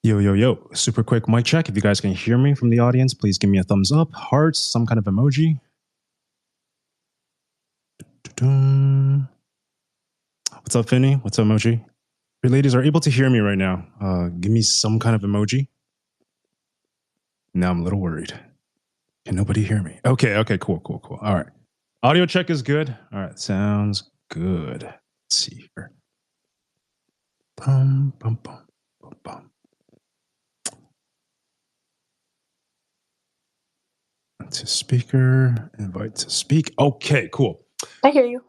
Yo, yo, yo. Super quick mic check. If you guys can hear me from the audience, please give me a thumbs up, hearts, some kind of emoji. Dun. What's up, Finny? What's up, emoji? Your ladies are able to hear me right now. Give me some kind of emoji. Now I'm a little worried. Can nobody hear me? Okay, cool. All right. Audio check is good. All right, sounds good. Let's see here. Bum, bum, bum, bum, bum. To speaker, invite to speak. Okay, cool. I hear you.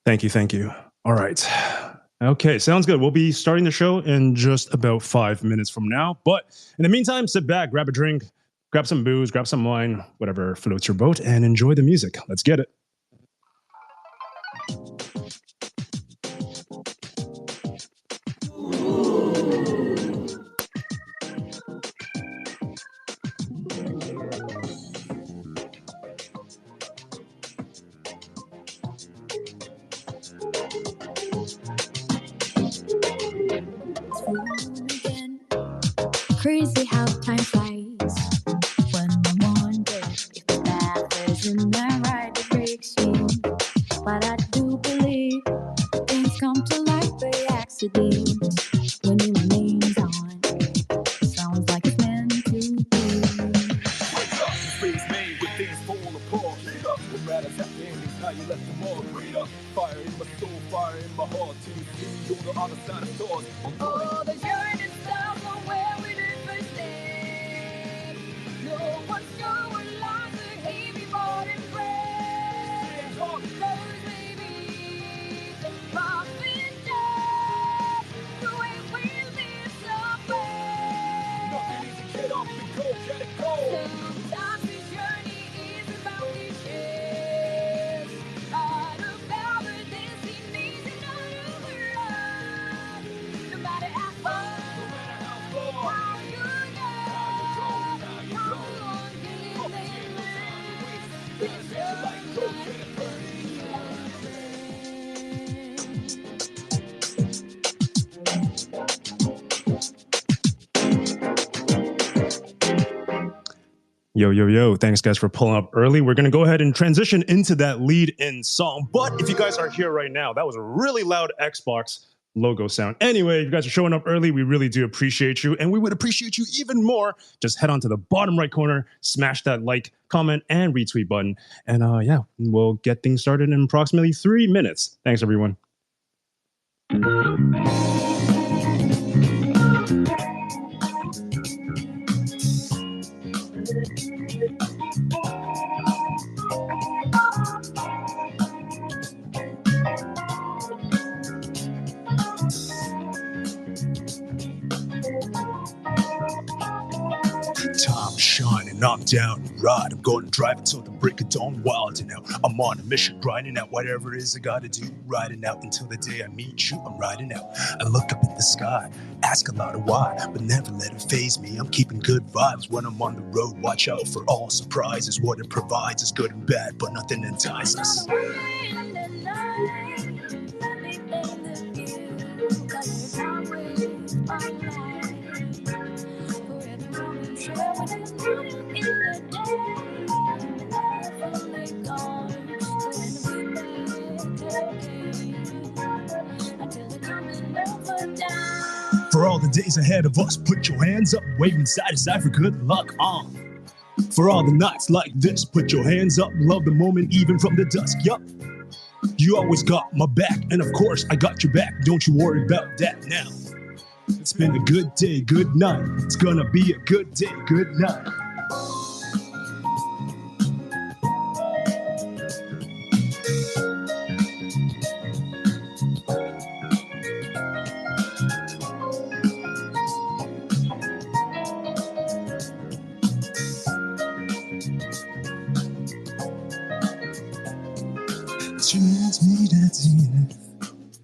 Thank you. All right. Okay, sounds good. We'll be starting the show in just about 5 minutes from now. But in the meantime, sit back, grab a drink, grab some booze, grab some wine, whatever floats your boat, and enjoy the music. Let's get it. Crazy how time flies when I wonder if the path is in the right direction. But I do believe things come to light by accident. When your name's on, sounds like it's meant to be. Wake up, the space made when things fall apart. Wake up, the matters at the ending, how you left them all. Wake up, fire in my soul, fire in my heart. Till you see on the other side of stars. Oh, the yearning stars are where we live for stand. No one's going like the heavy morning bread. Those babies, the popping down. The way we live somewhere. Nothing easy, get up and go, get it go. Sometimes this journey is about the chance. Not about the destination, not override. No matter how far, how you go, how long you live, it's your Yo. Thanks, guys, for pulling up early. We're going to go ahead and transition into that lead-in song. But if you guys are here right now, that was a really loud Xbox logo sound. Anyway, if you guys are showing up early, we really do appreciate you. And we would appreciate you even more. Just head on to the bottom right corner, smash that like, comment, and retweet button. And yeah, we'll get things started in approximately 3 minutes. Thanks, everyone. Time shining, I'm down to ride. I'm going to drive until the break of dawn, wilding out. I'm on a mission, grinding out whatever it is I gotta do. Riding out until the day I meet you, I'm riding out. I look up in the sky, ask a lot of why, but never let it faze me. I'm keeping good vibes when I'm on the road. Watch out for all surprises. What it provides is good and bad, but nothing entices us. For all the days ahead of us, put your hands up, waving side to side for good luck. For all the nights like this, put your hands up, love the moment even from the dusk. Yup. You always got my back, and of course I got your back. Don't you worry about that now. It's been a good day, good night. It's gonna be a good day, good night.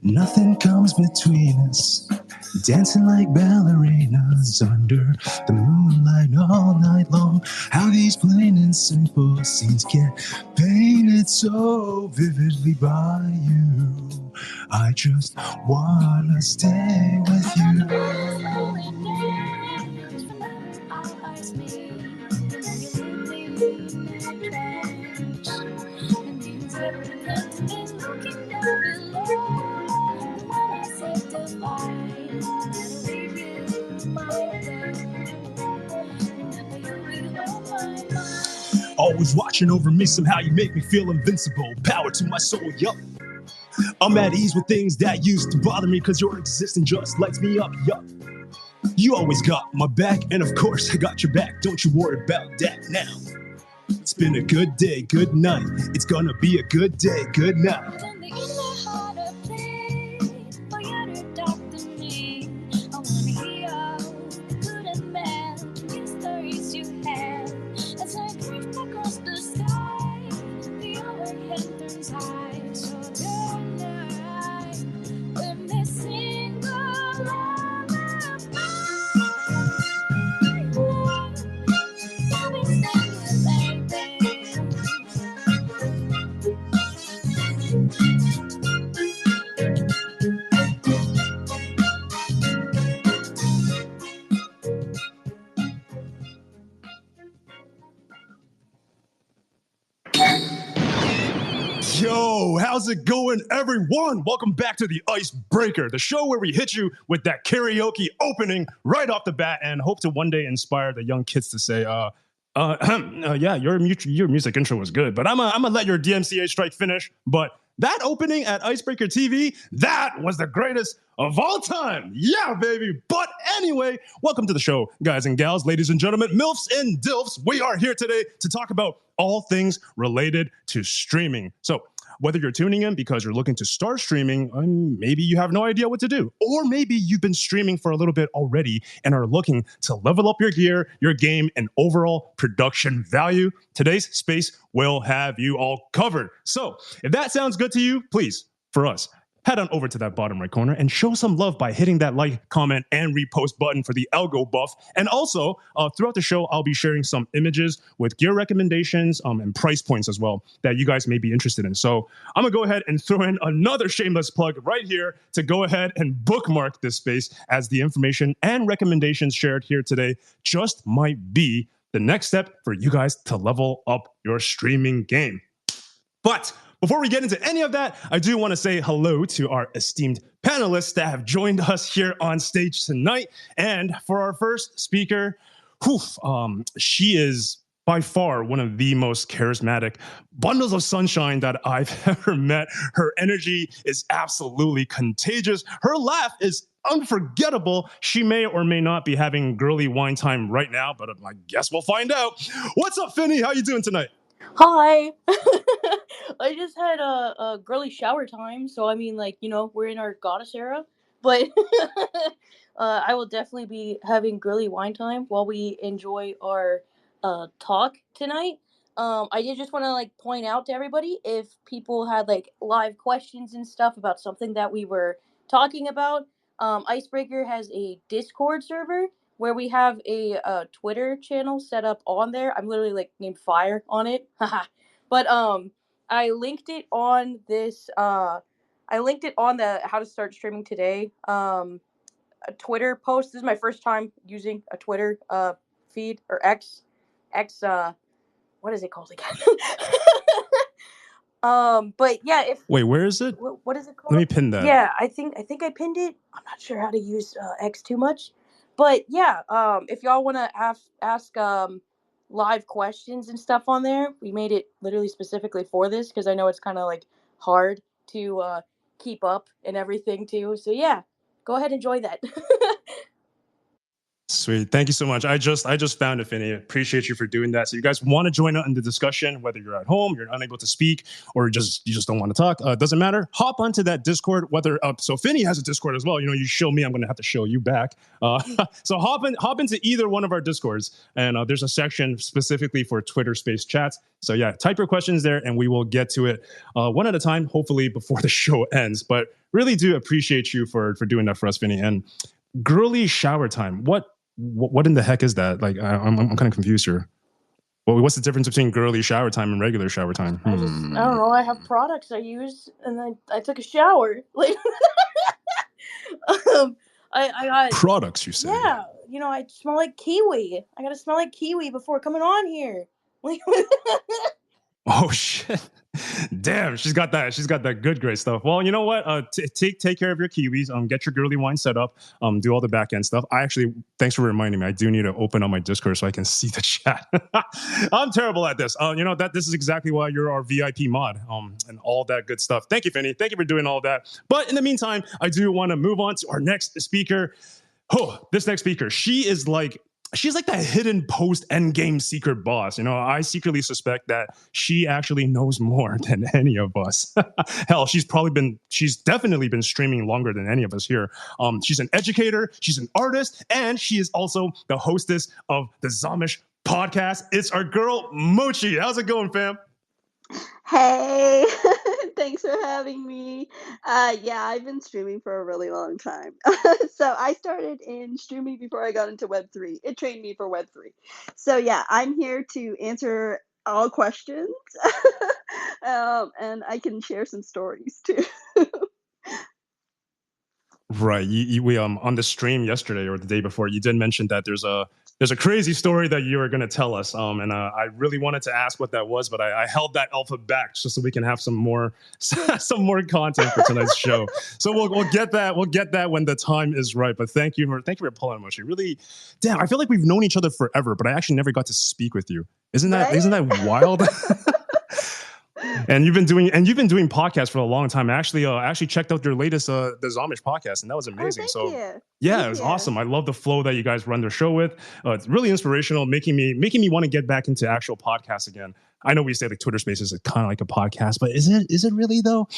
Nothing comes between us. Dancing like ballerinas under the moonlight all night long. How these plain and simple scenes get painted so vividly by you. I just wanna stay with you. hypnotize me. You know you leave me in that trance. And things every come to me looking down below. When I say goodbye, that'll leave you, my love. And never you'll be on my mind. Always watching over me, somehow you make me feel invincible. Power to my soul, yup. I'm at ease with things that used to bother me, cause your existence just lights me up, yup. You always got my back, and of course I got your back. Don't you worry about that now. It's been a good day, good night. It's gonna be a good day, good night. Don't be in my heart a place for you to talk to me. I wanna hear all the good and bad news stories you have. As I drift across the sky, the overhead turns high. So tonight, let me sing a lullaby. I'll be singing, baby. Yo, how's it going, everyone? Welcome back to the Icebreaker, the show where we hit you with that karaoke opening right off the bat and hope to one day inspire the young kids to say, yeah, your music intro was good, but I'm gonna let your DMCA strike finish. But that opening at Icebreaker TV, that was the greatest of all time. Yeah, baby. But anyway, welcome to the show, guys and gals, ladies and gentlemen, MILFs and DILFs. We are here today to talk about all things related to streaming. So whether you're tuning in because you're looking to start streaming, maybe you have no idea what to do, or maybe you've been streaming for a little bit already and are looking to level up your gear, your game, and overall production value, today's space will have you all covered. So if that sounds good to you, please, for us, head on over to that bottom right corner and show some love by hitting that like, comment, and repost button for the algo buff. And also, throughout the show, I'll be sharing some images with gear recommendations and price points as well that you guys may be interested in. So I'm going to go ahead and throw in another shameless plug right here to go ahead and bookmark this space, as the information and recommendations shared here today just might be the next step for you guys to level up your streaming game. But before we get into any of that, I do want to say hello to our esteemed panelists that have joined us here on stage tonight. And for our first speaker, she is by far one of the most charismatic bundles of sunshine that I've ever met. Her energy is absolutely contagious. Her laugh is unforgettable. She may or may not be having girly wine time right now, but I guess we'll find out. What's up, Finny? How you doing tonight? Hi. I just had a girly shower time, so I mean, like, you know, we're in our goddess era, but I will definitely be having girly wine time while we enjoy our talk tonight. I did just want to like point out to everybody, if people had like live questions and stuff about something that we were talking about, Icebreaker has a Discord server where we have a Twitter channel set up on there. I'm literally like named Fire on it. But I linked it on this I linked it on the how to start streaming today a Twitter post. This is my first time using a Twitter feed, or X what is it called again? But yeah, if Wait, where is it? what is it called? Let me pin that. Yeah, I think I pinned it. I'm not sure how to use X too much, but yeah, if y'all want to ask live questions and stuff on there, we made it literally specifically for this because I know it's kind of like hard to keep up and everything too. So yeah, go ahead and enjoy that. Sweet. Thank you so much. I just found it, Finny. Appreciate you for doing that. So you guys want to join in the discussion, whether you're at home, you're unable to speak, or you just don't want to talk. Doesn't matter. Hop onto that Discord. So Finny has a Discord as well. You know, you show me, I'm going to have to show you back. So hop into either one of our Discords, and there's a section specifically for Twitter Space chats. So yeah, type your questions there, and we will get to it one at a time, hopefully before the show ends. But really do appreciate you for doing that for us, Finny. And girly shower time. What in the heck is that? Like, I'm kind of confused here. Well, what's the difference between girly shower time and regular shower time? I don't know. I have products I use, and then I took a shower. Like, I got products, you say? yeah. I smell like kiwi. I gotta smell like kiwi before coming on here. Oh shit! Damn, she's got that. She's got that good great stuff. Well, you know what? Take care of your kiwis. Get your girly wine set up. Do all the back end stuff. Thanks for reminding me. I do need to open up my Discord so I can see the chat. I'm terrible at this. This is exactly why you're our VIP mod. And all that good stuff. Thank you, Finny. Thank you for doing all that. But in the meantime, I do want to move on to our next speaker. Oh, this next speaker, she's like that hidden post endgame secret boss. I secretly suspect that she actually knows more than any of us. Hell, she's definitely been streaming longer than any of us here. She's an educator, she's an artist, and she is also the hostess of the Zomish podcast. It's our girl Mochi. How's it going, fam? Hey, thanks for having me. Yeah, I've been streaming for a really long time. So I started in streaming before I got into Web3. It trained me for Web3. So yeah, I'm here to answer all questions. And I can share some stories too. Right. We on the stream yesterday or the day before, you did mention that there's a crazy story that you were going to tell us. And I really wanted to ask what that was, but I held that alpha back just so we can have some more content for tonight's show. So we'll get that when the time is right. But thank you for pulling, Mochi. Really, damn, I feel like we've known each other forever, but I actually never got to speak with you. Isn't that wild? And you've been doing podcasts for a long time. I actually checked out your latest the Zomish podcast, and that was amazing. Oh, thank you. Yeah, it was awesome. I love the flow that you guys run their show with. It's really inspirational, making me want to get back into actual podcasts again. I know we say like Twitter Spaces is kind of like a podcast, but is it really though?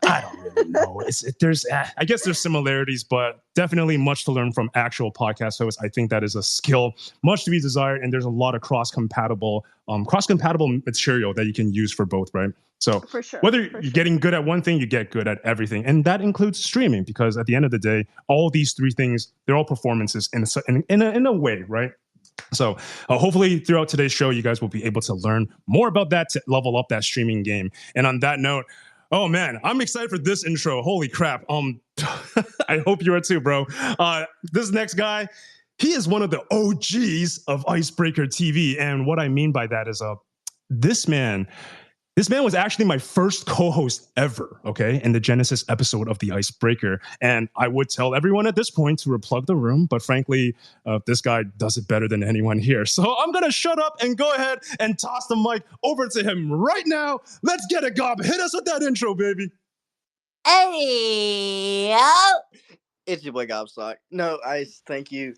I don't really know. I guess there's similarities, but definitely much to learn from actual podcast hosts. I think that is a skill much to be desired, and there's a lot of cross-compatible material that you can use for both, right? So For sure. whether you're getting good at one thing, you get good at everything, and that includes streaming, because at the end of the day, all these three things, they're all performances in a way, right? So hopefully throughout today's show, you guys will be able to learn more about that to level up that streaming game. And on that note, oh man, I'm excited for this intro. Holy crap. I hope you are too, bro. This next guy, he is one of the OGs of Icebreaker TV. And what I mean by that is this man was actually my first co-host ever, okay, in the Genesis episode of The Icebreaker. And I would tell everyone at this point to replug the room, but frankly, this guy does it better than anyone here. So I'm going to shut up and go ahead and toss the mic over to him right now. Let's get it, Gob. Hit us with that intro, baby. Hey, it's your boy Gobstock. No, thank you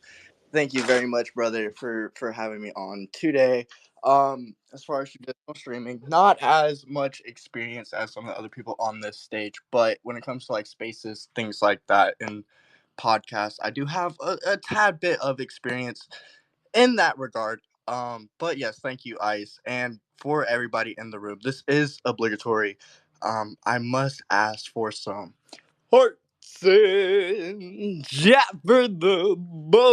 very much, brother, for having me on today. As far as traditional streaming, not as much experience as some of the other people on this stage, but when it comes to like spaces, things like that, and podcasts, I do have a tad bit of experience in that regard. But yes, thank you, Ice, and for everybody in the room. This is obligatory. I must ask for some hearts and chat for the boys.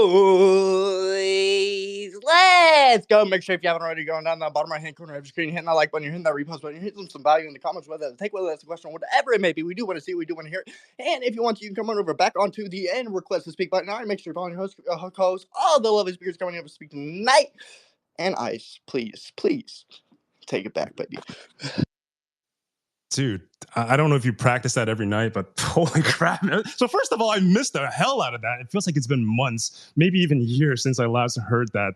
Let's go. Make sure if you haven't already, going down that bottom right hand corner of your screen, hitting that like button, you're hitting that repost button, you're hitting some value in the comments, whether that's a take, whether that's a question, whatever it may be. We do want to see it, we do want to hear it. And if you want to, you can come on over back onto the end request to speak button. Now, make sure you're following your host, all the lovely speakers coming over to speak tonight. And Ice, please take it back, baby. Dude, I don't know if you practice that every night, but holy crap, man. So first of all, I missed the hell out of that. It feels like it's been months, maybe even years since I last heard that.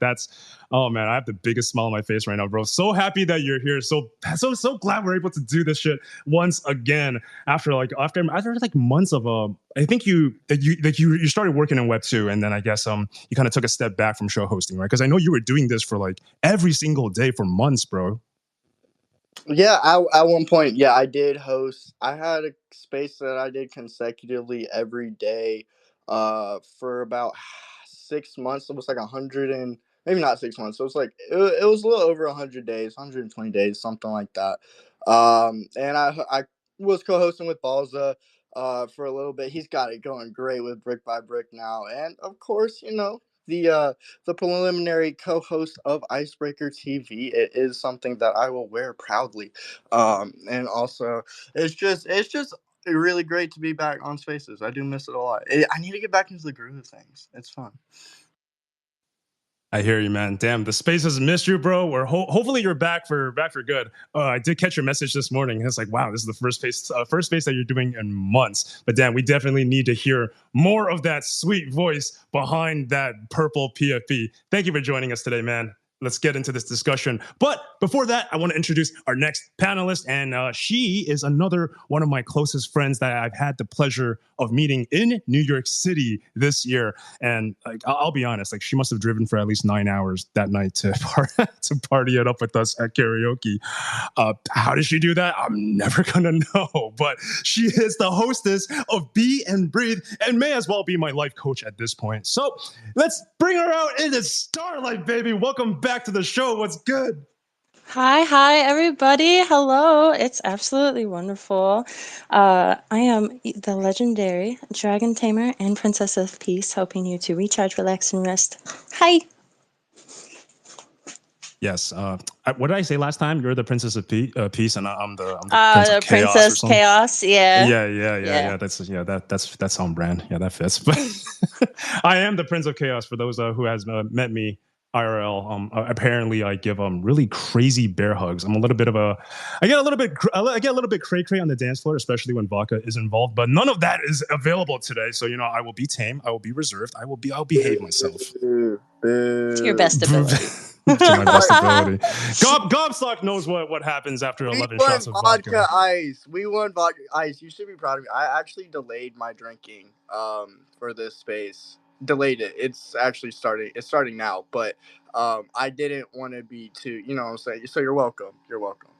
Oh man, I have the biggest smile on my face right now, bro. So happy that you're here. So glad we're able to do this shit once again after months of I think you started working in Web 2, and then I guess you kind of took a step back from show hosting, right? Because I know you were doing this for like every single day for months, bro. Yeah, at one point, yeah, I did host. I had a space that I did consecutively every day for about 6 months. It was like 100 and maybe not 6 months. So it was like it was a little over 100 days, 120 days, something like that. And I was co-hosting with Balza for a little bit. He's got it going great with Brick by Brick now, and of course, the preliminary co-host of Icebreaker TV. It is something that I will wear proudly. And also it's just really great to be back on Spaces. I do miss it a lot. I need to get back into the groove of things. It's fun. I hear you, man. Damn, the space has missed you, bro. We're hopefully you're back for good. I did catch your message this morning. It's like, wow, this is the first space that you're doing in months. But damn, we definitely need to hear more of that sweet voice behind that purple PFP. Thank you for joining us today, man. Let's get into this discussion. But before that, I want to introduce our next panelist. And she is another one of my closest friends that I've had the pleasure of meeting in New York City this year. And like, I'll be honest, like she must have driven for at least 9 hours that night to party it up with us at karaoke. How did she do that? I'm never going to know. But she is the hostess of Be and Breathe and may as well be my life coach at this point. So let's bring her out into Starlight, baby. Welcome back to the show. What's good? Hi, everybody. Hello. It's absolutely wonderful. I am the legendary Dragon Tamer and Princess of Peace, helping you to recharge, relax, and rest. Hi. Yes. What did I say last time? You're the Princess of Peace, and I'm the Prince of Chaos Princess Chaos. Yeah. Yeah. That's on brand. Yeah, that fits. But I am the Prince of Chaos. For those who has met me IRL, apparently I give really crazy bear hugs. I get a little bit cray cray on the dance floor, especially when vodka is involved. But none of that is available today. So I will be tame. I will be reserved. I'll behave myself. To your best ability. To my best ability. Gobstock knows what happens after 11 shots of vodka. Ice. We won vodka ice. You should be proud of me. I actually delayed my drinking for this space. Delayed it. It's actually starting. It's starting now, but I didn't want to be too. You know what I'm saying? So you're welcome. You're welcome.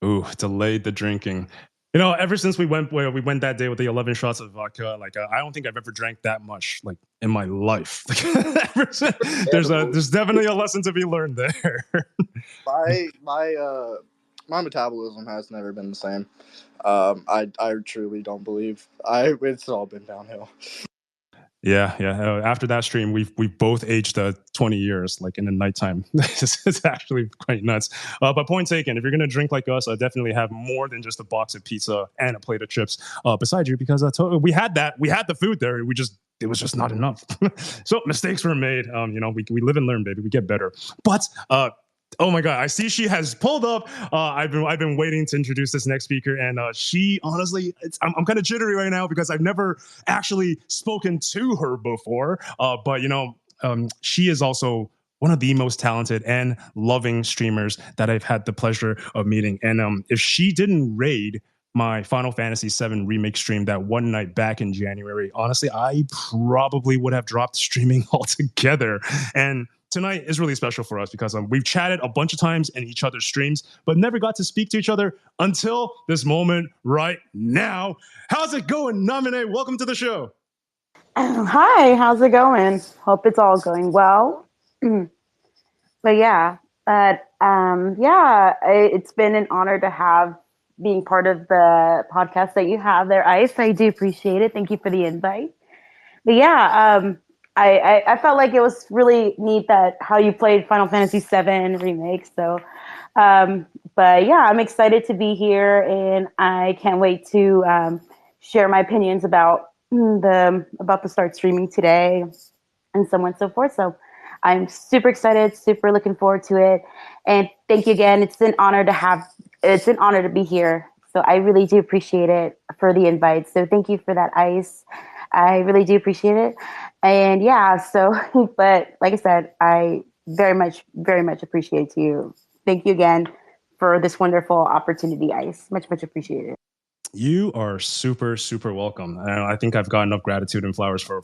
Ooh, delayed the drinking. Ever since we went that day with the 11 shots of vodka, like I don't think I've ever drank that much like in my life. There's definitely a lesson to be learned there. My metabolism has never been the same. I truly don't believe. It's all been downhill. Yeah. After that stream, we've both aged 20 years, like in the nighttime. It's actually quite nuts. But point taken, if you're gonna drink like us, definitely have more than just a box of pizza and a plate of chips beside you, because we had the food there. It was just not enough. So mistakes were made. We live and learn, baby. We get better. But oh my God! I see she has pulled up. I've been waiting to introduce this next speaker, and she honestly, I'm kind of jittery right now because I've never actually spoken to her before. But she is also one of the most talented and loving streamers that I've had the pleasure of meeting. And if she didn't raid my Final Fantasy VII Remake stream that one night back in January, honestly, I probably would have dropped streaming altogether. And tonight is really special for us because we've chatted a bunch of times in each other's streams, but never got to speak to each other until this moment right now. How's it going, Namine? Welcome to the show. Hi, how's it going? Hope it's all going well. It's been an honor to have being part of the podcast that you have there, Ice. I do appreciate it. Thank you for the invite. But yeah, I felt like it was really neat that how you played Final Fantasy VII Remake. So, but yeah, I'm excited to be here, and I can't wait to share my opinions about the start streaming today, and so on and so forth. So, I'm super excited, super looking forward to it, and thank you again. It's an honor to be here. So I really do appreciate it for the invite. So thank you for that, Ice. I really do appreciate it. And yeah, but like I said, I very much appreciate you. Thank you again for this wonderful opportunity, Ice. Much appreciated. You are super, super welcome. I think I've got enough gratitude and flowers for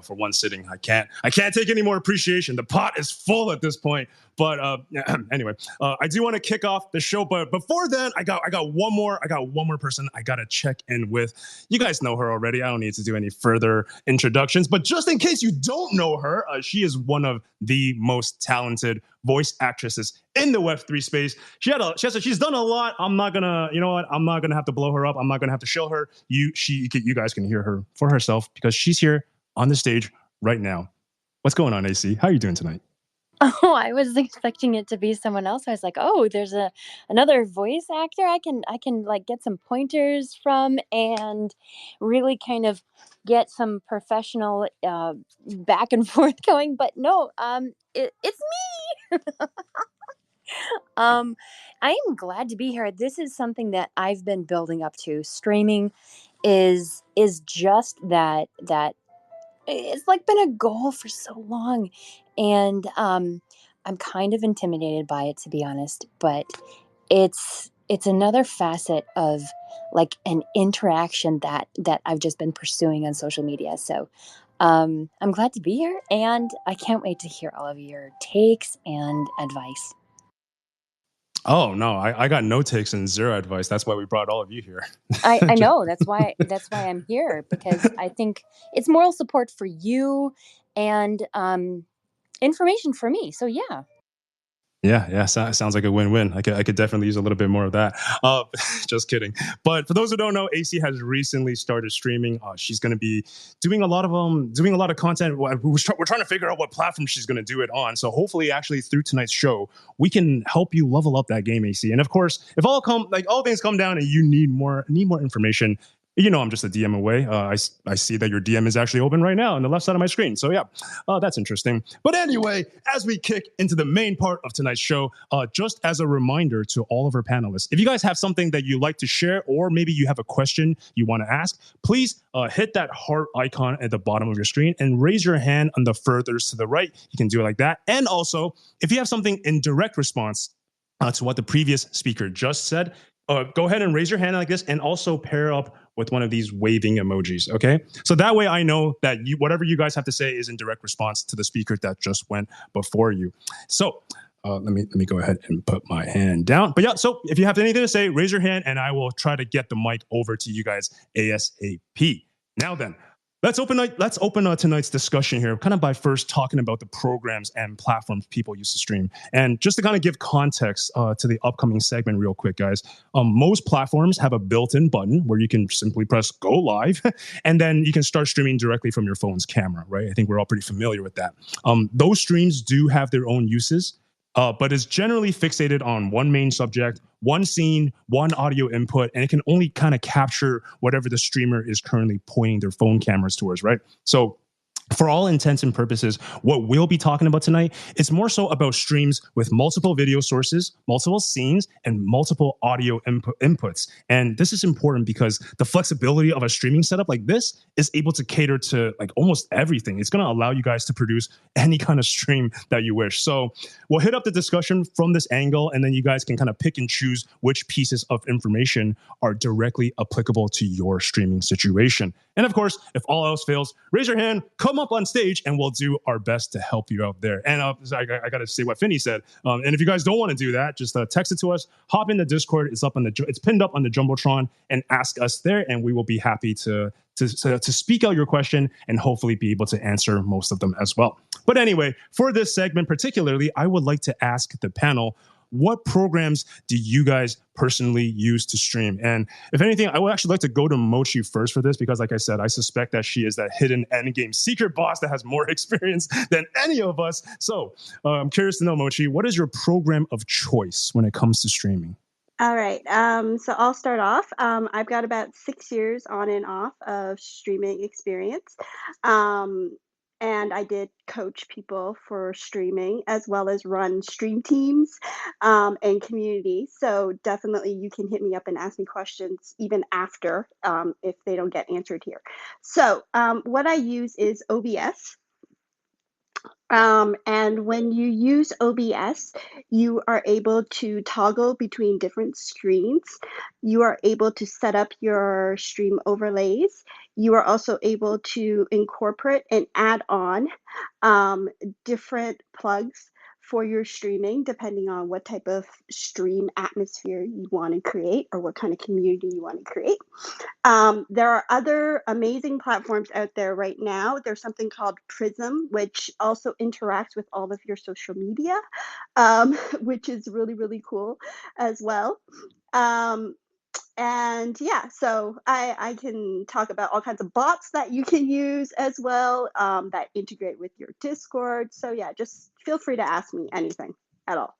one sitting. I can't take any more appreciation. The pot is full at this point. But anyway, I do want to kick off the show. But before then, I got one more person I got to check in with. You guys know her already. I don't need to do any further introductions. But just in case you don't know her, she is one of the most talented voice actresses in the Web3 space. She's done a lot. I'm not gonna have to blow her up. I'm not gonna have to show her. You guys can hear her for herself because she's here on the stage right now. What's going on, AC? How are you doing tonight? Oh, I was expecting it to be someone else. I was like, "Oh, there's another voice actor I can like get some pointers from and really kind of get some professional back and forth going." But no, it's me. um, I am glad to be here. This is something that I've been building up to. Streaming is just that it's like been a goal for so long, and I'm kind of intimidated by it, to be honest, but it's another facet of like an interaction that I've just been pursuing on social media. So I'm glad to be here, and I can't wait to hear all of your takes and advice. Oh no, I got no takes and zero advice. That's why we brought all of you here. I Just- know that's why I'm here, because I think it's moral support for you and information for me. So yeah. Yeah. Sounds like a win-win. I could definitely use a little bit more of that. Just kidding. But for those who don't know, AC has recently started streaming. She's going to be doing a lot of content. We're trying to figure out what platform she's going to do it on. So hopefully, actually, through tonight's show, we can help you level up that game, AC. And of course, if all things come down and you need more information, I'm just a DM away. I see that your DM is actually open right now on the left side of my screen. So yeah, that's interesting. But anyway, as we kick into the main part of tonight's show, just as a reminder to all of our panelists, if you guys have something that you'd like to share, or maybe you have a question you want to ask, please hit that heart icon at the bottom of your screen and raise your hand on the furthest to the right. You can do it like that. And also, if you have something in direct response to what the previous speaker just said, go ahead and raise your hand like this, and also pair up with one of these waving emojis, okay? So that way I know that whatever you guys have to say is in direct response to the speaker that just went before you. So let me go ahead and put my hand down. But yeah, so if you have anything to say, raise your hand and I will try to get the mic over to you guys ASAP. Now then, let's open tonight's discussion here, kind of by first talking about the programs and platforms people use to stream. And just to kind of give context to the upcoming segment real quick, guys, most platforms have a built-in button where you can simply press go live, and then you can start streaming directly from your phone's camera, right? I think we're all pretty familiar with that. Those streams do have their own uses, but is generally fixated on one main subject, one scene, one audio input, and it can only kind of capture whatever the streamer is currently pointing their phone cameras towards, right? So for all intents and purposes, what we'll be talking about tonight is more so about streams with multiple video sources, multiple scenes, and multiple audio inputs. And this is important because the flexibility of a streaming setup like this is able to cater to like almost everything. It's going to allow you guys to produce any kind of stream that you wish. So we'll hit up the discussion from this angle, and then you guys can kind of pick and choose which pieces of information are directly applicable to your streaming situation. And of course, if all else fails, raise your hand, come up on stage, and we'll do our best to help you out there. And I got to say what Finney said. And if you guys don't want to do that, just text it to us, hop in the Discord. It's pinned up on the Jumbotron, and ask us there, and we will be happy to speak out your question and hopefully be able to answer most of them as well. But anyway, for this segment particularly, I would like to ask the panel, what programs do you guys personally use to stream? And if anything, I would actually like to go to Mochi first for this, because like I said, I suspect that she is that hidden endgame secret boss that has more experience than any of us. So I'm curious to know, Mochi, what is your program of choice when it comes to streaming? All right. So I'll start off. I've got about 6 years on and off of streaming experience. And I did coach people for streaming, as well as run stream teams and community. So definitely you can hit me up and ask me questions even after if they don't get answered here. So what I use is OBS. And when you use OBS, you are able to toggle between different screens. You are able to set up your stream overlays. You are also able to incorporate and add on different plugs for your streaming, depending on what type of stream atmosphere you want to create or what kind of community you want to create. There are other amazing platforms out there right now. There's something called Prism, which also interacts with all of your social media, which is really, really cool as well. And yeah, so I can talk about all kinds of bots that you can use as well, that integrate with your Discord. So yeah, just feel free to ask me anything at all.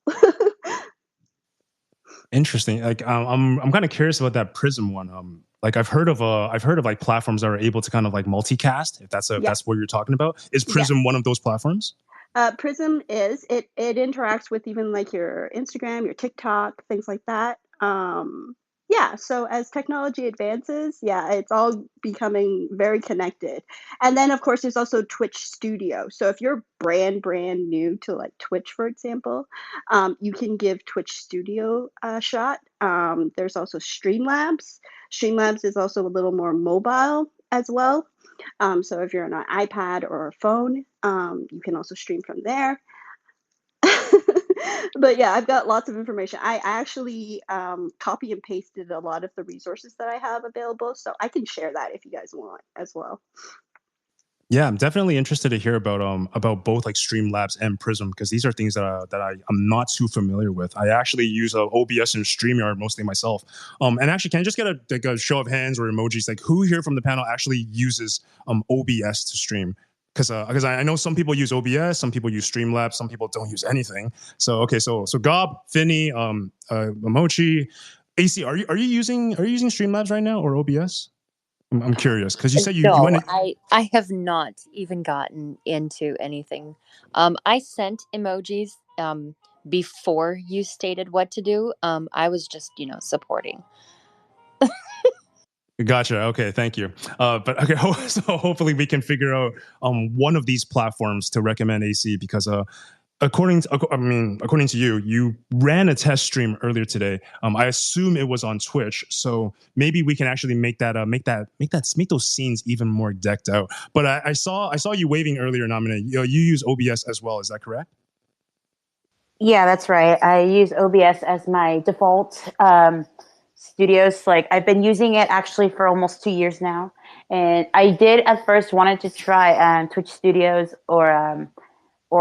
Interesting. Like I'm kind of curious about that Prism one. Like I've heard of like platforms that are able to kind of like multicast. If Yeah. that's what you're talking about, is Yeah. Prism one of those platforms? Prism is it interacts with even like your Instagram, your TikTok, things like that. Yeah, so as technology advances, yeah, it's all becoming very connected. And then of course there's also Twitch Studio. So if you're brand new to like Twitch, for example, you can give Twitch Studio a shot. There's also Streamlabs. Streamlabs is also a little more mobile as well. So if you're on an iPad or a phone, you can also stream from there. But yeah, I've got lots of information. I actually copy and pasted a lot of the resources that I have available, so I can share that if you guys want as well. Yeah, I'm definitely interested to hear about both like Streamlabs and Prism because these are things that I'm not too familiar with. I actually use OBS and StreamYard mostly myself. And actually, can I just get a show of hands or emojis? Like who here from the panel actually uses OBS to stream? Because I know some people use OBS, some people use Streamlabs, some people don't use anything. So okay, so Gob, Finny, Momochi, AC, are you using Streamlabs right now or OBS? I'm curious because you said you No, went. I have not even gotten into anything. I sent emojis before you stated what to do. I was just, supporting. Gotcha. Okay, thank you. But okay, so hopefully we can figure out one of these platforms to recommend AC because according to you, you ran a test stream earlier today. I assume it was on Twitch, so maybe we can actually make those scenes even more decked out. But I saw you waving earlier, Namine. You use OBS as well. Is that correct? Yeah, that's right. I use OBS as my default studios. Like I've been using it actually for almost 2 years now, and I did at first wanted to try Twitch Studios or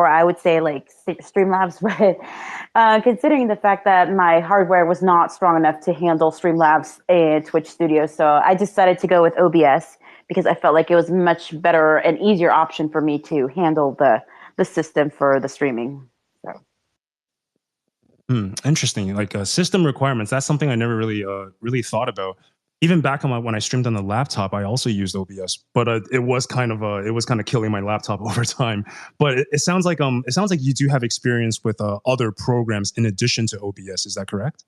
I would say like Streamlabs, but considering the fact that my hardware was not strong enough to handle Streamlabs and Twitch Studios, so I decided to go with OBS because I felt like it was much better and easier option for me to handle the system for the streaming. So. Interesting. Like system requirements. That's something I never really thought about. Even back on when I streamed on the laptop, I also used OBS, but it was kind of killing my laptop over time. But it sounds like you do have experience with other programs in addition to OBS. Is that correct?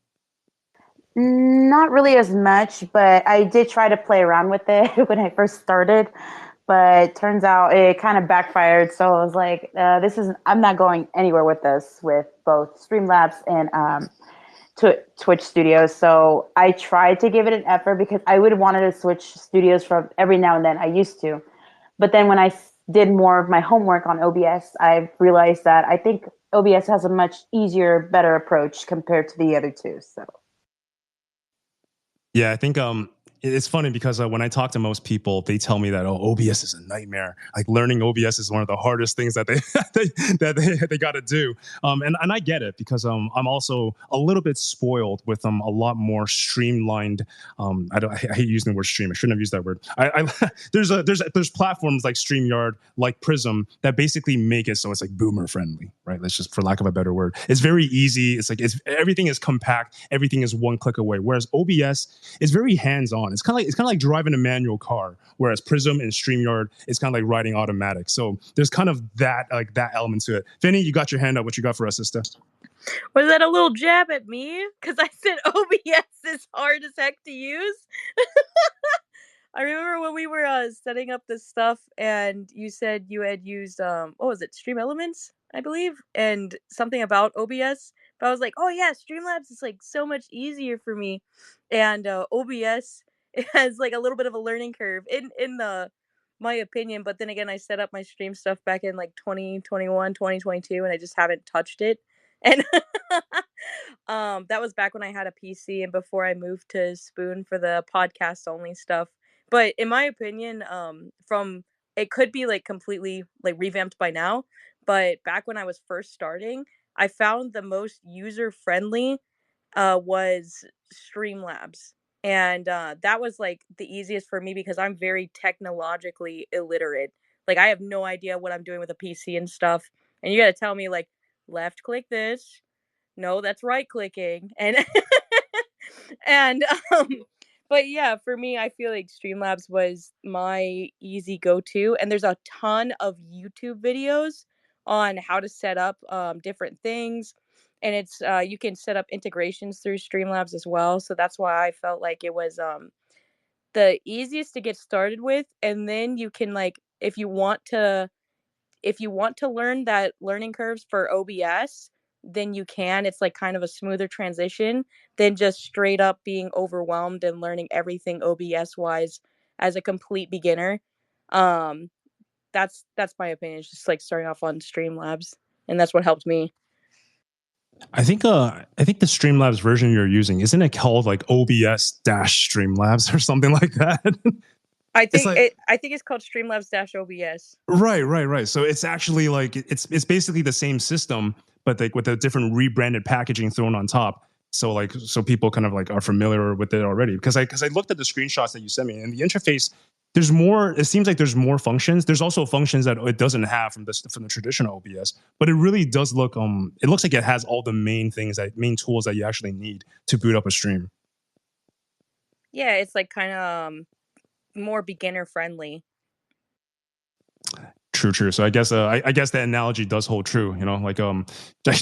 Not really as much, but I did try to play around with it when I first started. But turns out it kind of backfired. So I was like, I'm not going anywhere with this with both Streamlabs and Twitch Studios. So I tried to give it an effort because I would have wanted to switch studios from every now and then. I used to. But then when I did more of my homework on OBS, I realized that I think OBS has a much easier, better approach compared to the other two. So. Yeah, I think it's funny because when I talk to most people, they tell me that OBS is a nightmare. Like learning OBS is one of the hardest things that they got to do. And I get it because I'm also a little bit spoiled with a lot more streamlined. I hate using the word stream. I shouldn't have used that word. There's platforms like StreamYard, like Prism that basically make it so it's like boomer friendly, right? Let's just, for lack of a better word, it's very easy. It's like everything is compact. Everything is one click away. Whereas OBS is very hands on. It's kind of like driving a manual car, whereas Prism and StreamYard is kind of like riding automatic. So there's kind of that element to it. Finny, you got your hand up. What you got for us, sister? Was that a little jab at me? Because I said OBS is hard as heck to use. I remember when we were setting up this stuff, and you said you had used what was it, Stream Elements, I believe, and something about OBS. But I was like, oh yeah, Streamlabs is like so much easier for me, and OBS it has like a little bit of a learning curve in my opinion. But then again, I set up my stream stuff back in like 2021, 2022, and I just haven't touched it. And that was back when I had a PC and before I moved to Spoon for the podcast only stuff. But in my opinion, from it could be like completely like revamped by now, but back when I was first starting, I found the most user friendly was Streamlabs. And that was like the easiest for me because I'm very technologically illiterate. Like I have no idea what I'm doing with a PC and stuff. And you got to tell me like left click this. No, that's right clicking. And and but yeah, for me I feel like Streamlabs was my easy go-to, and there's a ton of YouTube videos on how to set up different things, and it's you can set up integrations through Streamlabs as well, so that's why I felt like it was the easiest to get started with. And then you can like if you want to learn that learning curves for OBS, then you can. It's like kind of a smoother transition than just straight up being overwhelmed and learning everything OBS wise as a complete beginner. Um, that's my opinion. It's just like starting off on Streamlabs, and that's what helped me. I think the Streamlabs version you're using, isn't it called like OBS Streamlabs or something like that? I It's think like I think it's called Streamlabs-OBS. right. So it's actually like it's basically the same system, but like with a different rebranded packaging thrown on top. So people kind of like are familiar with it already. Because I looked at the screenshots that you sent me, and the interface, there's more. It seems like there's more functions. There's also functions that it doesn't have from the traditional OBS, but it really does look it looks like it has all the main tools that you actually need to boot up a stream. Yeah, it's like kind of more beginner friendly. True. So I guess the analogy does hold true. You know, like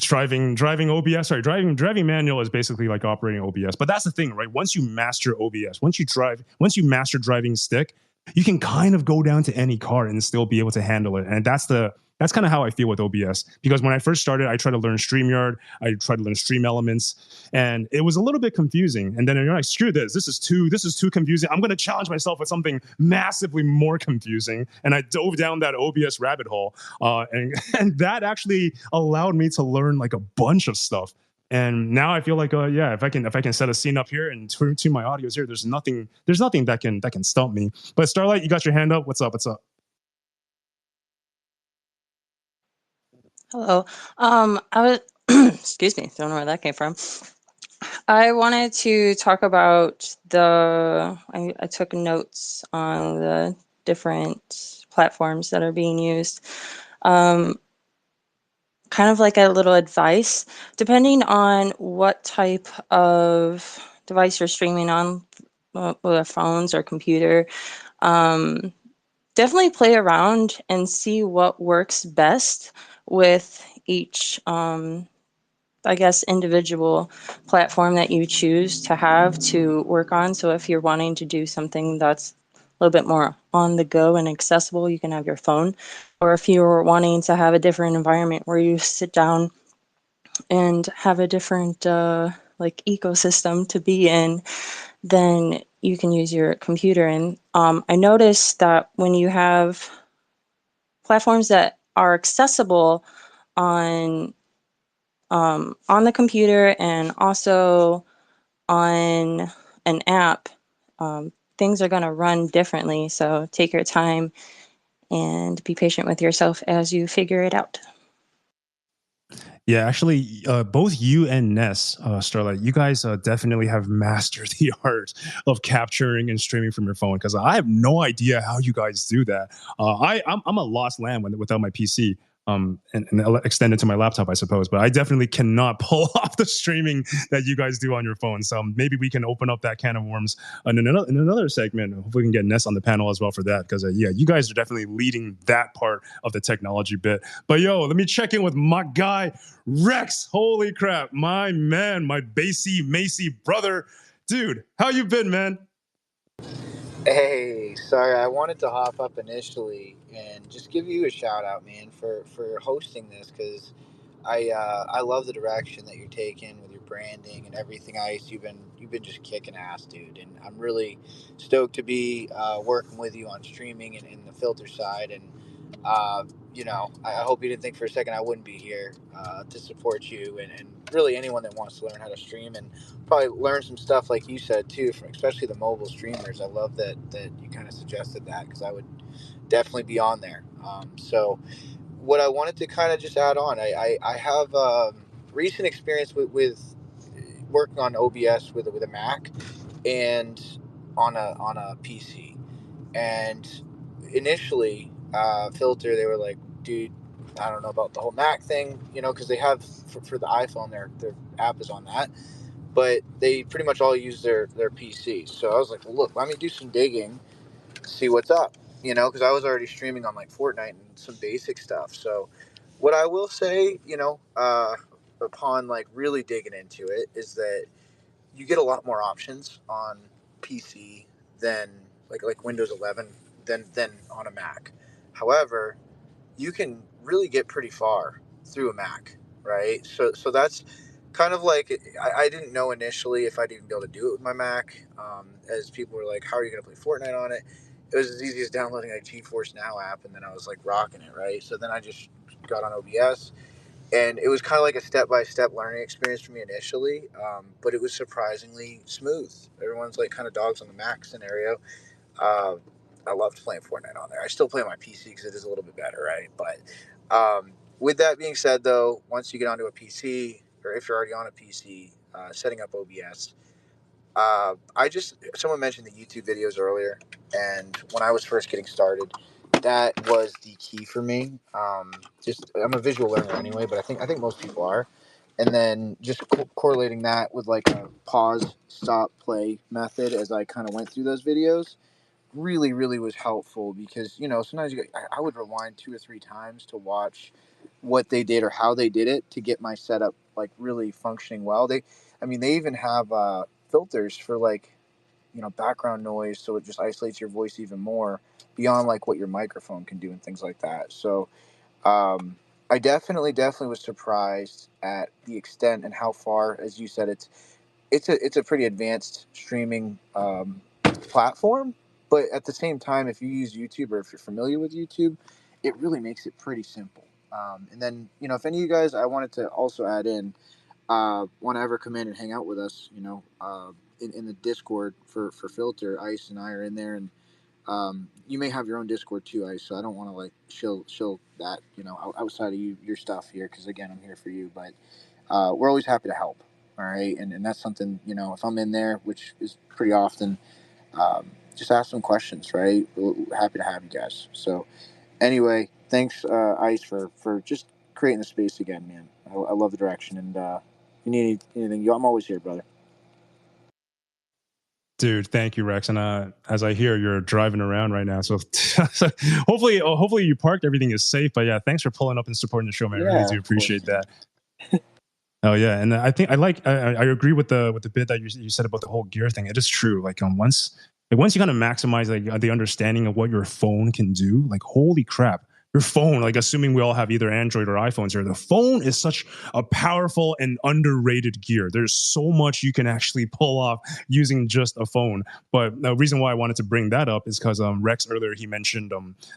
driving OBS. Sorry, driving manual is basically like operating OBS. But that's the thing, right? Once you master OBS, once you master driving stick, you can kind of go down to any car and still be able to handle it. And that's kind of how I feel with OBS. Because when I first started, I tried to learn StreamYard, I tried to learn Stream Elements, and it was a little bit confusing. And then you're like, screw this. This is too confusing. I'm going to challenge myself with something massively more confusing. And I dove down that OBS rabbit hole, and that actually allowed me to learn like a bunch of stuff. And now I feel like, if I can set a scene up here and tune my audios here, there's nothing that can stump me. But Starlight, you got your hand up. What's up? Hello. I was, excuse me, don't know where that came from. I wanted to talk about I took notes on the different platforms that are being used. Kind of like a little advice, depending on what type of device you're streaming on, whether phones or computer, definitely play around and see what works best with each, I guess, individual platform that you choose to have to work on. So if you're wanting to do something that's a little bit more on the go and accessible, you can have your phone. Or if you're wanting to have a different environment where you sit down and have a different like ecosystem to be in, then you can use your computer. And I noticed that when you have platforms that are accessible on the computer and also on an app, things are going to run differently. So take your time and be patient with yourself as you figure it out. Yeah, actually, both you and Ness, Starlight, you guys definitely have mastered the art of capturing and streaming from your phone, because I have no idea how you guys do that. I'm a lost lamb without my PC. And extend it to my laptop, I suppose. But I definitely cannot pull off the streaming that you guys do on your phone. So maybe we can open up that can of worms in another segment. Hopefully we can get Ness on the panel as well for that. Because, you guys are definitely leading that part of the technology bit. But, let me check in with my guy, Rex. Holy crap. My man, my Basie Macy brother. Dude, how you been, man? Hey, sorry, I wanted to hop up initially and just give you a shout out, man, for hosting this, because I love the direction that you're taking with your branding and everything. You've been just kicking ass, dude, and I'm really stoked to be working with you on streaming and the filter side. And I hope you didn't think for a second I wouldn't be here to support you and really anyone that wants to learn how to stream and probably learn some stuff like you said too, from especially the mobile streamers. I love that you kind of suggested that, because I would definitely be on there. So what I wanted to kind of just add on, I have recent experience with working on OBS with a Mac, and on a PC. And initially, Filter, they were like, dude, I don't know about the whole Mac thing, because they have for the iPhone, their app is on that, but they pretty much all use their PC. So I was like, well, look, let me do some digging, see what's up, because I was already streaming on like Fortnite and some basic stuff. So what I will say, upon like really digging into it, is that you get a lot more options on PC than like Windows 11 than on a Mac. However, you can really get pretty far through a Mac, right? So that's kind of like, I didn't know initially if I'd even be able to do it with my Mac. As people were like, "How are you going to play Fortnite on it?" It was as easy as downloading a GeForce Now app, and then I was like rocking it, right? So then I just got on OBS, and it was kind of like a step-by-step learning experience for me initially, but it was surprisingly smooth. Everyone's like kind of dogs on the Mac scenario. uh, I loved playing Fortnite on there. I still play on my PC because it is a little bit better, right? But with that being said, though, once you get onto a PC, or if you're already on a PC, setting up OBS, someone mentioned the YouTube videos earlier, and when I was first getting started, that was the key for me. I'm a visual learner anyway, but I think most people are. And then just correlating that with like a pause, stop, play method as I kind of went through those videos really, really was helpful, because sometimes I would rewind 2 or 3 times to watch what they did or how they did it to get my setup like really functioning well. They even have filters for like background noise, so it just isolates your voice even more beyond like what your microphone can do and things like that. So I definitely was surprised at the extent and how far, as you said, it's a pretty advanced streaming platform. But at the same time, if you use YouTube, or if you're familiar with YouTube, it really makes it pretty simple. And then, if any of you guys, I wanted to also add in, want to ever come in and hang out with us, in the Discord for Filter, Ice and I are in there. And you may have your own Discord too, Ice. So I don't want to like show that, outside of your stuff here, because again, I'm here for you. But we're always happy to help. All right. And that's something, if I'm in there, which is pretty often, just ask some questions, right? We're happy to have you guys. So anyway, thanks, Ice, for just creating the space again, man. I love the direction, and if you need anything, I'm always here, brother. Dude, thank you, Rex. And as I hear, you're driving around right now, so hopefully you parked, everything is safe. But yeah, thanks for pulling up and supporting the show, man. I really do appreciate that. Oh yeah, and I think I agree with the bit that you said about the whole gear thing. It is true. Like once you kind of maximize like the understanding of what your phone can do, like holy crap. Your phone, like assuming we all have either Android or iPhones here, the phone is such a powerful and underrated gear. There's so much you can actually pull off using just a phone. But the reason why I wanted to bring that up is because Rex earlier, he mentioned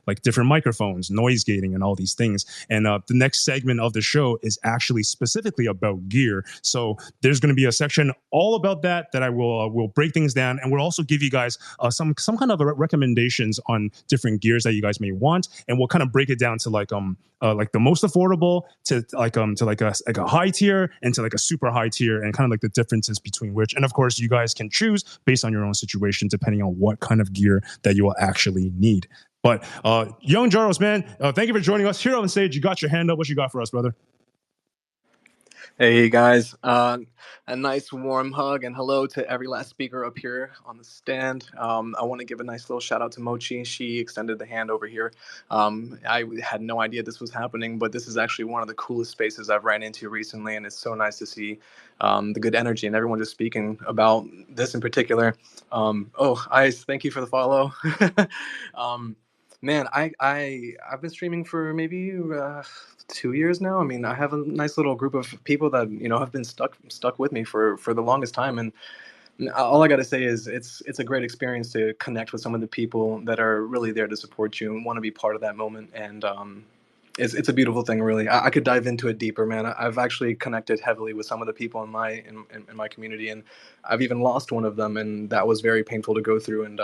like different microphones, noise gating, and all these things. And the next segment of the show is actually specifically about gear. So there's going to be a section all about that I will break things down, and we'll also give you guys some kind of recommendations on different gears that you guys may want, and we'll kind of break it down to like the most affordable to a high tier and to like a super high tier, and kind of like the differences between which. And of course, you guys can choose based on your own situation, depending on what kind of gear that you will actually need. But Young Jaros, man, thank you for joining us here on stage. You got your hand up. What you got for us, brother? Hey guys, a nice warm hug and hello to every last speaker up here on the stand. I want to give a nice little shout out to Mochi. She extended the hand over here. I had no idea this was happening, but this is actually one of the coolest spaces I've ran into recently, and it's so nice to see the good energy and everyone just speaking about this in particular. Ice, thank you for the follow. Man, I've been streaming for maybe 2 years now. I mean, I have a nice little group of people that have been stuck with me for the longest time, and all I got to say is it's a great experience to connect with some of the people that are really there to support you and want to be part of that moment. And it's a beautiful thing, really. I could dive into it deeper, man. I've actually connected heavily with some of the people in my community, and I've even lost one of them, and that was very painful to go through. And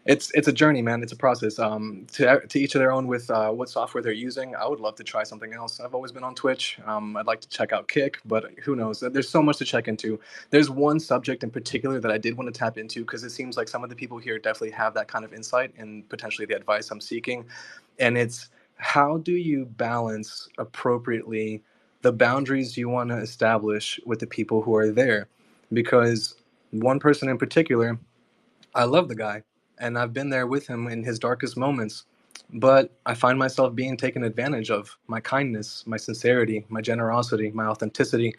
it's a journey, man. It's a process. To each of their own with what software they're using. I would love to try something else. I've always been on Twitch. I'd like to check out Kick, but who knows? There's so much to check into. There's one subject in particular that I did want to tap into because it seems like some of the people here definitely have that kind of insight and potentially the advice I'm seeking. And it's, how do you balance appropriately the boundaries you want to establish with the people who are there? Because one person in particular, I love the guy, and I've been there with him in his darkest moments. But I find myself being taken advantage of. My kindness, my sincerity, my generosity, my authenticity.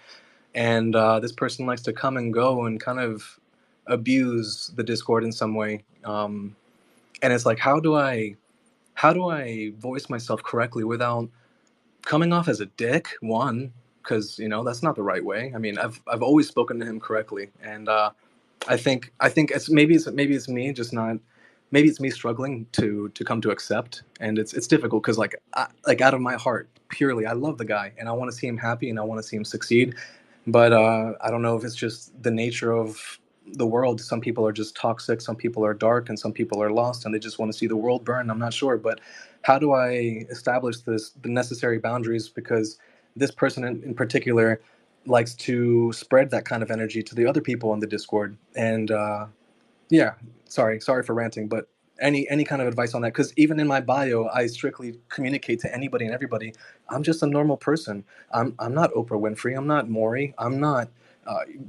And this person likes to come and go and kind of abuse the Discord in some way. And it's like, how do I voice myself correctly without coming off as a dick? One, because that's not the right way. I mean, I've always spoken to him correctly, and I think maybe it's me just not, maybe it's me struggling to come to accept, and it's difficult because like out of my heart purely I love the guy and I want to see him happy and I want to see him succeed, but I don't know if it's just the nature of the world. Some people are just toxic, some people are dark, and some people are lost and they just want to see the world burn. I'm not sure, but how do I establish the necessary boundaries, because this person in particular likes to spread that kind of energy to the other people on the Discord. And yeah, sorry for ranting, but any kind of advice on that? Because even in my bio, I strictly communicate to anybody and everybody. I'm just a normal person. I'm not Oprah Winfrey. I'm not Maury. I'm not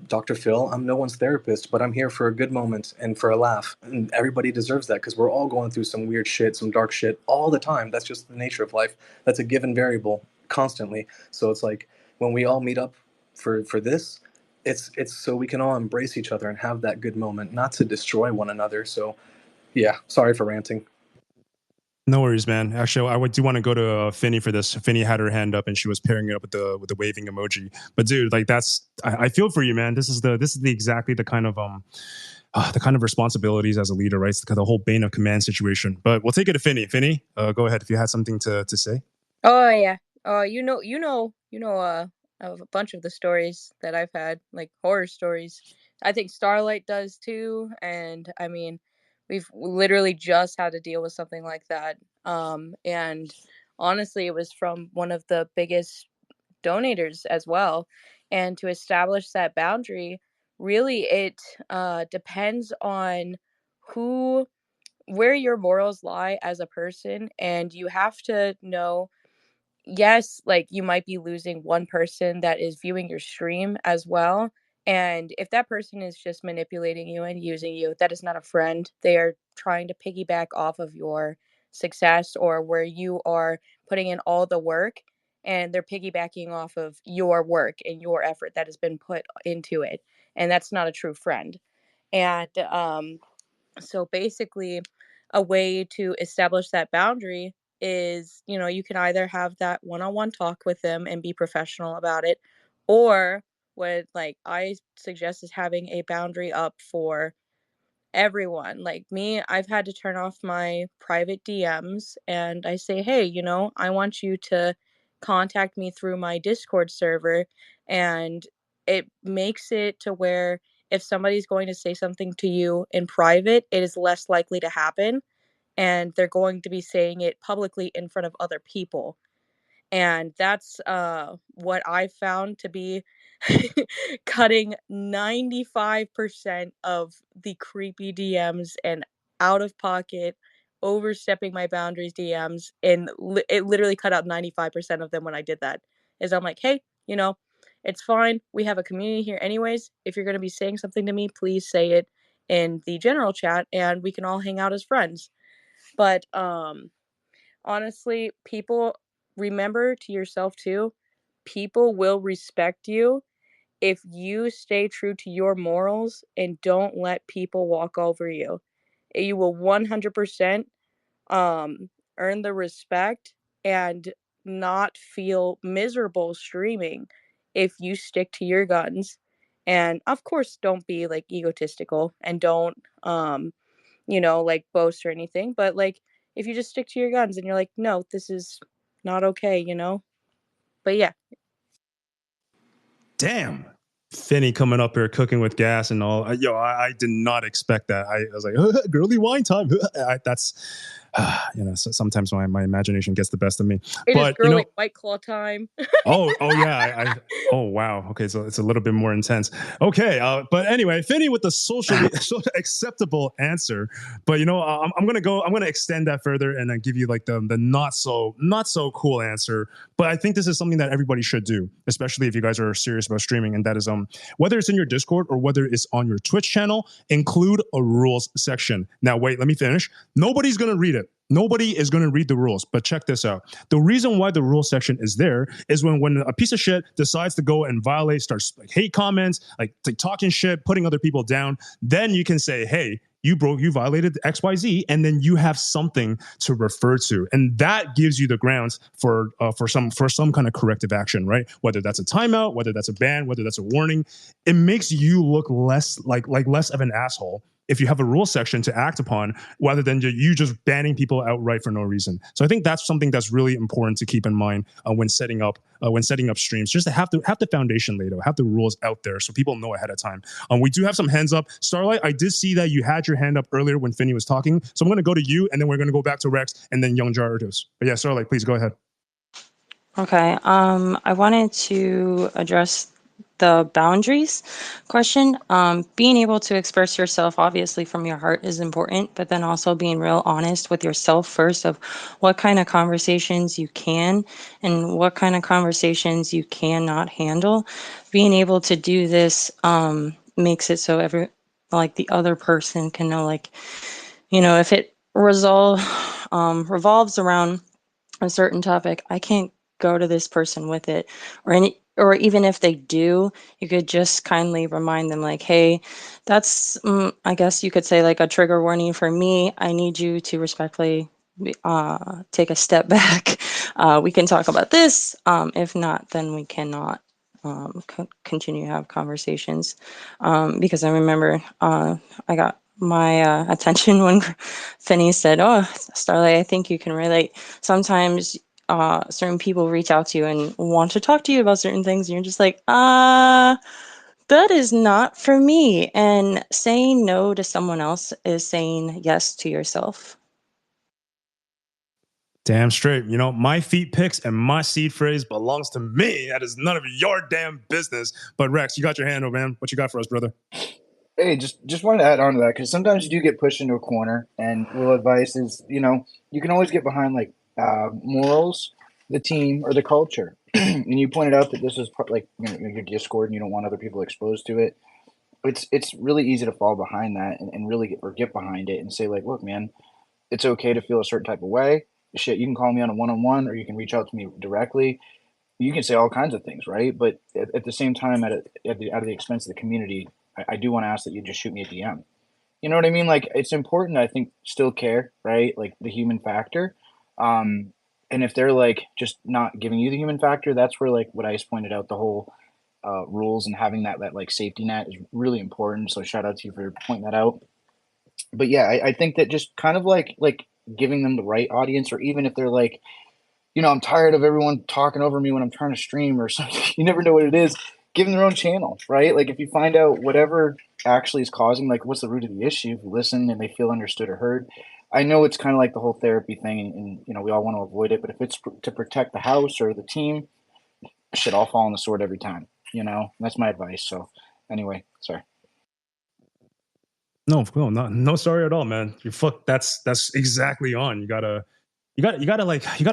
Dr. Phil. I'm no one's therapist, but I'm here for a good moment and for a laugh. And everybody deserves that because we're all going through some weird shit, some dark shit all the time. That's just the nature of life. That's a given variable constantly. So it's like when we all meet up for this, it's so we can all embrace each other and have that good moment, not to destroy one another. So yeah, sorry for ranting. No worries, man. Actually, do want to go to Finny for this. Finny had her hand up and she was pairing it up with the waving emoji. But dude, like I feel for you, man. This is exactly the kind of responsibilities as a leader, right? It's the whole bane of command situation. But we'll take it to Finny. Finny, go ahead if you had something to say. Oh yeah. Of a bunch of the stories that I've had, like horror stories. I think Starlight does too, and I mean, we've literally just had to deal with something like that. And honestly, it was from one of the biggest donators as well. And to establish that boundary, really, it depends on who, where your morals lie as a person, and you have to know, yes, like you might be losing one person that is viewing your stream as well. And if that person is just manipulating you and using you, that is not a friend. They are trying to piggyback off of your success or where you are putting in all the work, and they're piggybacking off of your work and your effort that has been put into it. And that's not a true friend. And so basically, a way to establish that boundary is, you can either have that one-on-one talk with them and be professional about it, or what like I suggest is having a boundary up for everyone. Like me, I've had to turn off my private DMs and I say, hey, I want you to contact me through my Discord server. And it makes it to where if somebody's going to say something to you in private, it is less likely to happen. And they're going to be saying it publicly in front of other people. And that's what I found to be cutting 95% of the creepy DMs and out of pocket, overstepping my boundaries DMs. And it literally cut out 95% of them when I did that. Is I'm like, hey, it's fine. We have a community here anyways. If you're going to be saying something to me, please say it in the general chat and we can all hang out as friends. But honestly, people, remember to yourself too, people will respect you if you stay true to your morals and don't let people walk over you. You will 100% earn the respect and not feel miserable streaming if you stick to your guns. And of course, don't be like egotistical and don't like boast or anything, but like if you just stick to your guns and you're like, no, this is not okay. But yeah. Damn. Finney coming up here cooking with gas and all. I did not expect that. I was like, girly wine time. That's, sometimes my imagination gets the best of me. It is But, girly White Claw time. oh yeah. Oh wow. Okay, so it's a little bit more intense. Okay, but anyway, Finney with the socially acceptable answer. But I'm gonna extend that further and then give you like the not so cool answer. But I think this is something that everybody should do, especially if you guys are serious about streaming. And that is whether it's in your Discord or whether it's on your Twitch channel, include a rules section. Now wait, let me finish. Nobody's gonna read it. Nobody is going to read the rules, but check this out. The reason why the rule section is there is when a piece of shit decides to go and violate, starts like hate comments, like talking shit, putting other people down, then you can say, hey, you violated XYZ, and then you have something to refer to. And that gives you the grounds for some kind of corrective action, right? Whether that's a timeout, whether that's a ban, whether that's a warning, it makes you look less like less of an asshole if you have a rule section to act upon, rather than you just banning people outright for no reason. So I think that's something that's really important to keep in mind when setting up streams. Just to have the foundation laid out, have the rules out there so people know ahead of time. We do have some hands up. Starlight, I did see that you had your hand up earlier when Finney was talking, so I'm going to go to you, and then we're going to go back to Rex, and then Young Jardos. But yeah, Starlight, please go ahead. Okay. I wanted to address the boundaries question. Being able to express yourself obviously from your heart is important, but then also being real honest with yourself first of what kind of conversations you can and what kind of conversations you cannot handle. Being able to do this makes it so the other person can know, if it revolves around a certain topic, I can't go to this person with it, or even if they do, you could just kindly remind them like, hey, that's I guess you could say like a trigger warning for me. I need you to respectfully take a step back. We can talk about this. If not, then we cannot continue to have conversations, because I remember I got my attention when Finney said, oh, Starlight, I think you can relate. Sometimes certain people reach out to you and want to talk to you about certain things, and you're just like, that is not for me. And saying no to someone else is saying yes to yourself. Damn straight. My feet picks and my seed phrase belongs to me. That is none of your damn business. But Rex, you got your hand up, man. What you got for us, brother? Hey, just wanted to add on to that because sometimes you do get pushed into a corner, and little advice is, you can always get behind morals, the team, or the culture. And you pointed out that this is your Discord, and you don't want other people exposed to it. It's really easy to fall behind that and really get behind it and say like, look, man, it's okay to feel a certain type of way. Shit, you can call me on a one-on-one, or you can reach out to me directly. You can say all kinds of things, right? But at the same time, out of the expense of the community, I do want to ask that you just shoot me a DM. You know what I mean? Like, it's important, I think, still care, right? Like the human factor. And if they're like just not giving you the human factor, that's where like what Ice pointed out, the whole rules and having that like safety net is really important. So shout out to you for pointing that out. But yeah, I think that just kind of like giving them the right audience, or even if they're like, I'm tired of everyone talking over me when I'm trying to stream or something. You never know what it is. Give them their own channel, right? Like if you find out whatever actually is causing, like what's the root of the issue, if you listen and they feel understood or heard. I know it's kind of like the whole therapy thing, and we all want to avoid it. But if it's to protect the house or the team, shit, I'll fall on the sword every time. And that's my advice. So anyway, sorry. No, sorry at all, man. That's exactly on. You gotta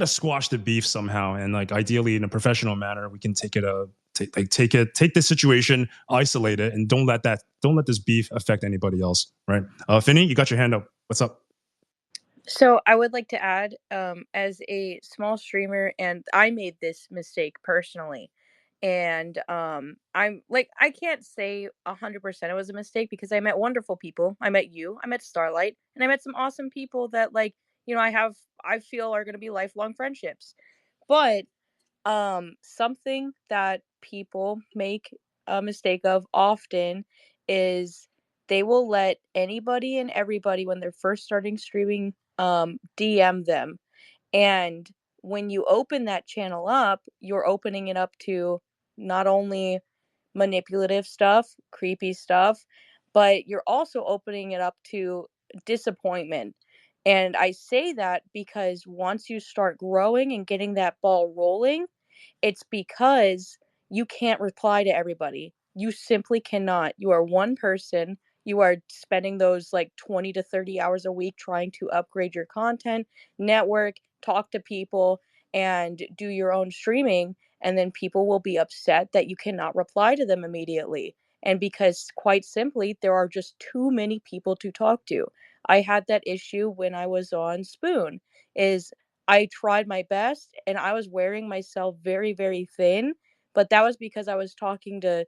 squash the beef somehow, and like ideally in a professional manner, we can take the situation, isolate it, and don't let this beef affect anybody else, right? Finney, you got your hand up. What's up? So I would like to add, as a small streamer, and I made this mistake personally. And I'm like, I can't say 100% it was a mistake because I met wonderful people. I met you, I met Starlight, and I met some awesome people that I feel are going to be lifelong friendships. But something that people make a mistake of often is they will let anybody and everybody when they're first starting streaming DM them. And when you open that channel up, you're opening it up to not only manipulative stuff, creepy stuff, but you're also opening it up to disappointment. And I say that because once you start growing and getting that ball rolling, it's because you can't reply to everybody. You simply cannot. You are one person. You are spending those like 20 to 30 hours a week trying to upgrade your content, network, talk to people, and do your own streaming. And then people will be upset that you cannot reply to them immediately. And because, quite simply, there are just too many people to talk to. I had that issue when I was on Spoon. Is I tried my best and I was wearing myself very, very thin, but that was because I was talking to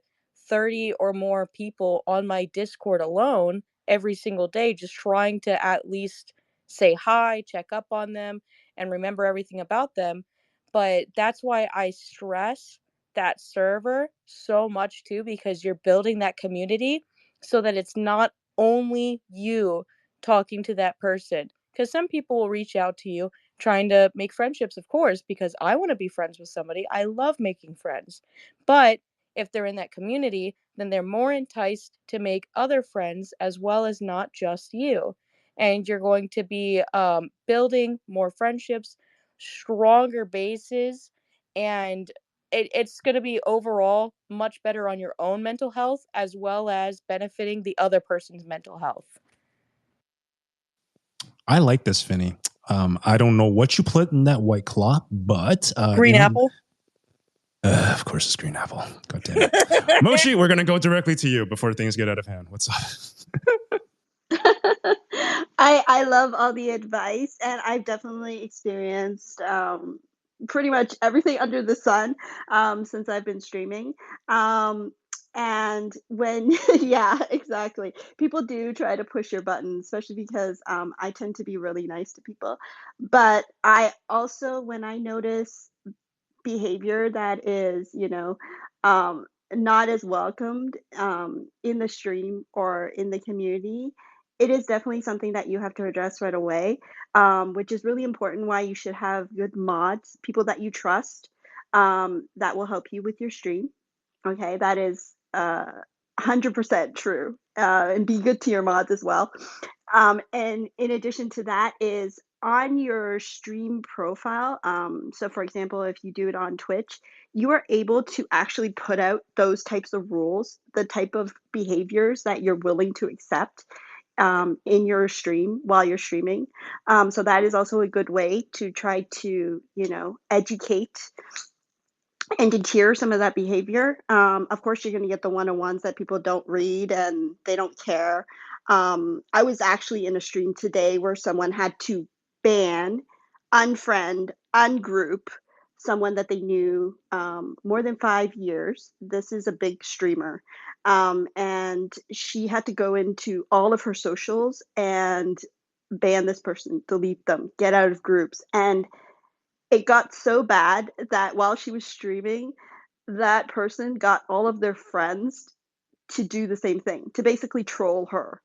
30 or more people on my Discord alone every single day, just trying to at least say hi, check up on them, and remember everything about them. But that's why I stress that server so much too, because you're building that community so that it's not only you talking to that person. Because some people will reach out to you trying to make friendships, of course, because I want to be friends with somebody. I love making friends. But if they're in that community, then they're more enticed to make other friends as well as not just you. And you're going to be building more friendships, stronger bases, and it's going to be overall much better on your own mental health as well as benefiting the other person's mental health. I like this, Finny. I don't know what you put in that White Claw, but Green apple. Of course, it's green apple. God damn it, Moshi. We're gonna go directly to you before things get out of hand. What's up? I love all the advice, and I've definitely experienced pretty much everything under the sun since I've been streaming. And when, yeah, exactly. People do try to push your buttons, especially because I tend to be really nice to people. But I also, when I notice behavior that is, not as welcomed in the stream or in the community, it is definitely something that you have to address right away, which is really important. Why you should have good mods, people that you trust, that will help you with your stream. Okay, that is 100% true. And be good to your mods as well. And in addition to that is on your stream profile. So for example, if you do it on Twitch, you are able to actually put out those types of rules, the type of behaviors that you're willing to accept in your stream while you're streaming. So that is also a good way to try to, educate and deter some of that behavior. Of course, you're going to get the one-on-ones that people don't read and they don't care. I was actually in a stream today where someone had to ban, unfriend, ungroup someone that they knew more than 5 years. This is a big streamer. And she had to go into all of her socials and ban this person, delete them, get out of groups. And it got so bad that while she was streaming, that person got all of their friends to do the same thing, to basically troll her.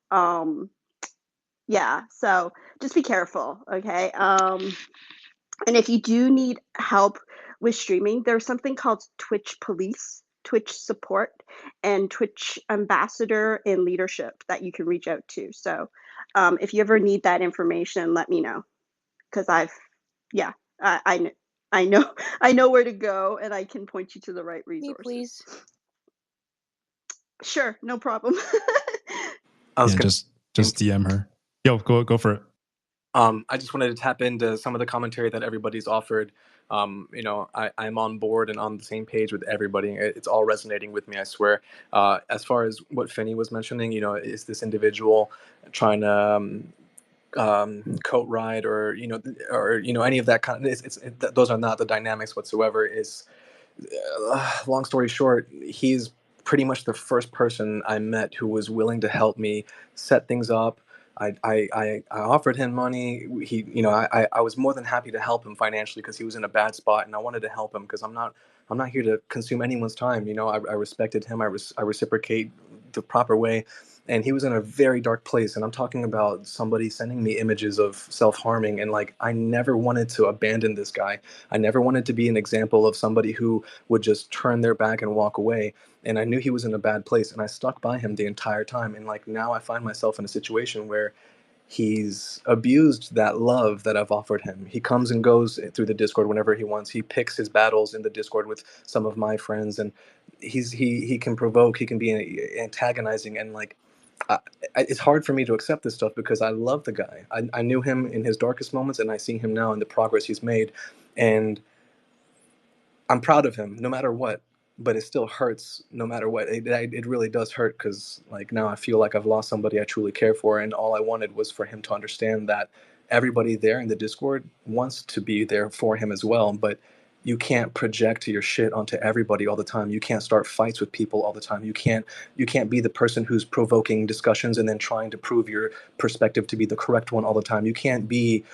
Yeah, so just be careful, okay? And if you do need help with streaming, there's something called Twitch Police, Twitch Support, and Twitch Ambassador in Leadership that you can reach out to. So if you ever need that information, let me know, because yeah, I know I know where to go, and I can point you to the right Me, resources. please. Sure, no problem. I was Yeah, gonna, just DM her. Yo, go for it. I just wanted to tap into some of the commentary that everybody's offered. I'm on board and on the same page with everybody. It's all resonating with me, I swear. As far as what Finny was mentioning, is this individual trying to coat ride or any of that kind of, those are not the dynamics whatsoever. Long story short, he's pretty much the first person I met who was willing to help me set things up. I offered him money. I was more than happy to help him financially because he was in a bad spot, and I wanted to help him because I'm not here to consume anyone's time. I respected him. I reciprocate the proper way. And he was in a very dark place. And I'm talking about somebody sending me images of self-harming. And like, I never wanted to abandon this guy. I never wanted to be an example of somebody who would just turn their back and walk away. And I knew he was in a bad place, and I stuck by him the entire time. And like, now I find myself in a situation where he's abused that love that I've offered him. He comes and goes through the Discord whenever he wants. He picks his battles in the Discord with some of my friends, and he can provoke. He can be antagonizing, and like, it's hard for me to accept this stuff because I love the guy. I knew him in his darkest moments, and I see him now in the progress he's made, and I'm proud of him no matter what. But it still hurts no matter what. It really does hurt because like now I feel like I've lost somebody I truly care for, and all I wanted was for him to understand that everybody there in the Discord wants to be there for him as well. But you can't project your shit onto everybody all the time. You can't start fights with people all the time. You can't be the person who's provoking discussions and then trying to prove your perspective to be the correct one all the time. You can't be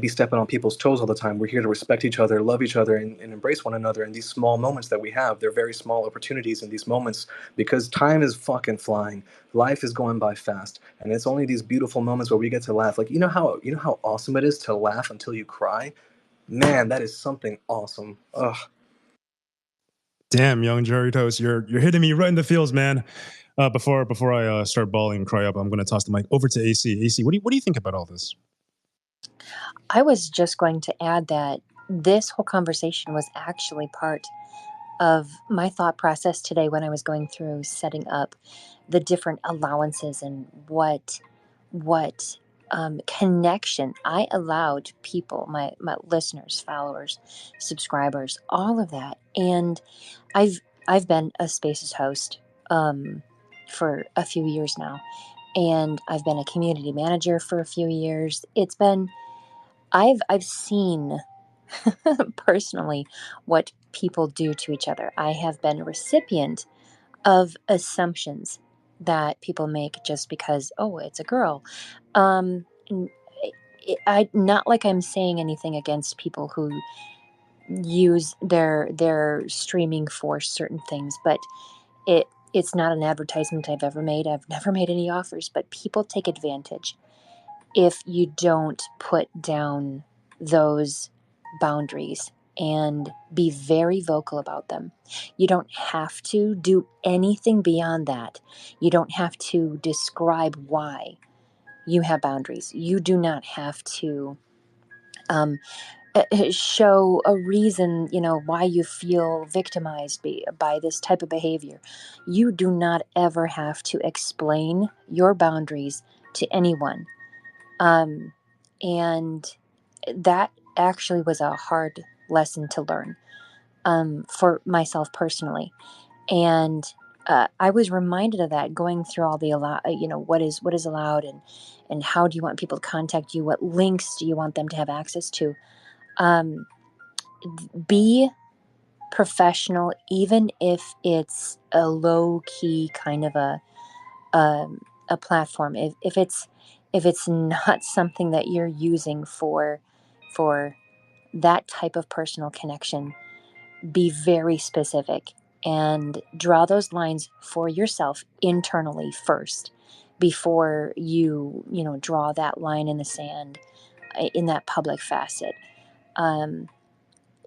stepping on people's toes all the time. We're here to respect each other, love each other, and embrace one another. And these small moments that we have, they're very small opportunities in these moments because time is fucking flying. Life is going by fast, and it's only these beautiful moments where we get to laugh. Like, you know how awesome it is to laugh until you cry? Man, that is something awesome. Ugh. Damn, young Jerry Toast, you're hitting me right in the feels, man. Before I start bawling and cry up, I'm going to toss the mic over to AC. AC, what do you think about all this? I was just going to add that this whole conversation was actually part of my thought process today when I was going through setting up the different allowances and what connection I allowed people, my listeners, followers, subscribers, all of that. And I've been a Spaces host for a few years now, and I've been a community manager for a few years. It's been I've seen personally what people do to each other. I have been a recipient of assumptions that people make just because, oh, it's a girl. And I not like I'm saying anything against people who use their streaming for certain things, but it's not an advertisement I've ever made. I've never made any offers, but people take advantage if you don't put down those boundaries and be very vocal about them. You don't have to do anything beyond that. You don't have to describe why you have boundaries. You do not have to show a reason, why you feel victimized by this type of behavior. You do not ever have to explain your boundaries to anyone. And that actually was a hard lesson to learn for myself personally. And I was reminded of that going through all the what is allowed and how do you want people to contact you? What links do you want them to have access to? Be professional, even if it's a low key kind of a platform. If it's not something that you're using for that type of personal connection, be very specific and draw those lines for yourself internally first before you draw that line in the sand in that public facet,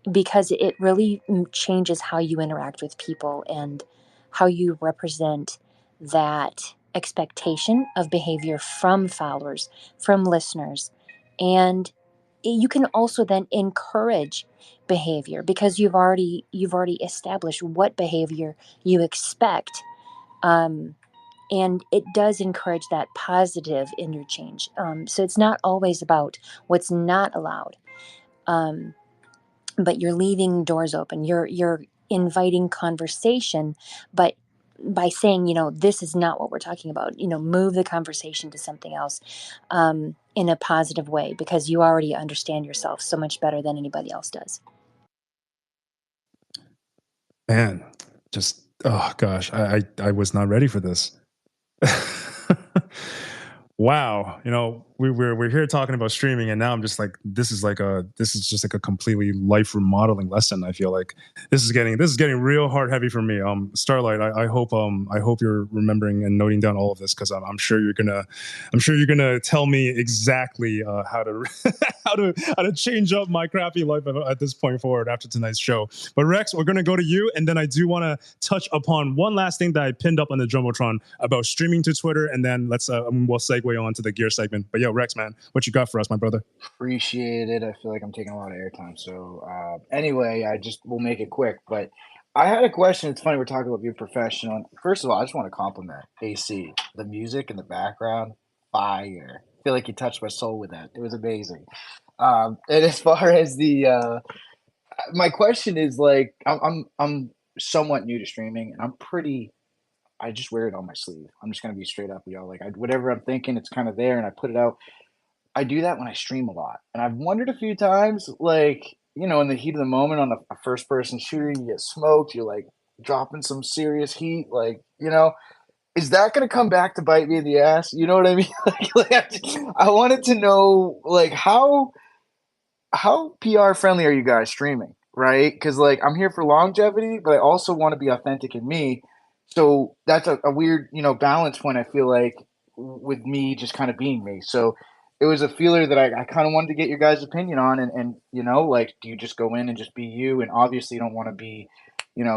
because it really changes how you interact with people and how you represent that expectation of behavior from followers, from listeners. And you can also then encourage behavior because you've already established what behavior you expect. And it does encourage that positive interchange. So it's not always about what's not allowed. But you're leaving doors open. You're inviting conversation, but by saying, this is not what we're talking about, move the conversation to something else in a positive way, because you already understand yourself so much better than anybody else does. Man, just, oh gosh, I was not ready for this. Wow. we're here talking about streaming, and now I'm just like, this is just like a completely life remodeling lesson. I feel like this is getting real hard heavy for me. Starlight, I hope you're remembering and noting down all of this, because I'm sure you're gonna tell me exactly how to how to change up my crappy life at this point forward after tonight's show. But Rex, we're gonna go to you, and then I do want to touch upon one last thing that I pinned up on the Jumbotron about streaming to Twitter, and then we'll segue on to the gear segment. But yo, Rex, man, what you got for us, my brother? Appreciate it. I feel like I'm taking a lot of airtime. So anyway, will make it quick. But I had a question. It's funny we're talking about being professional. First of all, I just want to compliment AC. The music in the background, fire. I feel like you touched my soul with that. It was amazing. And as far as the my question is, like, I'm somewhat new to streaming, and I just wear it on my sleeve. I'm just gonna be straight up with y'all. Like, whatever I'm thinking, it's kind of there, and I put it out. I do that when I stream a lot, and I've wondered a few times, like, in the heat of the moment on a first person shooter, you get smoked, you're like dropping some serious heat, like, is that gonna come back to bite me in the ass? You know what I mean? I wanted to know, like, how PR friendly are you guys streaming, right? Because, like, I'm here for longevity, but I also want to be authentic in me. So that's a weird, balance point, I feel like, with me just kind of being me. So it was a feeler that I kind of wanted to get your guys' opinion on, and like, do you just go in and just be you? And obviously you don't want to be,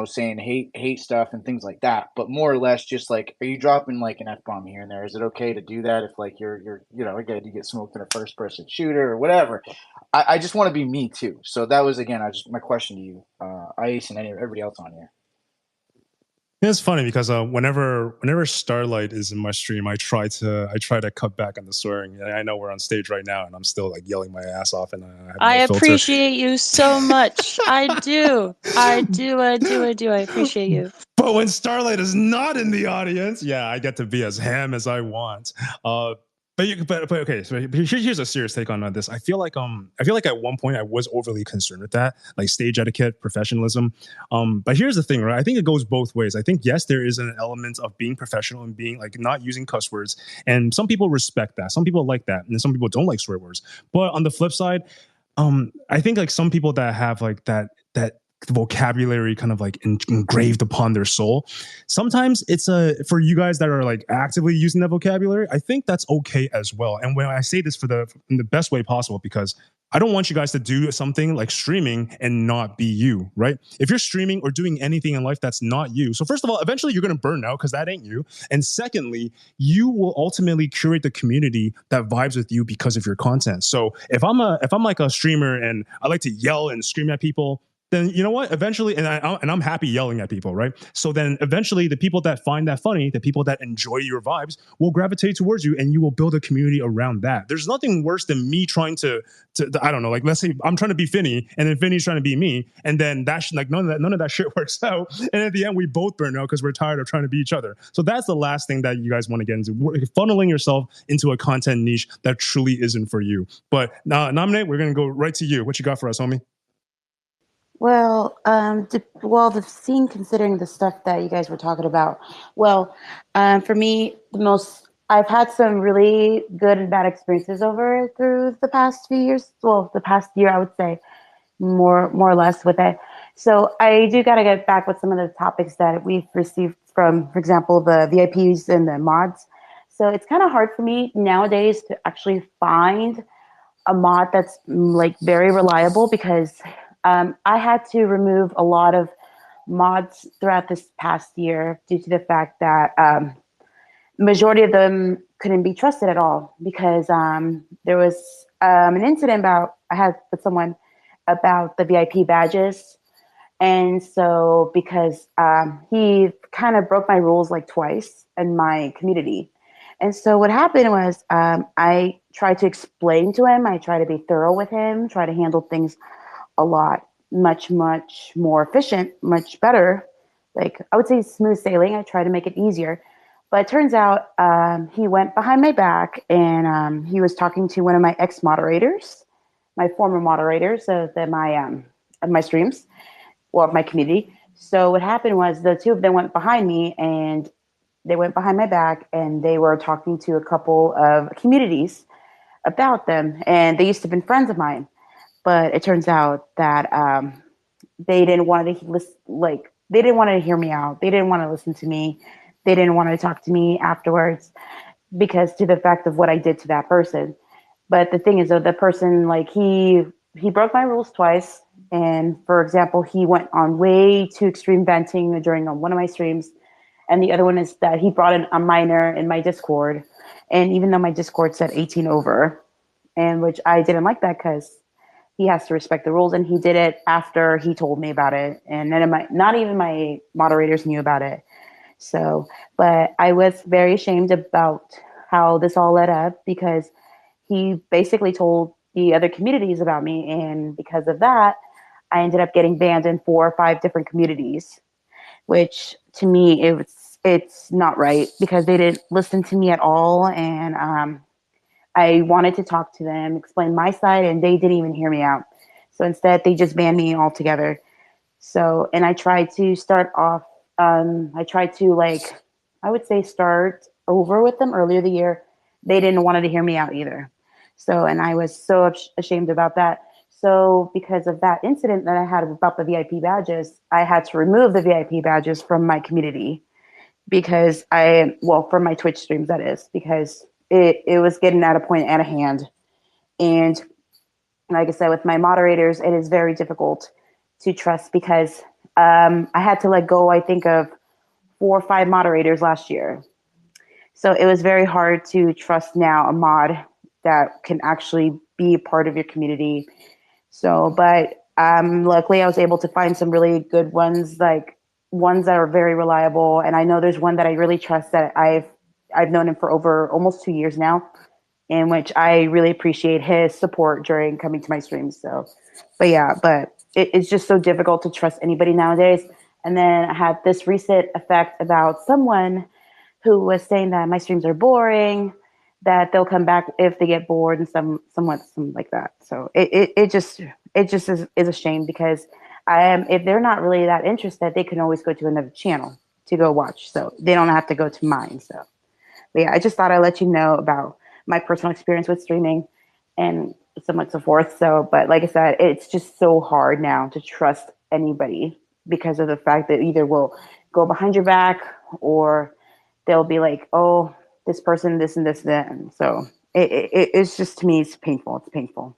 saying hate stuff and things like that, but more or less just like, are you dropping like an F-bomb here and there? Is it okay to do that if, like, you're again, you get smoked in a first person shooter or whatever? I just want to be me too. So that was, again, my question to you, Ice, and everybody else on here. It's funny because whenever Starlight is in my stream, I try to cut back on the swearing. I know we're on stage right now, and I'm still like yelling my ass off, and I appreciate you so much. I do. I appreciate you. But when Starlight is not in the audience, yeah, I get to be as ham as I want. But okay. So here's a serious take on this. I feel like at one point I was overly concerned with that, like stage etiquette, professionalism. But here's the thing, right? I think it goes both ways. I think, yes, there is an element of being professional and being like not using cuss words, and some people respect that. Some people like that, and some people don't like swear words. But on the flip side, I think like some people that have like that vocabulary kind of like engraved upon their soul, sometimes it's for you guys that are like actively using that vocabulary, I think that's okay as well. And when I say this in the best way possible, because I don't want you guys to do something like streaming and not be you, right? If you're streaming or doing anything in life that's not you, so first of all, eventually you're going to burn out because that ain't you. And secondly, you will ultimately curate the community that vibes with you because of your content. So if I'm like a streamer and I like to yell and scream at people, then you know what? Eventually, and I'm happy yelling at people, right? So then eventually the people that find that funny, the people that enjoy your vibes will gravitate towards you, and you will build a community around that. There's nothing worse than me trying to I don't know, like, let's say I'm trying to be Finny and then Finny's trying to be me, and then that's like none of that shit works out. And at the end, we both burn out because we're tired of trying to be each other. So that's the last thing that you guys want to get into, funneling yourself into a content niche that truly isn't for you. But Nominate, we're going to go right to you. What you got for us, homie? Well, the scene, considering the stuff that you guys were talking about, for me, I've had some really good and bad experiences through the past few years. Well, the past year, I would say, more or less with it. So I do got to get back with some of the topics that we've received from, for example, the VIPs and the mods. So it's kind of hard for me nowadays to actually find a mod that's like very reliable, because I had to remove a lot of mods throughout this past year due to the fact that majority of them couldn't be trusted at all, because there was an incident I had with someone about the VIP badges. And so because he kind of broke my rules like twice in my community. And so what happened was I tried to explain to him, I tried to be thorough with him, try to handle things a lot, much more efficient, much better. Like, I would say smooth sailing. I try to make it easier. But it turns out he went behind my back, and he was talking to one of my ex-moderators, my former moderators of my streams, of my community. So what happened was the two of them went behind me, and they went behind my back, and they were talking to a couple of communities about them, and they used to have been friends of mine. But it turns out that they didn't want to listen, like they didn't want to hear me out. They didn't want to listen to me. They didn't want to talk to me afterwards because to the fact of what I did to that person. But the thing is, though, the person, like, he broke my rules twice. And for example, he went on way too extreme venting during one of my streams. And the other one is that he brought in a minor in my Discord. And even though my Discord said 18 over, and which I didn't like that because he has to respect the rules. And he did it after he told me about it. And none of not even my moderators knew about it. So, but I was very ashamed about how this all led up because he basically told the other communities about me. And because of that, I ended up getting banned in 4 or 5 different communities, which to me, it's not right because they didn't listen to me at all. And I wanted to talk to them, explain my side, and they didn't even hear me out. So instead, they just banned me altogether. So, and I tried to start off, I tried to, like, I would say start over with them earlier the year. They didn't want to hear me out either. So, and I was so ashamed about that. So because of that incident that I had about the VIP badges, I had to remove the VIP badges from my community because from my Twitch streams, that is, because it was getting out of point, out of hand. And like I said, with my moderators, it is very difficult to trust because I had to let go, I think, of 4 or 5 moderators last year. So it was very hard to trust now a mod that can actually be a part of your community. So, but luckily I was able to find some really good ones, like ones that are very reliable. And I know there's one that I really trust that I've known him for over almost 2 years now, in which I really appreciate his support during coming to my streams. So, but yeah, but it's just so difficult to trust anybody nowadays. And then I had this recent effect about someone who was saying that my streams are boring, that they'll come back if they get bored and somewhat like that. So it just is a shame because if they're not really that interested, they can always go to another channel to go watch. So they don't have to go to mine. So, but yeah, I just thought I'd let you know about my personal experience with streaming and so much so forth. So, but like I said, it's just so hard now to trust anybody because of the fact that either will go behind your back or they'll be like, oh, this person, this and this, and that. And so it's just, to me, it's painful. It's painful.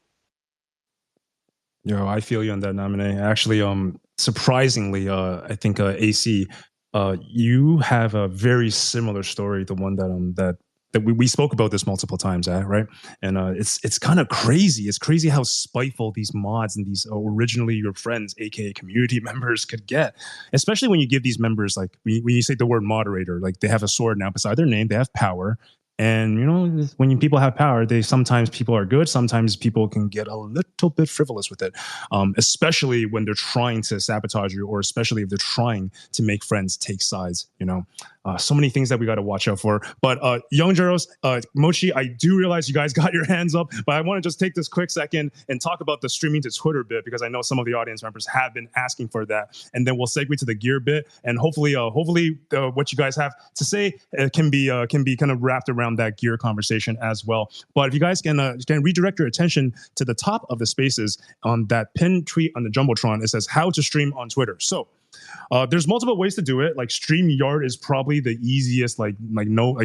Yo, I feel you on that, Namine. Actually, surprisingly, I think AC, you have a very similar story, the one that we spoke about this multiple times, right? And it's kind of crazy. It's crazy how spiteful these mods and these originally your friends, aka community members, could get. Especially when you give these members, like when you say the word moderator, like they have a sword now beside their name, they have power. And, you know, when people have power, sometimes people are good. Sometimes people can get a little bit frivolous with it, especially when they're trying to sabotage you, or especially if they're trying to make friends take sides, you know. So many things that we got to watch out for. But Young Jeros, Mochi, I do realize you guys got your hands up, but I want to just take this quick second and talk about the streaming to Twitter bit, because I know some of the audience members have been asking for that. And then we'll segue to the gear bit, and hopefully what you guys have to say can be kind of wrapped around that gear conversation as well. But if you guys can redirect your attention to the top of the spaces on that pinned tweet on the Jumbotron, it says how to stream on Twitter. So there's multiple ways to do it. Like StreamYard is probably the easiest, like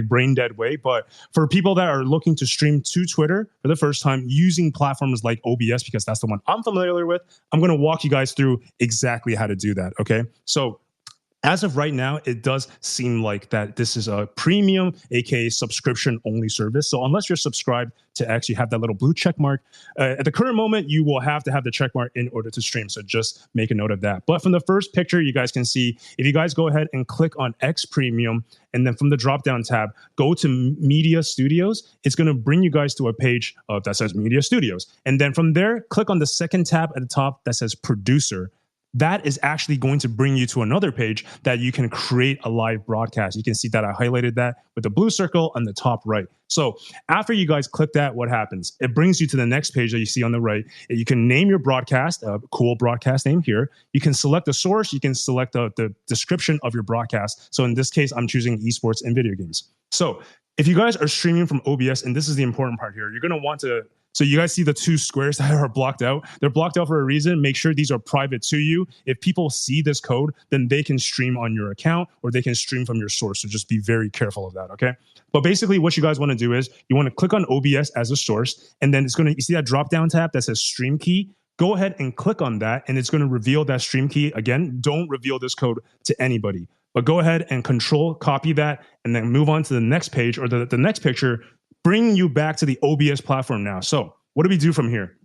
brain dead way. But for people that are looking to stream to Twitter for the first time using platforms like OBS, because that's the one I'm familiar with, I'm going to walk you guys through exactly how to do that. Okay, so as of right now, it does seem like that this is a premium, aka subscription-only service. So unless you're subscribed to X, you have that little blue check mark. At the current moment, you will have to have the check mark in order to stream. So just make a note of that. But from the first picture, you guys can see, if you guys go ahead and click on X Premium, and then from the drop-down tab, go to Media Studios, it's going to bring you guys to a page that says Media Studios. And then from there, click on the second tab at the top that says Producer. That is actually going to bring you to another page that you can create a live broadcast. You can see that I highlighted that with the blue circle on the top right. So after you guys click that, what happens? It brings you to the next page that you see on the right. You can name your broadcast, a cool broadcast name here. You can select the source. You can select the description of your broadcast. So in this case, I'm choosing esports and video games. So if you guys are streaming from OBS, and this is the important part here, you're going to want to, so you guys see the two squares that are blocked out. They're blocked out for a reason. Make sure these are private to you. If people see this code, then they can stream on your account or they can stream from your source. So just be very careful of that, okay? But basically what you guys want to do is you want to click on OBS as a source, and then it's going to, you see that drop-down tab that says stream key? Go ahead and click on that, and it's going to reveal that stream key. Again, don't reveal this code to anybody. But go ahead and control copy that and then move on to the next page or the next picture, bringing you back to the OBS platform now. So what do we do from here?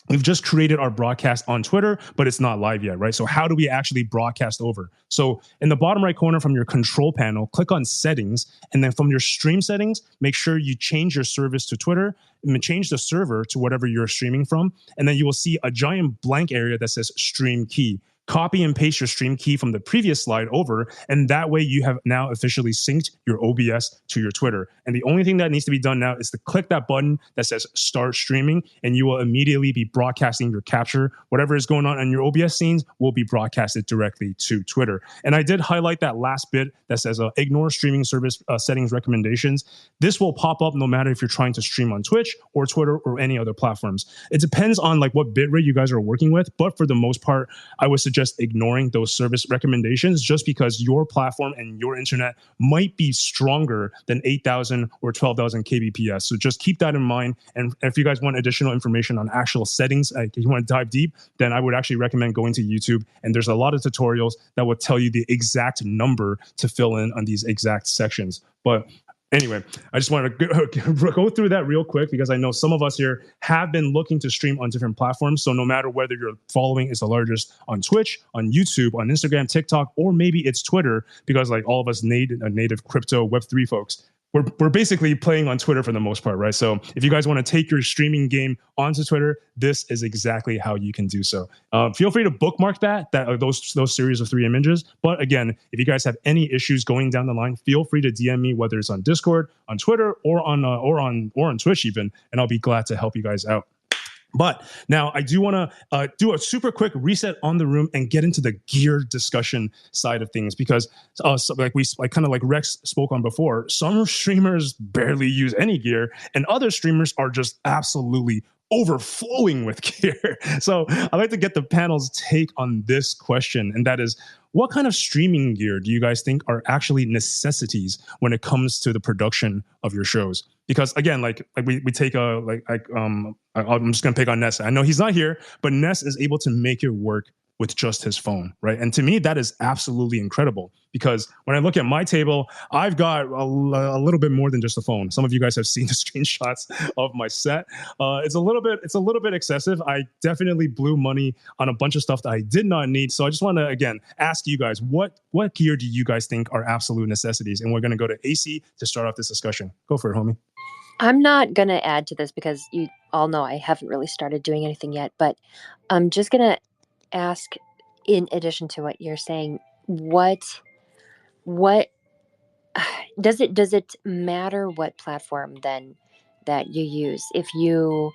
We've just created our broadcast on Twitter, but it's not live yet, right? So how do we actually broadcast over? So in the bottom right corner from your control panel, click on settings, and then from your stream settings, make sure you change your service to Twitter and change the server to whatever you're streaming from. And then you will see a giant blank area that says stream key. Copy and paste your stream key from the previous slide over, and that way you have now officially synced your OBS to your Twitter. And the only thing that needs to be done now is to click that button that says start streaming, and you will immediately be broadcasting your capture. Whatever is going on in your OBS scenes will be broadcasted directly to Twitter. And I did highlight that last bit that says ignore streaming service settings recommendations. This will pop up no matter if you're trying to stream on Twitch or Twitter or any other platforms. It depends on like what bitrate you guys are working with, but for the most part, I would suggest ignoring those service recommendations just because your platform and your internet might be stronger than 8,000 or 12,000 kbps. So just keep that in mind. And if you guys want additional information on actual settings, if you want to dive deep, then I would actually recommend going to YouTube. And there's a lot of tutorials that will tell you the exact number to fill in on these exact sections. But anyway, I just wanted to go through that real quick because I know some of us here have been looking to stream on different platforms. So no matter whether your following is the largest on Twitch, on YouTube, on Instagram, TikTok, or maybe it's Twitter, because like all of us native crypto Web3 folks, we're basically playing on Twitter for the most part, right? So if you guys want to take your streaming game onto Twitter, this is exactly how you can do so. Feel free to bookmark those series of 3 images. But again, if you guys have any issues going down the line, feel free to DM me, whether it's on Discord, on Twitter, or on Twitch even, and I'll be glad to help you guys out. But now I do want to do a super quick reset on the room and get into the gear discussion side of things because like Rex spoke on before, some streamers barely use any gear and other streamers are just absolutely overflowing with gear. So I'd like to get the panel's take on this question, and that is, what kind of streaming gear do you guys think are actually necessities when it comes to the production of your shows? Because again, like we take I'm just gonna pick on Ness. I know he's not here, but Ness is able to make it work with just his phone, right? And to me, that is absolutely incredible because when I look at my table, I've got a little bit more than just a phone. Some of you guys have seen the screenshots of my set. It's a little bit excessive. I definitely blew money on a bunch of stuff that I did not need. So I just want to, again, ask you guys, what gear do you guys think are absolute necessities? And we're going to go to AC to start off this discussion. Go for it, homie. I'm not going to add to this because you all know I haven't really started doing anything yet, but I'm just going to ask, in addition to what you're saying, what does it matter what platform then that you use? If you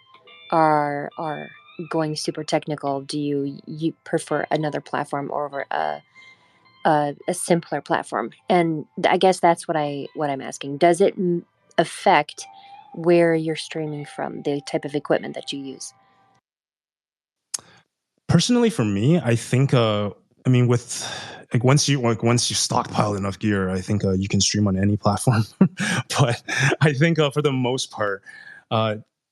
are going super technical, do you prefer another platform over a simpler platform? And I guess that's what I'm asking. Does it affect where you're streaming from, the type of equipment that you use? Personally, for me, I think, with once you stockpile enough gear, I think you can stream on any platform. But I think for the most part,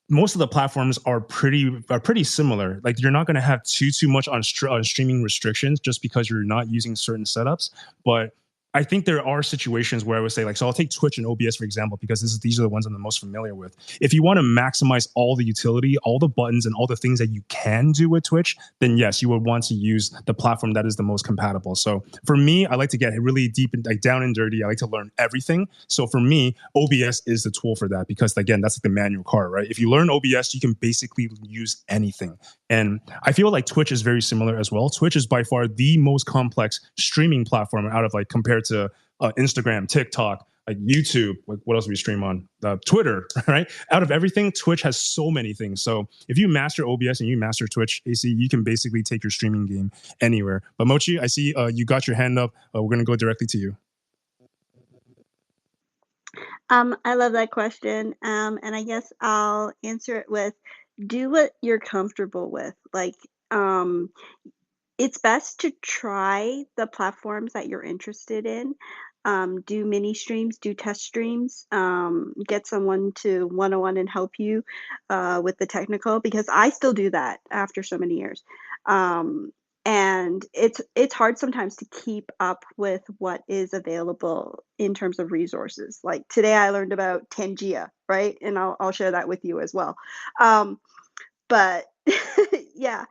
most of the platforms are pretty similar. Like you're not going to have too much on streaming restrictions just because you're not using certain setups, but I think there are situations where I would say, so I'll take Twitch and OBS, for example, because these are the ones I'm the most familiar with. If you want to maximize all the utility, all the buttons, and all the things that you can do with Twitch, then yes, you would want to use the platform that is the most compatible. So for me, I like to get really deep and down and dirty. I like to learn everything. So for me, OBS is the tool for that because, again, that's like the manual car, right? If you learn OBS, you can basically use anything. And I feel like Twitch is very similar as well. Twitch is by far the most complex streaming platform out of compared to Instagram, TikTok, like YouTube, like what else do we stream on? Twitter, right? Out of everything, Twitch has so many things. So if you master OBS and you master Twitch, AC, you can basically take your streaming game anywhere. But Mochi, I see you got your hand up. We're going to go directly to you. I love that question. And I guess I'll answer it with do what you're comfortable with. Like, it's best to try the platforms that you're interested in. Do mini streams, do test streams, get someone to one-on-one and help you with the technical because I still do that after so many years. And it's hard sometimes to keep up with what is available in terms of resources. Like today I learned about Tangea, right? And I'll share that with you as well. But yeah,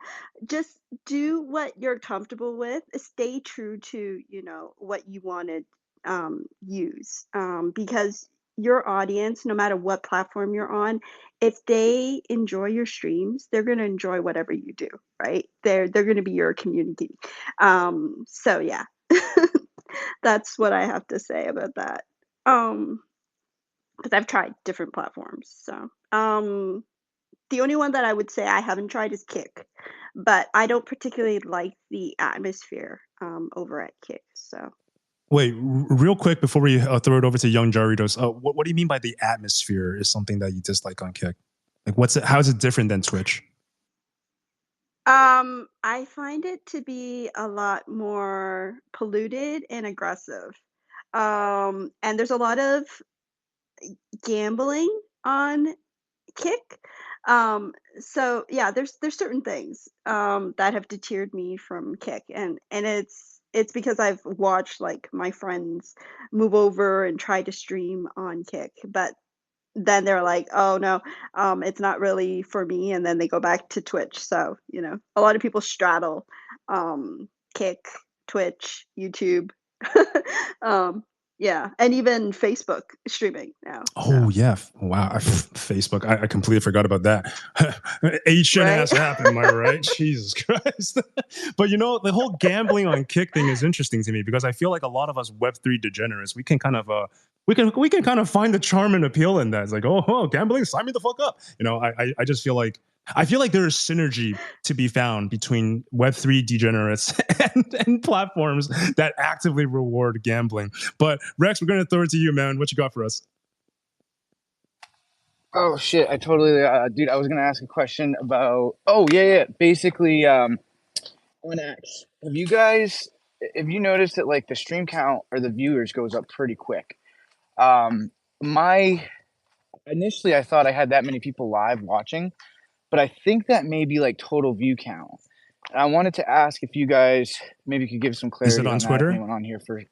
just do what you're comfortable with. Stay true to, what you want to use. Because your audience, no matter what platform you're on, if they enjoy your streams, they're going to enjoy whatever you do, right? They're going to be your community. So yeah, that's what I have to say about that. Because I've tried different platforms. So, the only one that I would say I haven't tried is Kick, but I don't particularly like the atmosphere over at Kick. So Wait, real quick before we throw it over to Young Jaritos, what do you mean by the atmosphere is something that you dislike on Kick? Like, how is it different than Twitch? I find it to be a lot more polluted and aggressive. And there's a lot of gambling on Kick. So yeah, there's certain things that have deterred me from Kick, and it's because I've watched like my friends move over and try to stream on Kick, but then they're like, oh no, it's not really for me, and then they go back to Twitch. So a lot of people straddle Kick, Twitch, YouTube. Yeah, and even Facebook streaming now. Oh yeah, wow! Facebook, I completely forgot about that. Shit has happened, am I right? Jesus Christ! But the whole gambling on Kick thing is interesting to me because I feel like a lot of us Web3 degenerates, we can kind of we can kind of find the charm and appeal in that. It's like, oh, gambling, sign me the fuck up. I just feel like there is synergy to be found between Web3 degenerates and platforms that actively reward gambling. But Rex, we're going to throw it to you, man. What you got for us? Oh shit! I totally, dude. I was gonna ask a question about. Oh yeah. Basically, on X, have you noticed that like the stream count or the viewers goes up pretty quick? Initially I thought I had that many people live watching, but I think that may be like total view count. And I wanted to ask if you guys maybe could give some clarity. Is it on Twitter? Anyone on here for?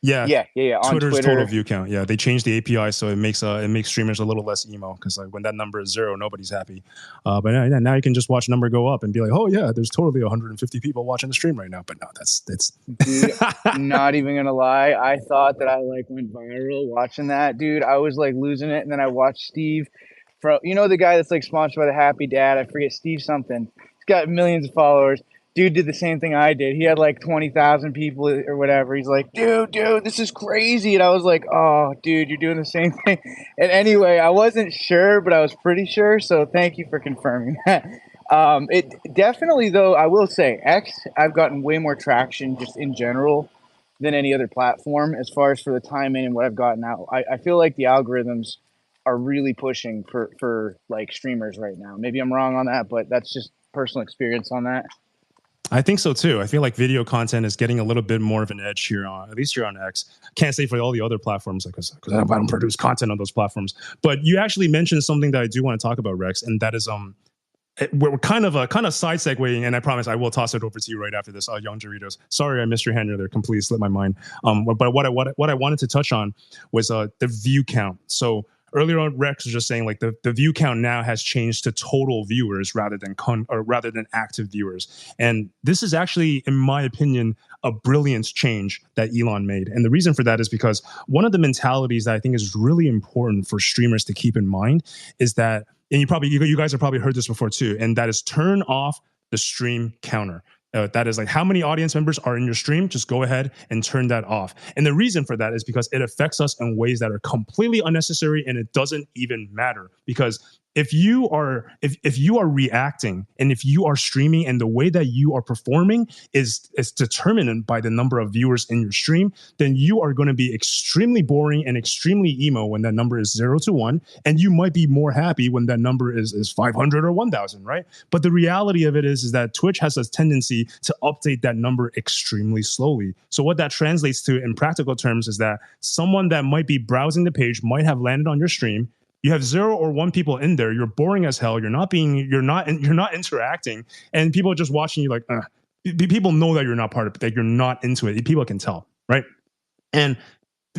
Yeah. On Twitter's Twitter. Total view count. Yeah, they changed the API so it makes streamers a little less emo because like when that number is 0, nobody's happy. But now you can just watch number go up and be like, oh yeah, there's totally 150 people watching the stream right now. But no, that's Dude, not even gonna lie. I thought that I like went viral watching that, dude. I was like losing it, and then I watched Steve from the guy that's like sponsored by the Happy Dad. I forget Steve something. He's got millions of followers. Dude did the same thing I did. He had like 20,000 people or whatever. He's like, dude, this is crazy. And I was like, oh, dude, you're doing the same thing. And anyway, I wasn't sure, but I was pretty sure. So thank you for confirming that. It definitely, though, I will say X, I've gotten way more traction just in general than any other platform as far as for the time in and what I've gotten out. I feel like the algorithms are really pushing for like streamers right now. Maybe I'm wrong on that, but that's just personal experience on that. I think so too. I feel like video content is getting a little bit more of an edge here at least here on X. Can't say for all the other platforms because I don't produce content on those platforms. But you actually mentioned something that I do want to talk about, Rex, and that is we're kind of side segueing, and I promise I will toss it over to you right after this. Young Doritos. Sorry, I missed your hand there. Completely slipped my mind. But what I wanted to touch on was the view count. So earlier on, Rex was just saying like the view count now has changed to total viewers rather than active viewers. And this is actually, in my opinion, a brilliant change that Elon made. And the reason for that is because one of the mentalities that I think is really important for streamers to keep in mind is that, and you guys have probably heard this before too, and that is turn off the stream counter. That is like how many audience members are in your stream. Just go ahead and turn that off. And the reason for that is because it affects us in ways that are completely unnecessary, and it doesn't even matter because if you are reacting and if you are streaming and the way that you are performing is determined by the number of viewers in your stream, then you are going to be extremely boring and extremely emo when that number is 0 to 1, and you might be more happy when that number is 500 or 1,000, right? But the reality of it is that Twitch has a tendency to update that number extremely slowly. So what that translates to in practical terms is that someone that might be browsing the page might have landed on your stream. You have 0 or 1 people in there. You're boring as hell. You're not interacting, and people are just watching you like, people know that you're not part of it, that you're not into it. People can tell, right? And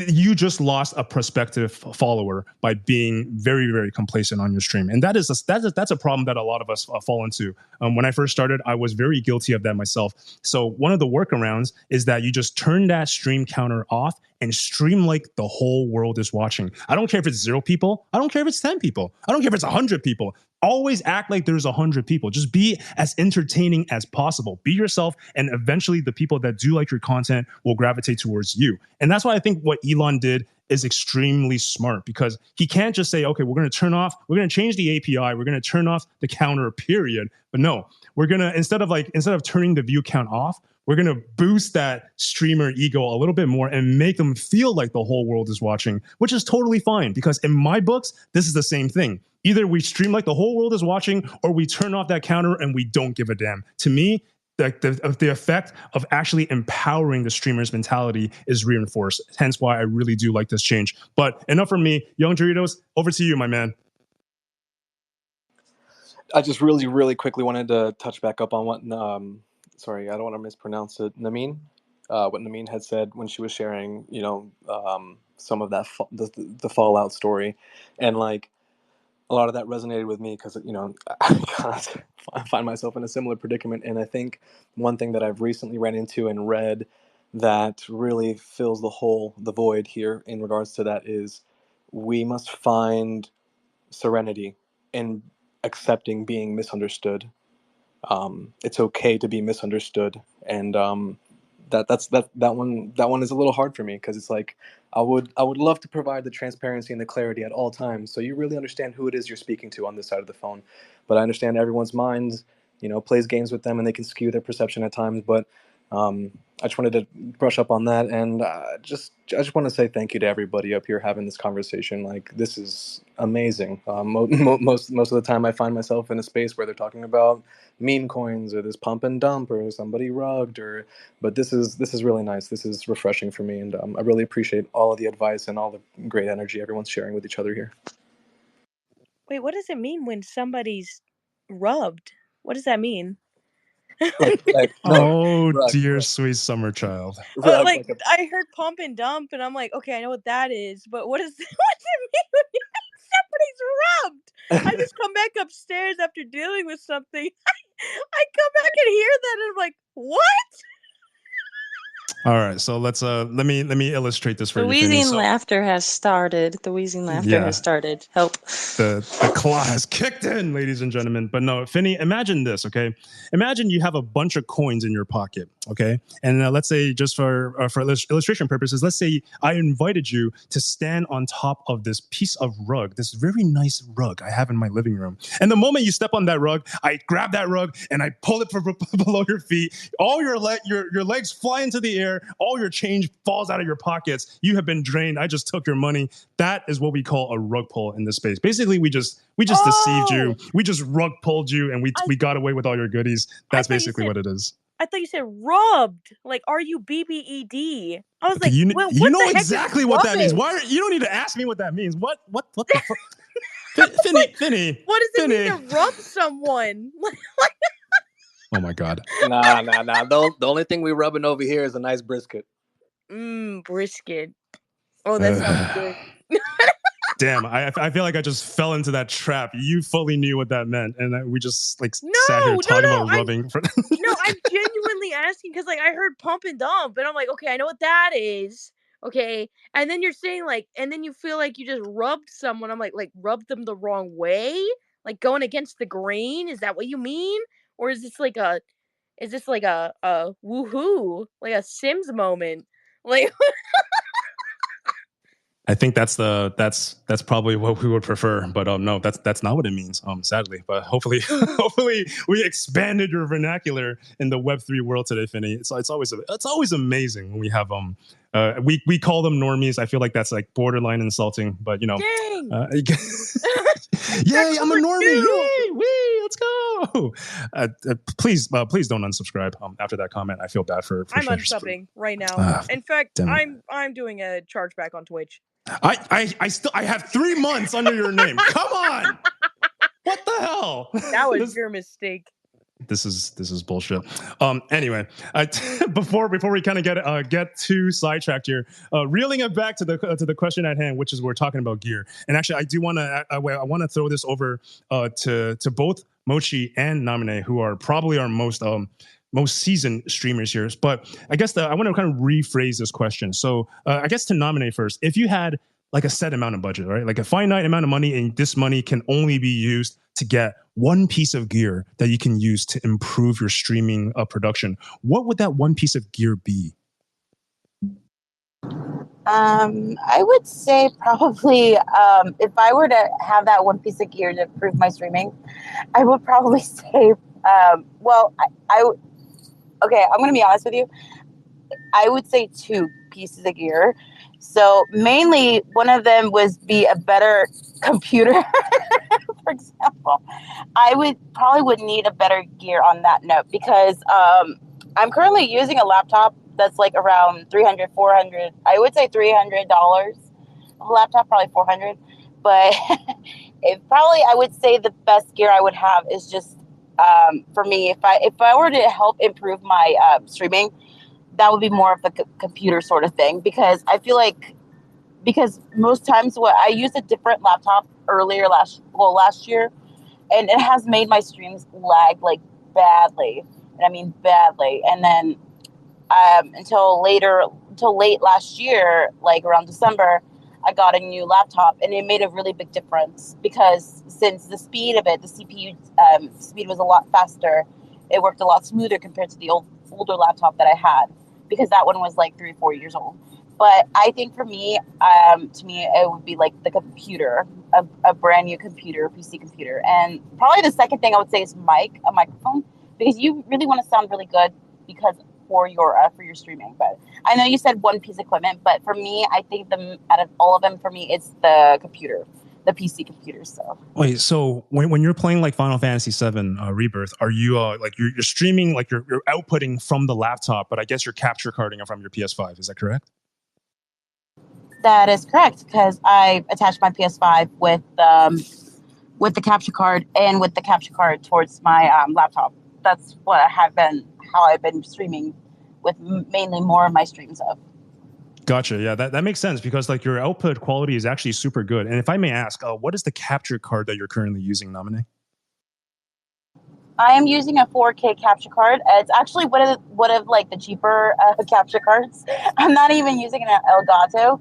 you just lost a prospective follower by being very, very complacent on your stream. And that's a problem that a lot of us fall into. When I first started, I was very guilty of that myself. So one of the workarounds is that you just turn that stream counter off and stream like the whole world is watching. I don't care if it's 0 people. I don't care if it's 10 people. I don't care if it's 100 people. Always act like there's 100 people. Just be as entertaining as possible. Be yourself, and eventually the people that do like your content will gravitate towards you. And that's why I think what Elon did is extremely smart, because he can't just say, okay, we're going to change the API, we're going to turn off the counter, period. But no, we're going to, instead of turning the view count off, we're going to boost that streamer ego a little bit more and make them feel like the whole world is watching, which is totally fine, because in my books, this is the same thing. Either we stream like the whole world is watching, or we turn off that counter and we don't give a damn. To me, the effect of actually empowering the streamer's mentality is reinforced. Hence why I really do like this change. But enough from me. Young Doritos, over to you, my man. I just really, really quickly wanted to touch back up on what, sorry, I don't want to mispronounce it, Nameen, what Nameen had said when she was sharing, some of that, the Fallout story. And like, a lot of that resonated with me because, I find myself in a similar predicament. And I think one thing that I've recently ran into and read that really fills the void here in regards to that is we must find serenity in accepting being misunderstood. It's okay to be misunderstood. And that one is a little hard for me, because it's like I would love to provide the transparency and the clarity at all times, so you really understand who it is you're speaking to on this side of the phone. But I understand everyone's minds, plays games with them, and they can skew their perception at times. But I just wanted to brush up on that, and I just want to say thank you to everybody up here having this conversation. Like, this is amazing. Most of the time, I find myself in a space where they're talking about meme coins or this pump and dump or somebody rugged, but this is really nice. This is refreshing for me, and I really appreciate all of the advice and all the great energy everyone's sharing with each other here. Wait, what does it mean when somebody's rubbed? What does that mean? Dear sweet summer child. I heard pump and dump, and I'm like, okay, I know what that is, but what's it mean when you somebody's rubbed? I just come back upstairs after dealing with something. I come back and hear that, and I'm like, what? All right, so let's let me illustrate this for the you. Wheezing laughter has started. The wheezing laughter has started. Help. The claw has kicked in, ladies and gentlemen. But no, Finny, imagine this, okay? Imagine you have a bunch of coins in your pocket, okay? And let's say, just for illustration purposes, let's say I invited you to stand on top of this piece of rug, this very nice rug I have in my living room. And the moment you step on that rug, I grab that rug and I pull it from below your feet. All your legs fly into the air. All your change falls out of your pockets. You have been drained. I just took your money. That is what we call a rug pull in this space. Basically, we just deceived you. We just rug pulled you, and we got away with all your goodies. That's basically what it is. I thought you said rubbed, like RUBBED. I was like, you know exactly what that means. Why? You don't need to ask me what that means. What the fuck? Finny. What does it mean to rub someone? Oh my God. Nah. The only thing we rubbing over here is a nice brisket. Brisket. Oh, that sounds good. Damn, I feel like I just fell into that trap. You fully knew what that meant, and we just sat here talking about rubbing. No, I'm genuinely asking because I heard pump and dump, and I'm like, okay, I know what that is. Okay, and then you're saying and then you feel like you just rubbed someone. I'm like rubbed them the wrong way, like going against the grain. Is that what you mean? Or is this like a woohoo, like a Sims moment? Like I think that's probably what we would prefer, but no, that's not what it means, sadly. But hopefully, hopefully we expanded your vernacular in the Web3 world today, Finney. It's always amazing when we have we call them normies. I feel like that's like borderline insulting, but you know, Dang! yay, I'm a normie! Yay, wee, let's go! Please don't unsubscribe after that comment. I feel bad for I'm Spencer. unsubbing right now. In fact, damn it. I'm doing a chargeback on Twitch. I have 3 months under your name. Come on. What the hell? That was your mistake. This is bullshit. Anyway, before we kind of get too sidetracked here, reeling it back to the question at hand, which is we're talking about gear. And actually, I do want to throw this over to both Mochi and Namine, who are probably our most seasoned streamers here. But I guess I want to kind of rephrase this question. So I guess to Namine first, if you had like a set amount of budget, right? Like a finite amount of money, and this money can only be used to get one piece of gear that you can use to improve your streaming production, what would that one piece of gear be? I would say probably if I were to have that one piece of gear to improve my streaming, I would probably say, okay, I'm going to be honest with you. I would say 2 pieces of gear. So mainly one of them was be a better computer. For example, I would need a better gear on that note because I'm currently using a laptop that's like around $300, $400. I would say $300. A laptop probably $400, but I would say the best gear I would have is just for me. If I were to help improve my streaming, that would be more of the computer sort of thing because I feel like most times I used a different laptop last year, and it has made my streams lag like badly, and I mean badly. And then until late last year, like around December, I got a new laptop, and it made a really big difference because since the speed of it, the CPU speed was a lot faster. It worked a lot smoother compared to the older laptop that I had because that one was like 3 or 4 years old. But I think for me, it would be like the computer, a brand new computer, PC computer. And probably the second thing I would say is a microphone, because you really want to sound really good for your streaming. But I know you said one piece of equipment, but for me, I think out of all of them, for me, it's the computer, the PC computer. So wait, so when you're playing like Final Fantasy VII Rebirth, are you like you're streaming, like you're outputting from the laptop, but I guess you're capture carding from your PS5? Is that correct? That is correct, because I attached my PS5 with the capture card and with the capture card towards my laptop. That's how I've been streaming with mainly more of my streams of. Gotcha. Yeah, that makes sense because like your output quality is actually super good. And if I may ask, what is the capture card that you're currently using, Namine? I am using a 4K capture card. It's actually one of like the cheaper capture cards. I'm not even using an Elgato.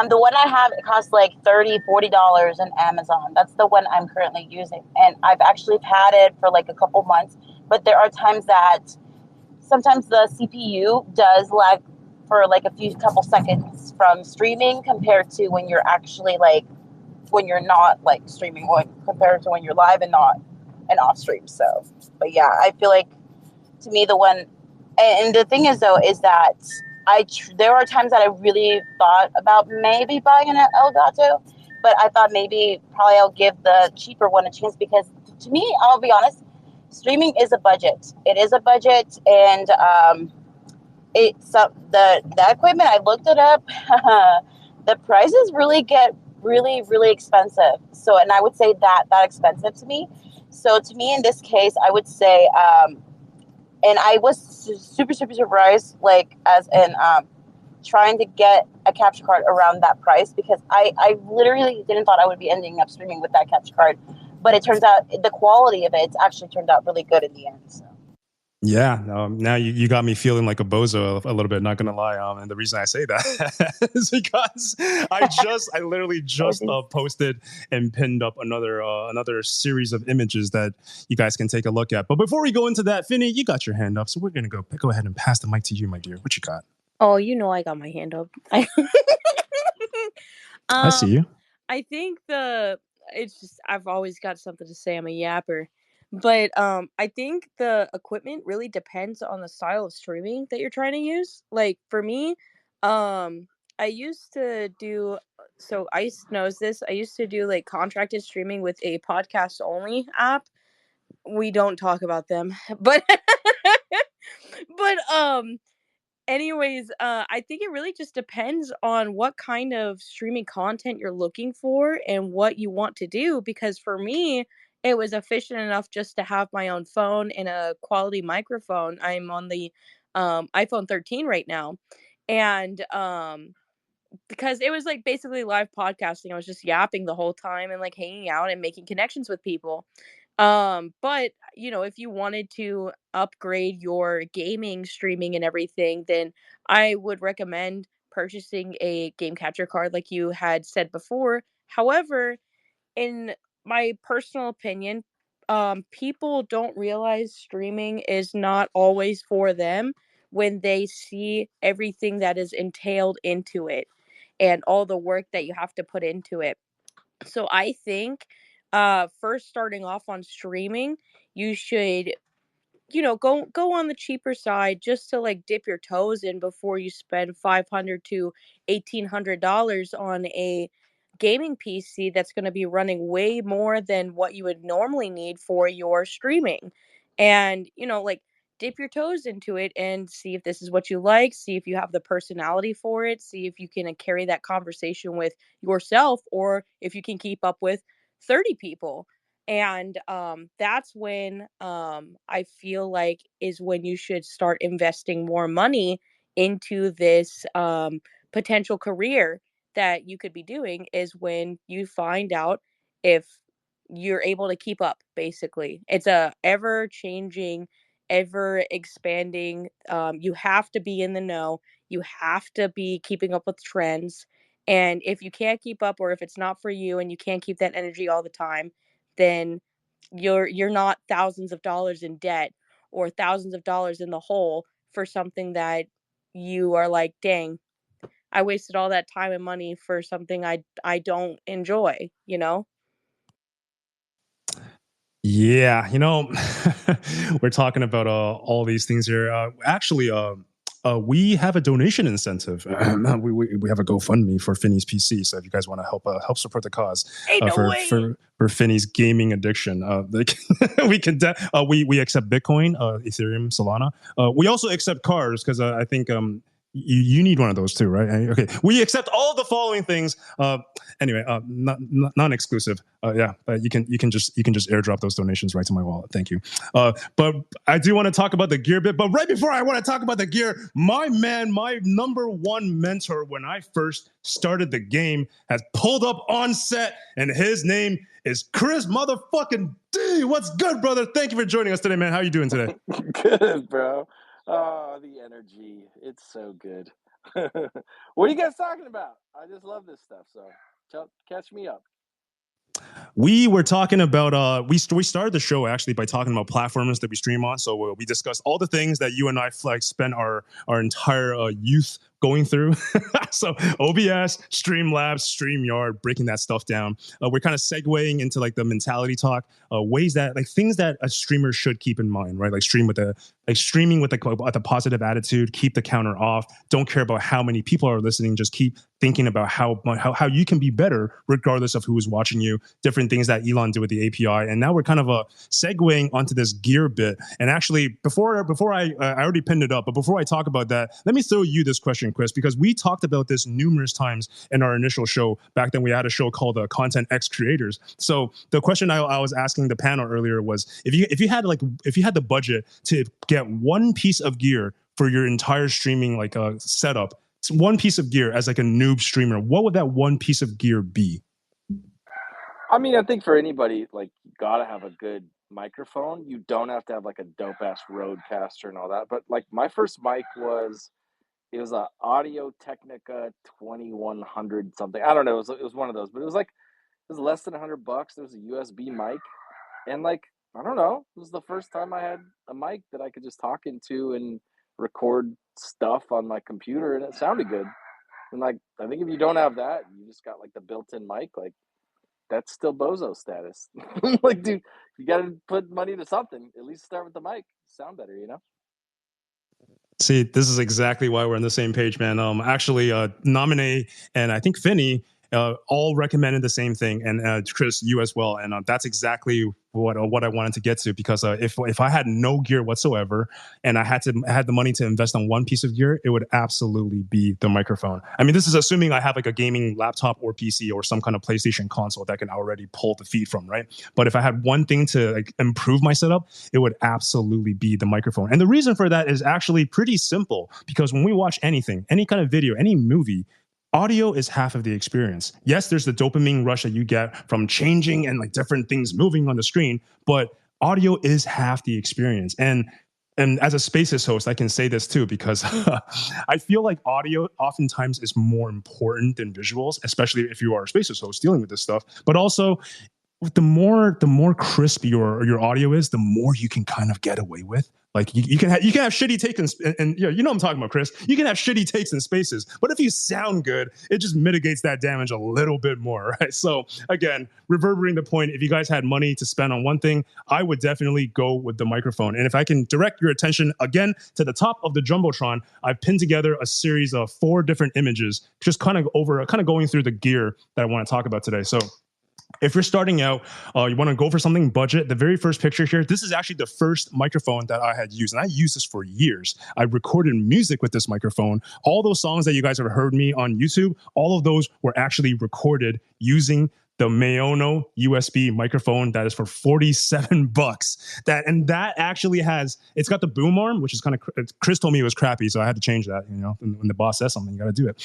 The one I have, it costs like $30, $40 on Amazon. That's the one I'm currently using. And I've actually had it for like a couple months. But there are times that sometimes the CPU does lag for like couple seconds from streaming compared to when you're actually when you're not like streaming, compared to when you're live and not and off stream. So, but yeah, I feel like to me and the thing is though, is that there are times that I really thought about maybe buying an Elgato, but I thought probably I'll give the cheaper one a chance because to me, I'll be honest, streaming is a budget. It is a budget, and the equipment, I looked it up. The prices really get really, really expensive. So, and I would say that expensive to me. So to me, in this case, I would say, and I was super, super surprised, trying to get a capture card around that price because I literally didn't thought I would be ending up streaming with that capture card. But it turns out the quality of it actually turned out really good in the end. So. Yeah, now you got me feeling like a bozo a little bit, not gonna lie. And the reason I say that is because I literally just posted and pinned up another series of images that you guys can take a look at. But before we go into that, Finney, you got your hand up, so we're gonna go ahead and pass the mic to you, my dear. What you got? Oh, you know I got my hand up. I see you. I think it's just I've always got something to say. I'm a yapper. But I think the equipment really depends on the style of streaming that you're trying to use. Like for me, um I used to do so Ice knows this. I used to do like contracted streaming with a podcast only app. We don't talk about them. But but anyways, I think it really just depends on what kind of streaming content you're looking for and what you want to do. Because for me, it was efficient enough just to have my own phone and a quality microphone. I'm on the iPhone 13 right now. And because it was like basically live podcasting. I was just yapping the whole time and like hanging out and making connections with people. But if you wanted to upgrade your gaming streaming and everything, then I would recommend purchasing a game capture card like you had said before. However, in my personal opinion, people don't realize streaming is not always for them when they see everything that is entailed into it and all the work that you have to put into it. So I think first starting off on streaming, you should go on the cheaper side just to like dip your toes in before you spend $500 to $1,800 on a gaming PC that's going to be running way more than what you would normally need for your streaming. And like dip your toes into it and see if this is what you like, see if you have the personality for it, see if you can carry that conversation with yourself or if you can keep up with 30 people. And that's when I feel like is when you should start investing more money into this potential career that you could be doing, is when you find out if you're able to keep up. Basically, it's a ever changing, ever expanding. You have to be in the know, you have to be keeping up with trends. And if you can't keep up, or if it's not for you and you can't keep that energy all the time, then you're not thousands of dollars in debt or thousands of dollars in the hole for something that you are like, dang, I wasted all that time and money for something I don't enjoy, you know? Yeah, we're talking about all these things here. Actually, we have a donation incentive. We have a GoFundMe for Finney's PC. So if you guys want to help support the cause Hey, no for, way. for Finney's gaming addiction, we can we accept Bitcoin, Ethereum, Solana. We also accept cars because I think you need one of those too, right? Okay, we accept all of the following things. Anyway, non-exclusive. Yeah, you can just airdrop those donations right to my wallet. Thank you. But I do want to talk about the gear bit. But right before I want to talk about the gear, my man, my number one mentor when I first started the game has pulled up on set, and his name is Chris motherfucking D. What's good, brother? Thank you for joining us today, man. How you doing today? Good, bro. Oh, the energy. It's so good. What are you guys talking about? I just love this stuff. So catch me up. We were talking about we started the show actually by talking about platforms that we stream on. So we discussed all the things that you and I like spent our entire youth going through. So OBS, Streamlabs, StreamYard, breaking that stuff down. We're kind of segueing into like the mentality talk, ways that like things that a streamer should keep in mind, right? Like streaming with a positive attitude, keep the counter off. Don't care about how many people are listening. Just keep thinking about how you can be better regardless of who is watching you. Different things that Elon did with the API, and now we're kind of segueing onto this gear bit. And actually, before I already pinned it up, but before I talk about that, let me throw you this question, Chris, because we talked about this numerous times in our initial show. Back then, we had a show called Content X Creators. So the question I was asking the panel earlier was, if you had the budget to get one piece of gear for your entire streaming setup, one piece of gear as like a noob streamer, what would that one piece of gear be? I mean, I think for anybody, like, you gotta have a good microphone. You don't have to have like a dope ass Rodecaster and all that. But like my first mic was a Audio Technica 2100 something. I don't know. It was one of those, but it was less than $100. There was a USB mic, and like I don't know, it was the first time I had a mic that I could just talk into and record stuff on my computer, and it sounded good. And like, I think if you don't have that, you just got like the built-in mic, like that's still bozo status. Like, dude, you got to put money to something. At least start with the mic. Sound better, you know? See, this is exactly why we're on the same page, man. Actually, Nominee and I think Finney all recommended the same thing, and Chris, you as well. And that's exactly what I wanted to get to, because if I had no gear whatsoever and I had the money to invest on one piece of gear, it would absolutely be the microphone. I mean, this is assuming I have like a gaming laptop or PC or some kind of PlayStation console that can already pull the feed from, right? But if I had one thing to like improve my setup, it would absolutely be the microphone. And the reason for that is actually pretty simple, because when we watch anything, any kind of video, any movie, audio is half of the experience. Yes, there's the dopamine rush that you get from changing and like different things moving on the screen, but audio is half the experience. And as a Spaces host, I can say this too, because I feel like audio oftentimes is more important than visuals, especially if you are a Spaces host dealing with this stuff. But also, the more crisp your audio is, the more you can kind of get away with. Like you can have shitty takes and you know what I'm talking about, Chris. You can have shitty takes in Spaces, but if you sound good, it just mitigates that damage a little bit more, right? So again, reverberating the point, if you guys had money to spend on one thing, I would definitely go with the microphone. And if I can direct your attention again to the top of the Jumbotron, I've pinned together a series of 4 different images, just kind of going through the gear that I want to talk about today. So if you're starting out, you want to go for something budget, the very first picture here, this is actually the first microphone that I had used. And I used this for years. I recorded music with this microphone. All those songs that you guys have heard me on YouTube, all of those were actually recorded using the Maono USB microphone that is for $47. That actually it's got the boom arm, which is kind of, Chris told me it was crappy, so I had to change that. You know, when the boss says something, you got to do it.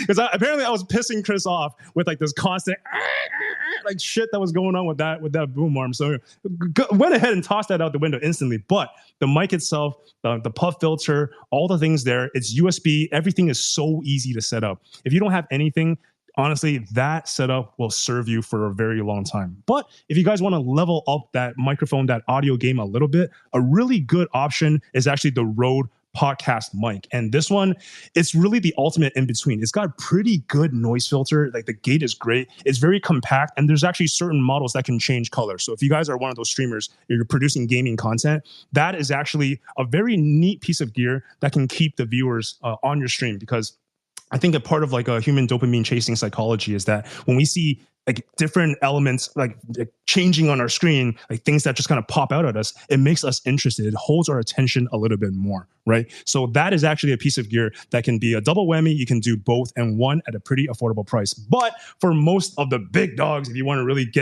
Because apparently I was pissing Chris off with like this constant like shit that was going on with that boom arm. So went ahead and tossed that out the window instantly. But the mic itself, the puff filter, all the things there, it's USB. Everything is so easy to set up. If you don't have anything, honestly, that setup will serve you for a very long time. But if you guys want to level up that microphone, that audio game a little bit, a really good option is actually the Rode podcast mic. And this one, it's really the ultimate in between. It's got pretty good noise filter. Like the gate is great. It's very compact. And there's actually certain models that can change color. So if you guys are one of those streamers, you're producing gaming content, that is actually a very neat piece of gear that can keep the viewers on your stream. Because I think a part of like a human dopamine chasing psychology is that when we see like different elements like changing on our screen, like things that just kind of pop out at us, it makes us interested. It holds our attention a little bit more, right? So that is actually a piece of gear that can be a double whammy. You can do both and one at a pretty affordable price. But for most of the big dogs, if you want to really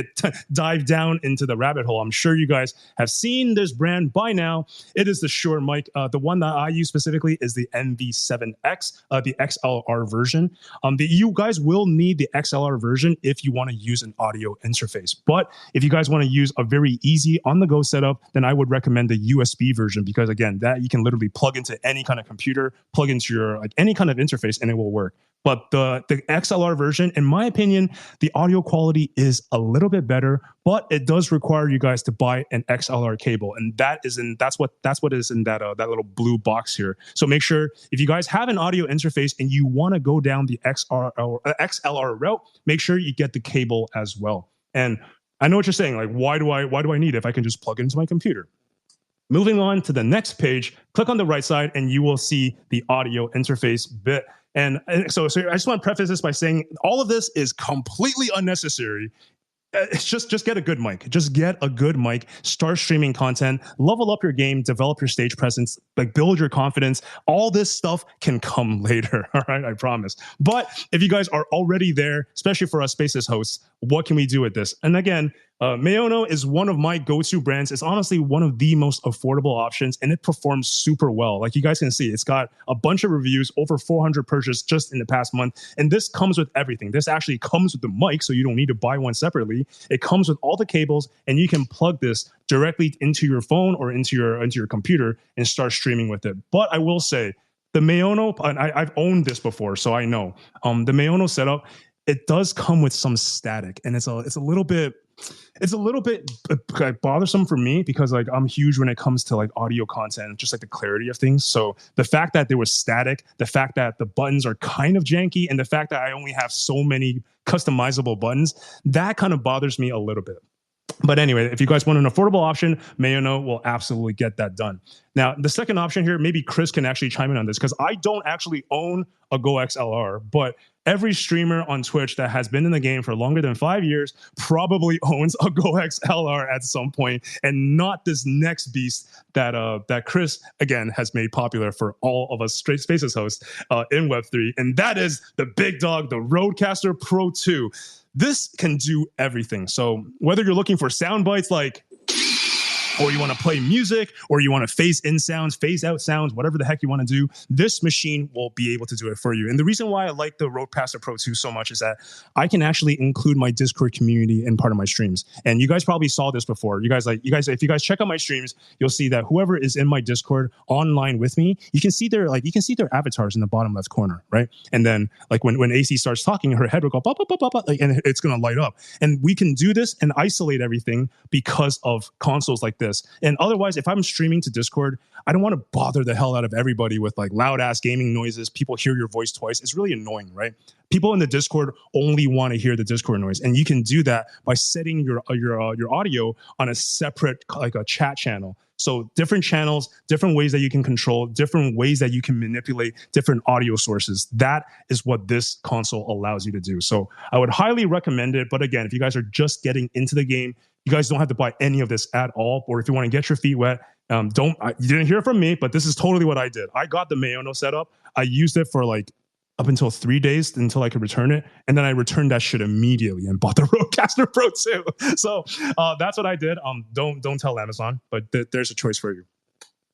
dive down into the rabbit hole, I'm sure you guys have seen this brand by now. It is the Shure mic. The one that I use specifically is the MV7X, the XLR version. You guys will need the XLR version if you want to use an audio interface. But if you guys want to use a very easy on-the-go setup, then I would recommend the USB version, because again, that you can literally plug into any kind of computer, plug into your like any kind of interface, and it will work. But the XLR version, in my opinion, the audio quality is a little bit better, but it does require you guys to buy an XLR cable, and that's what is in that little blue box here. So make sure if you guys have an audio interface and you want to go down the XLR route, make sure you get the cable as well. And I know what you're saying, like why do I need it if I can just plug it into my computer? Moving on to the next page, click on the right side and you will see the audio interface bit. And so I just want to preface this by saying all of this is completely unnecessary. It's just get a good mic. Just get a good mic, start streaming content, level up your game, develop your stage presence, like build your confidence. All this stuff can come later, all right? I promise. But if you guys are already there, especially for us Spaces hosts, what can we do with this? And again, Maono is one of my go-to brands. It's honestly one of the most affordable options, and it performs super well. Like you guys can see, it's got a bunch of reviews, over 400 purchases just in the past month. And this comes with everything. This actually comes with the mic, so you don't need to buy one separately. It comes with all the cables, and you can plug this directly into your phone or into your computer and start streaming with it. But I will say, the Maono, and I've owned this before, so I know. The Maono setup, it does come with some static, and it's a little bit It's a little bit bothersome for me because like I'm huge when it comes to like audio content, just like the clarity of things. So the fact that there was static, the fact that the buttons are kind of janky, and the fact that I only have so many customizable buttons, that kind of bothers me a little bit. But anyway, if you guys want an affordable option, Mayono will absolutely get that done. Now, the second option here, maybe Chris can actually chime in on this because I don't actually own a Go XLR, but every streamer on Twitch that has been in the game for longer than 5 years probably owns a Go XLR at some point, and not this next beast that Chris again has made popular for all of us Straight Spaces hosts in Web3, and that is the big dog, the Rodecaster Pro 2. This can do everything. So whether you're looking for sound bites like, or you want to play music, or you want to phase in sounds, phase out sounds, whatever the heck you want to do, this machine will be able to do it for you. And the reason why I like the Rodecaster Pro 2 so much is that I can actually include my Discord community in part of my streams. And you guys probably saw this before. You guys, if you guys check out my streams, you'll see that whoever is in my Discord online with me, you can see their avatars in the bottom left corner, right? And then like when AC starts talking, her head will go pop, pop, pop, pop, pop, and it's gonna light up. And we can do this and isolate everything because of consoles like this. And otherwise, if I'm streaming to Discord, I don't want to bother the hell out of everybody with like loud ass gaming noises. People hear your voice twice. It's really annoying, right? People in the Discord only want to hear the Discord noise, and you can do that by setting your audio on a separate like a chat channel. So different channels, different ways that you can control, different ways that you can manipulate different audio sources. That is what this console allows you to do. So I would highly recommend it. But again, if you guys are just getting into the game, you guys don't have to buy any of this at all. Or if you want to get your feet wet, you didn't hear it from me, but this is totally what I did. I got the Mayono setup. I used it for like up until 3 days until I could return it. And then I returned that shit immediately and bought the Rodecaster Pro 2. So that's what I did. Don't tell Amazon, but there's a choice for you.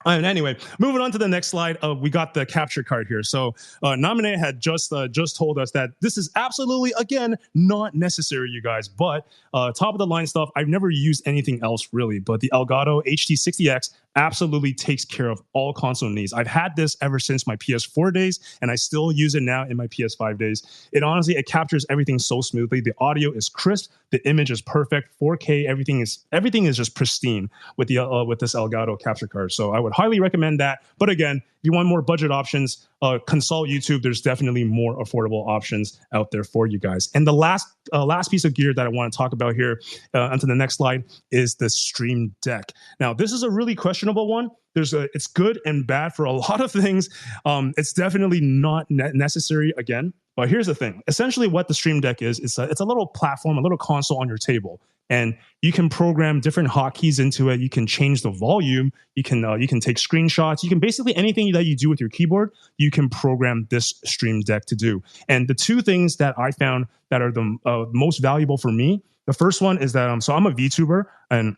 And anyway, moving on to the next slide, we got the capture card here. So Nominate had just told us that this is absolutely, again, not necessary, you guys. But top of the line stuff, I've never used anything else really. But the Elgato HD60X absolutely takes care of all console needs. I've had this ever since my PS4 days, and I still use it now in my PS5 days. It captures everything so smoothly. The audio is crisp, the image is perfect, 4K. Everything is just pristine with this Elgato capture card. So I would highly recommend that. But again, if you want more budget options, consult YouTube. There's definitely more affordable options out there for you guys. And the last piece of gear that I want to talk about here onto the next slide is the Stream Deck. Now, this is a really questionable one. It's good and bad for a lot of things. It's definitely not necessary again. But here's the thing. Essentially what the Stream Deck is, it's a little platform, a little console on your table. And you can program different hotkeys into it. You can change the volume. You can take screenshots. You can basically anything that you do with your keyboard, you can program this Stream Deck to do. And the two things that I found that are the most valuable for me, the first one is that so I'm a VTuber, and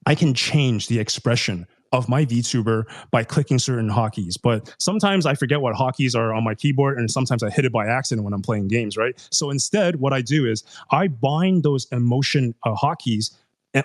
I can change the expression of my VTuber by clicking certain hotkeys. But sometimes I forget what hotkeys are on my keyboard, and sometimes I hit it by accident when I'm playing games, right? So instead, what I do is I bind those emotion hotkeys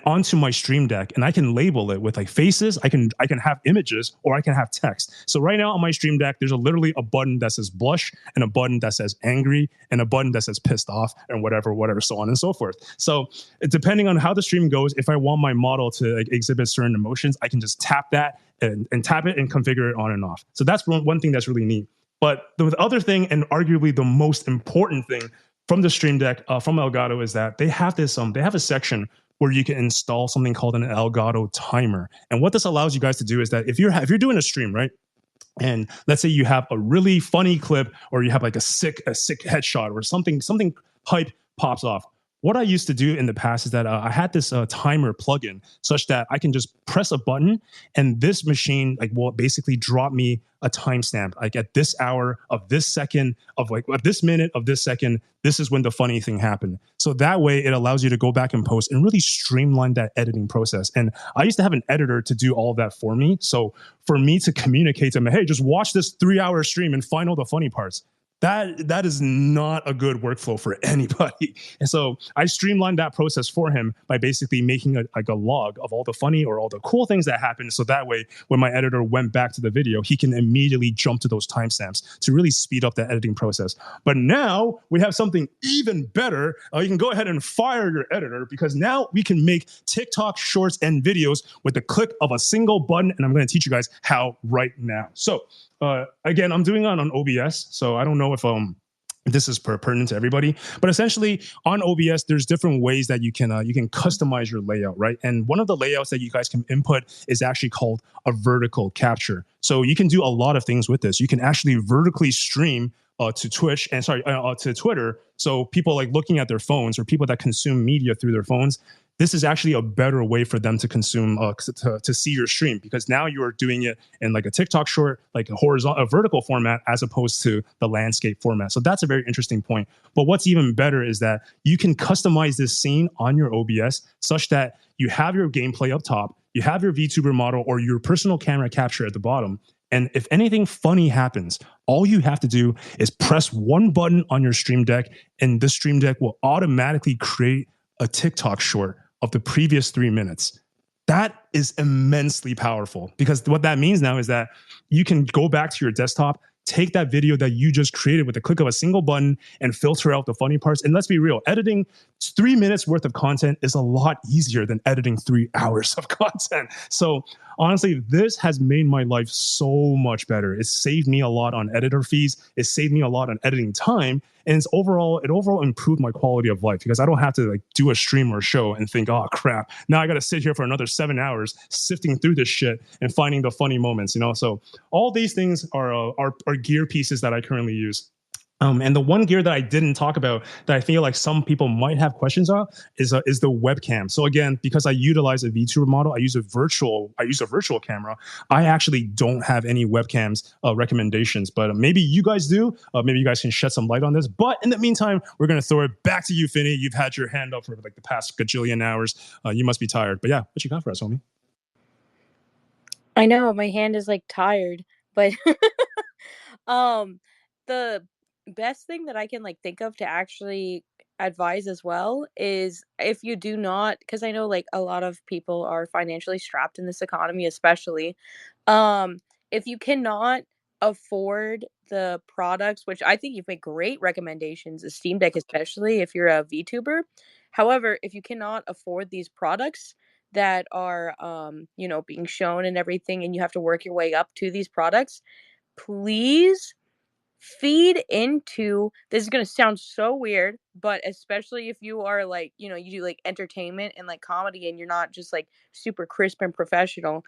onto my Stream Deck, and I can label it with like faces. I can have images, or I can have text. So right now on my Stream Deck, there's literally a button that says blush, and a button that says angry, and a button that says pissed off, and whatever, so on and so forth. So depending on how the stream goes, if I want my model to like exhibit certain emotions, I can just tap that and tap it and configure it on and off. So that's one thing that's really neat. But the other thing, and arguably the most important thing from the Stream Deck, from Elgato, is that they have this they have a section where you can install something called an Elgato timer. And what this allows you guys to do is that if you're doing a stream, right? And let's say you have a really funny clip, or you have like a sick headshot, or something hype pops off. What I used to do in the past is that I had this timer plugin such that I can just press a button, and this machine will basically drop me a timestamp. Like at this hour of this second of at this minute of this second, this is when the funny thing happened. So that way it allows you to go back and post and really streamline that editing process. And I used to have an editor to do all of that for me. So for me to communicate to them, hey, just watch this 3-hour stream and find all the funny parts, that is not a good workflow for anybody. And so I streamlined that process for him by basically making a log of all the funny or all the cool things that happened. So that way, when my editor went back to the video, he can immediately jump to those timestamps to really speed up the editing process. But now we have something even better. You can go ahead and fire your editor, because now we can make TikTok shorts and videos with the click of a single button. And I'm going to teach you guys how right now. So again, I'm doing it on OBS, so I don't know if this is pertinent to everybody, but essentially on OBS, there's different ways that you can customize your layout, right? And one of the layouts that you guys can input is actually called a vertical capture. So you can do a lot of things with this. You can actually vertically stream to Twitch and to Twitter. So people like looking at their phones, or people that consume media through their phones, this is actually a better way for them to consume, to see your stream, because now you are doing it in like a TikTok short, like a vertical format, as opposed to the landscape format. So that's a very interesting point. But what's even better is that you can customize this scene on your OBS such that you have your gameplay up top, you have your VTuber model or your personal camera capture at the bottom. And if anything funny happens, all you have to do is press one button on your Stream Deck, and the Stream Deck will automatically create a TikTok short of the previous 3 minutes. That is immensely powerful, because what that means now is that you can go back to your desktop, take that video that you just created with the click of a single button, and filter out the funny parts. And let's be real, editing 3 minutes worth of content is a lot easier than editing 3 hours of content. So honestly, this has made my life so much better. It saved me a lot on editor fees. It saved me a lot on editing time. And it overall improved my quality of life, because I don't have to like do a stream or a show and think, oh crap, now I got to sit here for another 7 hours sifting through this shit and finding the funny moments, So all these things are gear pieces that I currently use. And the one gear that I didn't talk about that I feel like some people might have questions on is the webcam. So again, because I utilize a VTuber model, I use a virtual camera. I actually don't have any webcams recommendations, but maybe you guys do. Maybe you guys can shed some light on this. But in the meantime, we're gonna throw it back to you, Finney. You've had your hand up for like the past gajillion hours. You must be tired. But yeah, what you got for us, homie? I know my hand is like tired, but the best thing that I can like think of to actually advise as well is, if you do not, because I know like a lot of people are financially strapped in this economy, especially if you cannot afford the products, which I think you've made great recommendations, the Steam Deck, especially if you're a VTuber. However, if you cannot afford these products that are being shown and everything, and you have to work your way up to these products, please feed into, this is going to sound so weird, but especially if you are like, you do like entertainment and like comedy, and you're not just like super crisp and professional,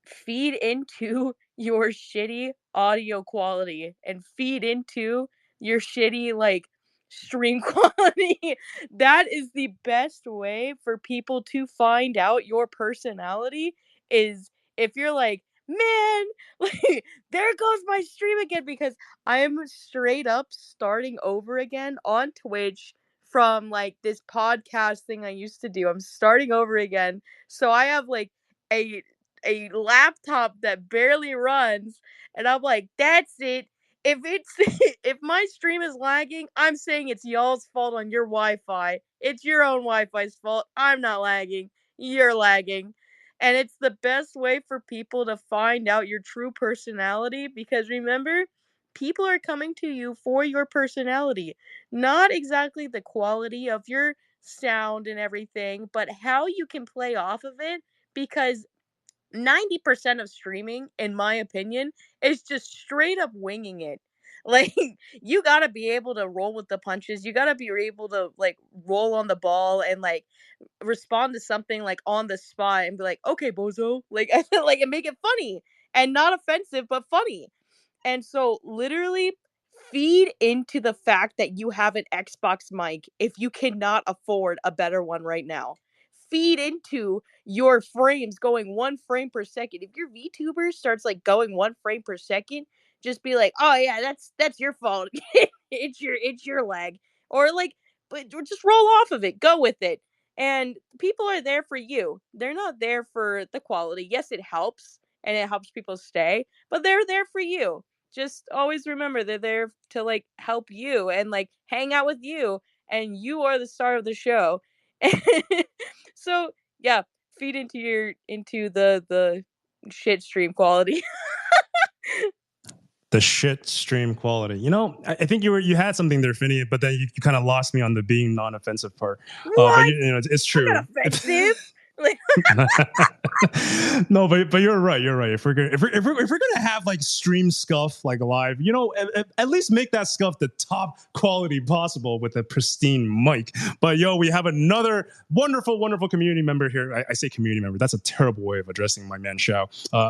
feed into your shitty audio quality, and feed into your shitty like stream quality. That is the best way for people to find out your personality, is if you're like, man, like, there goes my stream again, because I am straight up starting over again on Twitch from like this podcast thing I used to do. I'm starting over again. So I have like a laptop that barely runs, and I'm like, that's it. If it's if my stream is lagging, I'm saying it's y'all's fault on your Wi-Fi. It's your own Wi-Fi's fault. I'm not lagging. You're lagging. And it's the best way for people to find out your true personality, because remember, people are coming to you for your personality, not exactly the quality of your sound and everything, but how you can play off of it, because 90% of streaming, in my opinion, is just straight up winging it. Like, you gotta be able to roll with the punches. You gotta be able to like roll on the ball and like respond to something like on the spot and be like, okay, bozo, like, like, and make it funny and not offensive, but funny. And so, literally, feed into the fact that you have an Xbox mic if you cannot afford a better one right now. Feed into your frames going 1 frame per second. If your VTuber starts like going 1 frame per second, just be like, "Oh yeah, that's your fault. it's your lag." Or like, but just roll off of it. Go with it. And people are there for you. They're not there for the quality. Yes, it helps and it helps people stay, but they're there for you. just always remember they're there to like help you and like hang out with you, and you are the star of the show. So yeah, feed into the shit stream quality. The shit stream quality. You know, I think you had something there, Finny, but then you kind of lost me on the being non-offensive part. But What? you know, it's I'm true. not offensive. Like, No, but you're right. You're right. If we're gonna have like stream scuff like live, you know, at least make that scuff the top quality possible with a pristine mic. But yo, we have another wonderful community member here. I say community member. That's a terrible way of addressing my man Xiao.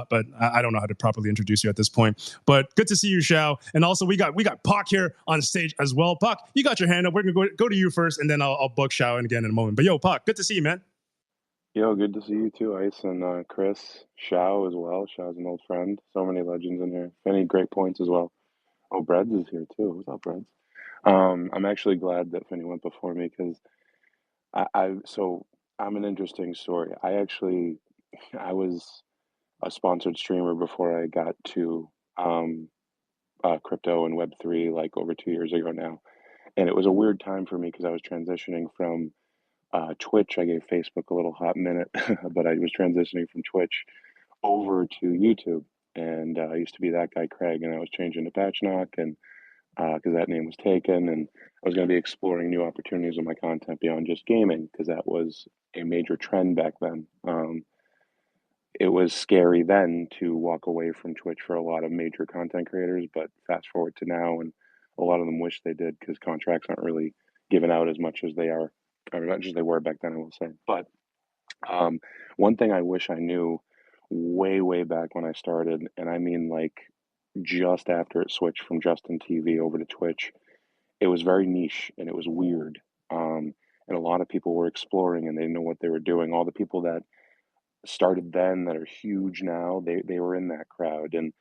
But I don't know how to properly introduce you at this point. But good to see you, Xiao. And also we got Pak here on stage as well. Pak, you got your hand up. We're gonna go to you first, and then I'll book Xiao again in a moment. But yo, Pak, good to see you, man. Yo, good to see you too, Ice, and Chris, Shao as well. Shao's an old friend. So many legends in here. Finny, great points as well. Oh, Breads is here too. What's up, Breads? I'm actually glad that Finny went before me because so I'm an interesting story. I was a sponsored streamer before I got to um, crypto and Web3 like over 2 years ago now, and it was a weird time for me because I was transitioning from Twitch. I gave Facebook a little hot minute, but I was transitioning from Twitch over to YouTube. And I used to be that guy, Craig, and I was changing to Patchnock, and because that name was taken, and I was going to be exploring new opportunities with my content beyond just gaming, because that was a major trend back then. It was scary then to walk away from Twitch for a lot of major content creators, but fast forward to now, and a lot of them wish they did because contracts aren't really given out as much as they are, or as much as they were back then, I will say. But one thing I wish I knew way back when I started, and I mean like just after it switched from Justin TV over to Twitch, it was very niche and it was weird. And a lot of people were exploring and they didn't know what they were doing. All the people that started then that are huge now, they were in that crowd. And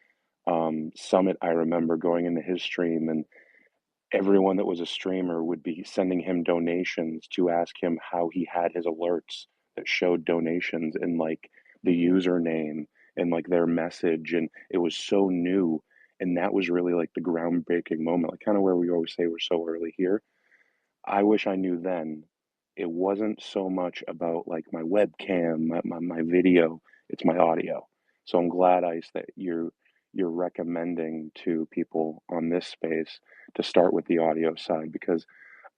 Summit, I remember going into his stream, and everyone that was a streamer would be sending him donations to ask him how he had his alerts that showed donations and like the username and like their message. And it was so new. And that was really like the groundbreaking moment, like kind of where we always say we're so early here. I wish I knew then. It wasn't so much about like my webcam, my video, it's my audio. So I'm glad, Ice, that you're recommending to people on this space to start with the audio side, because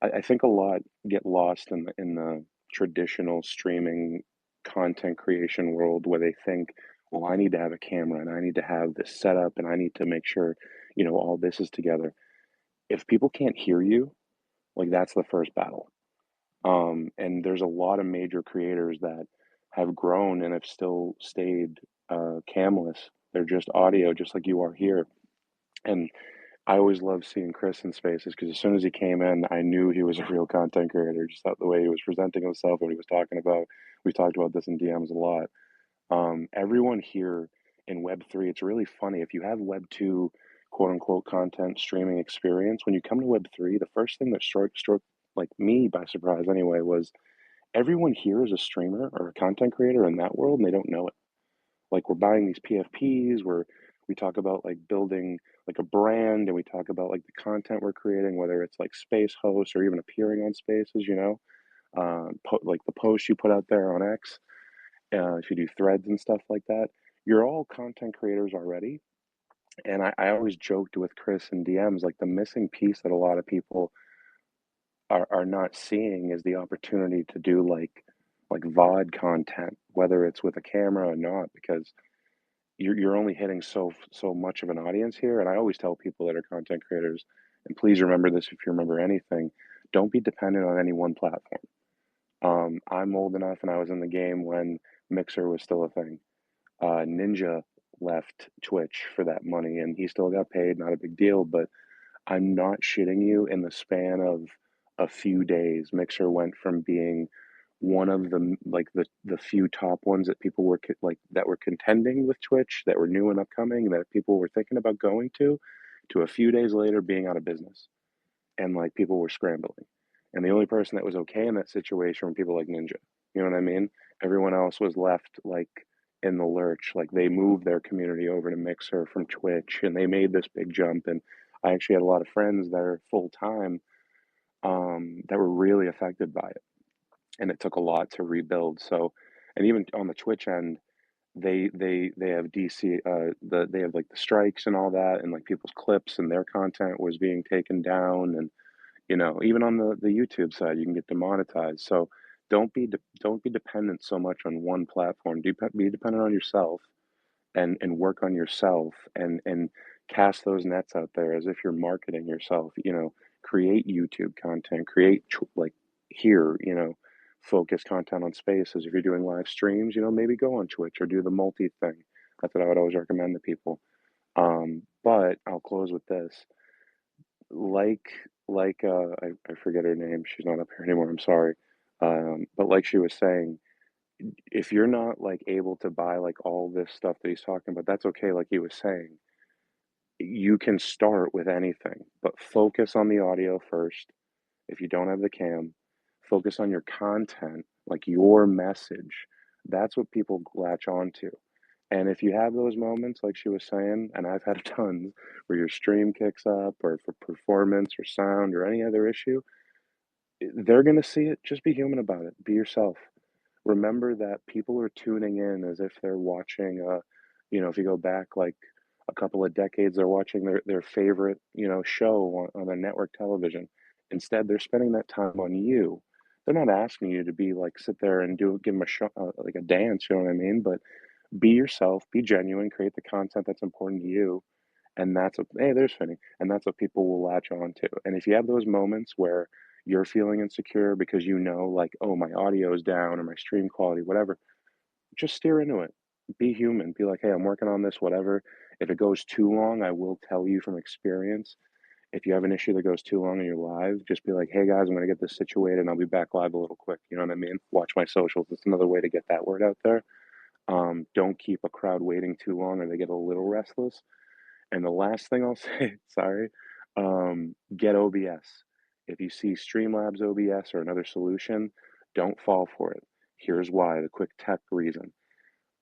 I think a lot get lost in the traditional streaming content creation world where they think, well, I need to have a camera and I need to have this setup and I need to make sure, all this is together. If people can't hear you, like that's the first battle. And there's a lot of major creators that have grown and have still stayed camless. They're just audio, just like you are here. And I always loved seeing Chris in spaces because as soon as he came in, I knew he was a real content creator, just the way he was presenting himself, what he was talking about. We talked about this in DMs a lot. Everyone here in Web3, it's really funny. If you have Web2, quote unquote, content streaming experience, when you come to Web3, the first thing that struck like me by surprise anyway was everyone here is a streamer or a content creator in that world and they don't know it. Like we're buying these PFPs where we talk about like building like a brand and we talk about like the content we're creating, whether it's like space hosts or even appearing on spaces, like the posts you put out there on X, if you do threads and stuff like that, you're all content creators already. And I always joked with Chris in DMs, like the missing piece that a lot of people are not seeing is the opportunity to do like VOD content, whether it's with a camera or not, because you're only hitting so much of an audience here. And I always tell people that are content creators, and please remember this if you remember anything, don't be dependent on any one platform. I'm old enough and I was in the game when Mixer was still a thing. Ninja left Twitch for that money and he still got paid, not a big deal, but I'm not shitting you, in the span of a few days, Mixer went from being one of the few top ones that people were that were contending with Twitch, that were new and upcoming, that people were thinking about going to a few days later being out of business, and like people were scrambling. And the only person that was okay in that situation were people like Ninja. You know what I mean? Everyone else was left like in the lurch. Like they moved their community over to Mixer from Twitch, and they made this big jump. And I actually had a lot of friends that are full time that were really affected by it, and it took a lot to rebuild. So, and even on the Twitch end, they have DC they have like the strikes and all that, and like people's clips and their content was being taken down, and even on the YouTube side, you can get demonetized. So don't be dependent so much on one platform. Be dependent on yourself, and work on yourself, and cast those nets out there as if you're marketing yourself. Create YouTube content, create like here, focus content on Spaces. If you're doing live streams, maybe go on Twitch or do the multi thing. That's what I would always recommend to people. But I'll close with this. I forget her name. She's not up here anymore. I'm sorry. But like she was saying, if you're not like able to buy like all this stuff that he's talking about, that's okay. Like he was saying, you can start with anything, but focus on the audio first. If you don't have the cam, focus on your content, like your message. That's what people latch onto. And if you have those moments, like she was saying, and I've had tons, where your stream kicks up or for performance or sound or any other issue, they're going to see it. Just be human about it. Be yourself. Remember that people are tuning in as if they're watching, if you go back like a couple of decades, they're watching their favorite, show on a network television. Instead, they're spending that time on you. They're not asking you to be like, sit there and give them a show, like a dance, you know what I mean? But be yourself, be genuine, create the content that's important to you. And that's what, hey, there's Finny. And that's what people will latch on to. And if you have those moments where you're feeling insecure because like, oh, my audio is down or my stream quality, whatever, just steer into it. Be human. Be like, hey, I'm working on this, whatever. If it goes too long, I will tell you from experience. If you have an issue that goes too long in your live, just be like, hey guys, I'm going to get this situated and I'll be back live a little quick. You know what I mean? Watch my socials. It's another way to get that word out there. Don't keep a crowd waiting too long or they get a little restless. And the last thing I'll say, sorry, get OBS. If you see Streamlabs OBS or another solution, don't fall for it. Here's why, the quick tech reason.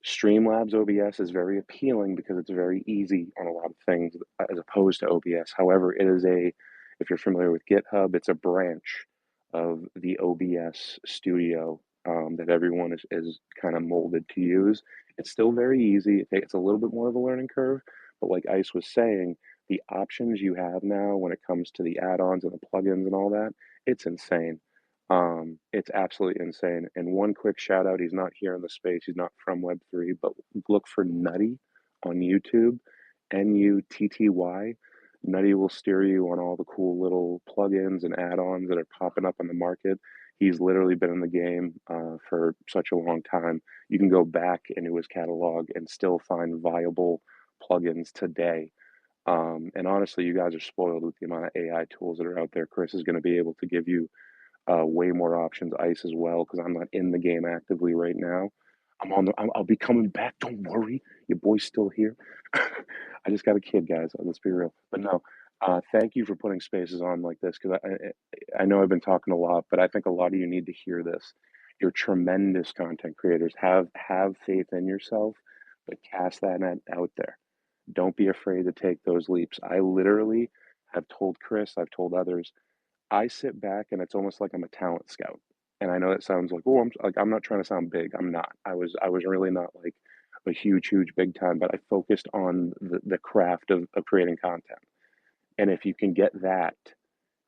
Streamlabs OBS is very appealing because it's very easy on a lot of things as opposed to OBS. However, if you're familiar with GitHub, it's a branch of the OBS studio that everyone is kind of molded to use. It's still very easy. It's a little bit more of a learning curve, but like Ice was saying, the options you have now when it comes to the add-ons and the plugins and all that, it's insane. It's absolutely insane. And one quick shout out, he's not here in the space, he's not from Web3, but look for Nutty on YouTube, Nutty. Nutty will steer you on all the cool little plugins and add-ons that are popping up on the market. He's literally been in the game for such a long time. You can go back into his catalog and still find viable plugins today. And honestly, you guys are spoiled with the amount of AI tools that are out there. Chris is going to be able to give you way more options. Ice as well, because I'm not in the game actively right now. I'll be coming back. Don't worry, your boy's still here. I just got a kid, guys. Let's be real. But no, thank you for putting Spaces on like this, because I know I've been talking a lot, but I think a lot of you need to hear this. You're tremendous content creators. Have faith in yourself, but cast that net out there. Don't be afraid to take those leaps. I literally have told Chris, I've told others, I sit back and it's almost like I'm a talent scout. And I know that sounds like, oh, I'm not trying to sound big. I'm not. I was really not like a huge big time, but I focused on the craft of creating content. And if you can get that,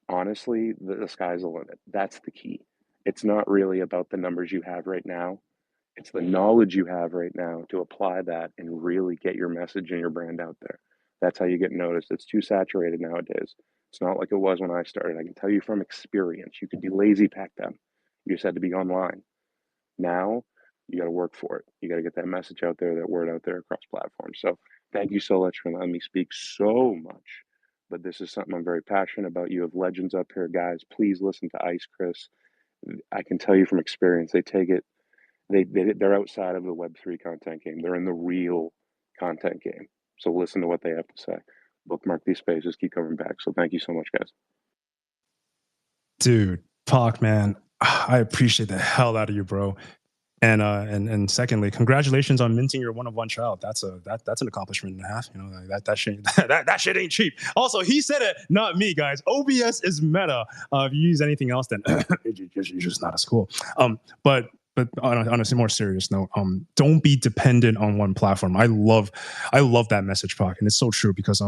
honestly, the sky's the limit. That's the key. It's not really about the numbers you have right now. It's the knowledge you have right now to apply that and really get your message and your brand out there. That's how you get noticed. It's too saturated nowadays. It's not like it was when I started. I can tell you from experience, you could be lazy back then. You just had to be online. Now, you got to work for it. You got to get that message out there, that word out there across platforms. So thank you so much for letting me speak so much. But this is something I'm very passionate about. You have legends up here, guys. Please listen to Ice Chris. I can tell you from experience, they take it. They're outside of the Web3 content game. They're in the real content game. So listen to what they have to say. Bookmark these spaces, keep coming back. So thank you so much, guys. Dude, Pac, man, I appreciate the hell out of you, bro. And secondly, congratulations on minting your one of one child. That's an accomplishment and a half. You know, like that shit that shit ain't cheap. Also, he said it, not me, guys. OBS is meta. If you use anything else, then you're just not as cool. But on a more serious note, don't be dependent on one platform. I love that message, Pac, and it's so true because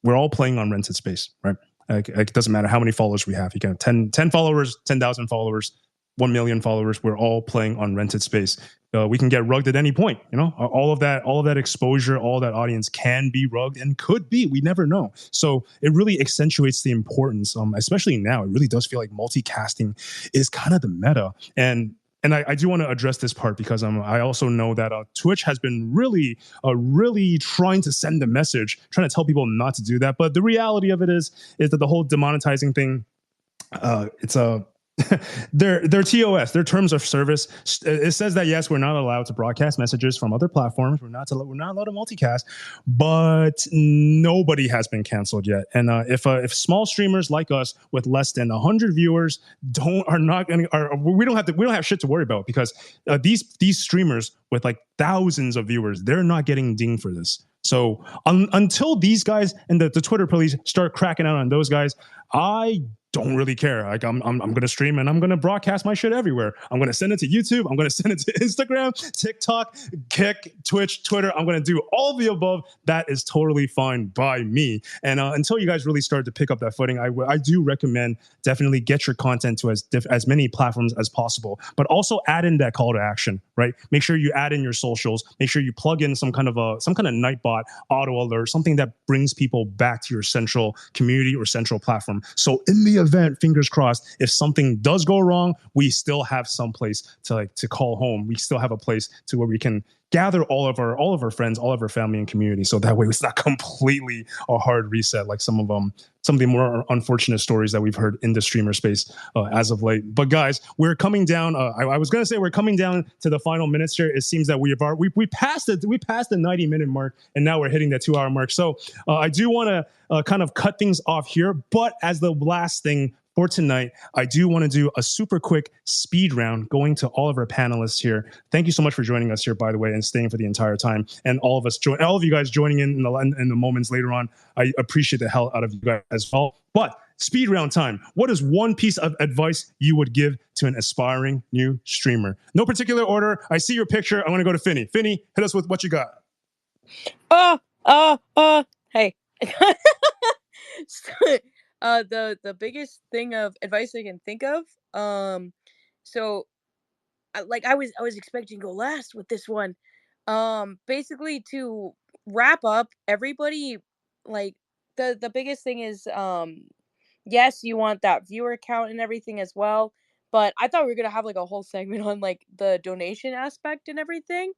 we're all playing on rented space, right? Like, it doesn't matter how many followers we have. You can have 10 followers, 10,000 followers, 1 million followers. We're all playing on rented space. We can get rugged at any point. You know, all of that exposure, all that audience can be rugged and could be. We never know. So it really accentuates the importance, especially now. It really does feel like multicasting is kind of the meta. And I do want to address this part because I also know that Twitch has been really trying to send a message, trying to tell people not to do that. But the reality of it is that the whole demonetizing thing, it's a their TOS, their terms of service, it says that yes, we're not allowed to broadcast messages from other platforms. We're not allowed to multicast, but nobody has been canceled yet. And if small streamers like us with less than 100 viewers we don't have shit to worry about because these streamers with like thousands of viewers, they're not getting dinged for this. So until these guys and the Twitter police start cracking out on those guys, I don't really care. Like I'm gonna stream and I'm gonna broadcast my shit everywhere. I'm gonna send it to YouTube. I'm gonna send it to Instagram, TikTok, Kick, Twitch, Twitter. I'm gonna do all the above. That is totally fine by me. And until you guys really start to pick up that footing, I do recommend definitely get your content to as many platforms as possible. But also add in that call to action, right? Make sure you add in your socials. Make sure you plug in some kind of Nightbot auto alert, something that brings people back to your central community or central platform. So in the event, fingers crossed, if something does go wrong, we still have some place to call home. We still have a place to where we can gather all of our friends, all of our family and community. So that way it's not completely a hard reset like some of the more unfortunate stories that we've heard in the streamer space as of late. But guys, we're coming down. I was going to say we're coming down to the final minutes here. It seems that we passed the 90-minute mark, and now we're hitting the 2-hour mark. So I do want to kind of cut things off here. But as the last thing for tonight, I do want to do a super quick speed round going to all of our panelists here. Thank you so much for joining us here, by the way, and staying for the entire time. And all of you guys joining in the moments later on. I appreciate the hell out of you guys as well. But speed round time. What is one piece of advice you would give to an aspiring new streamer? No particular order. I see your picture. I'm going to go to Finny. Finny, hit us with what you got. Hey. The biggest thing of advice I can think of, so I was expecting to go last with this one. Basically to wrap up, everybody, like the biggest thing is yes, you want that viewer count and everything as well, but I thought we were gonna have like a whole segment on like the donation aspect and everything.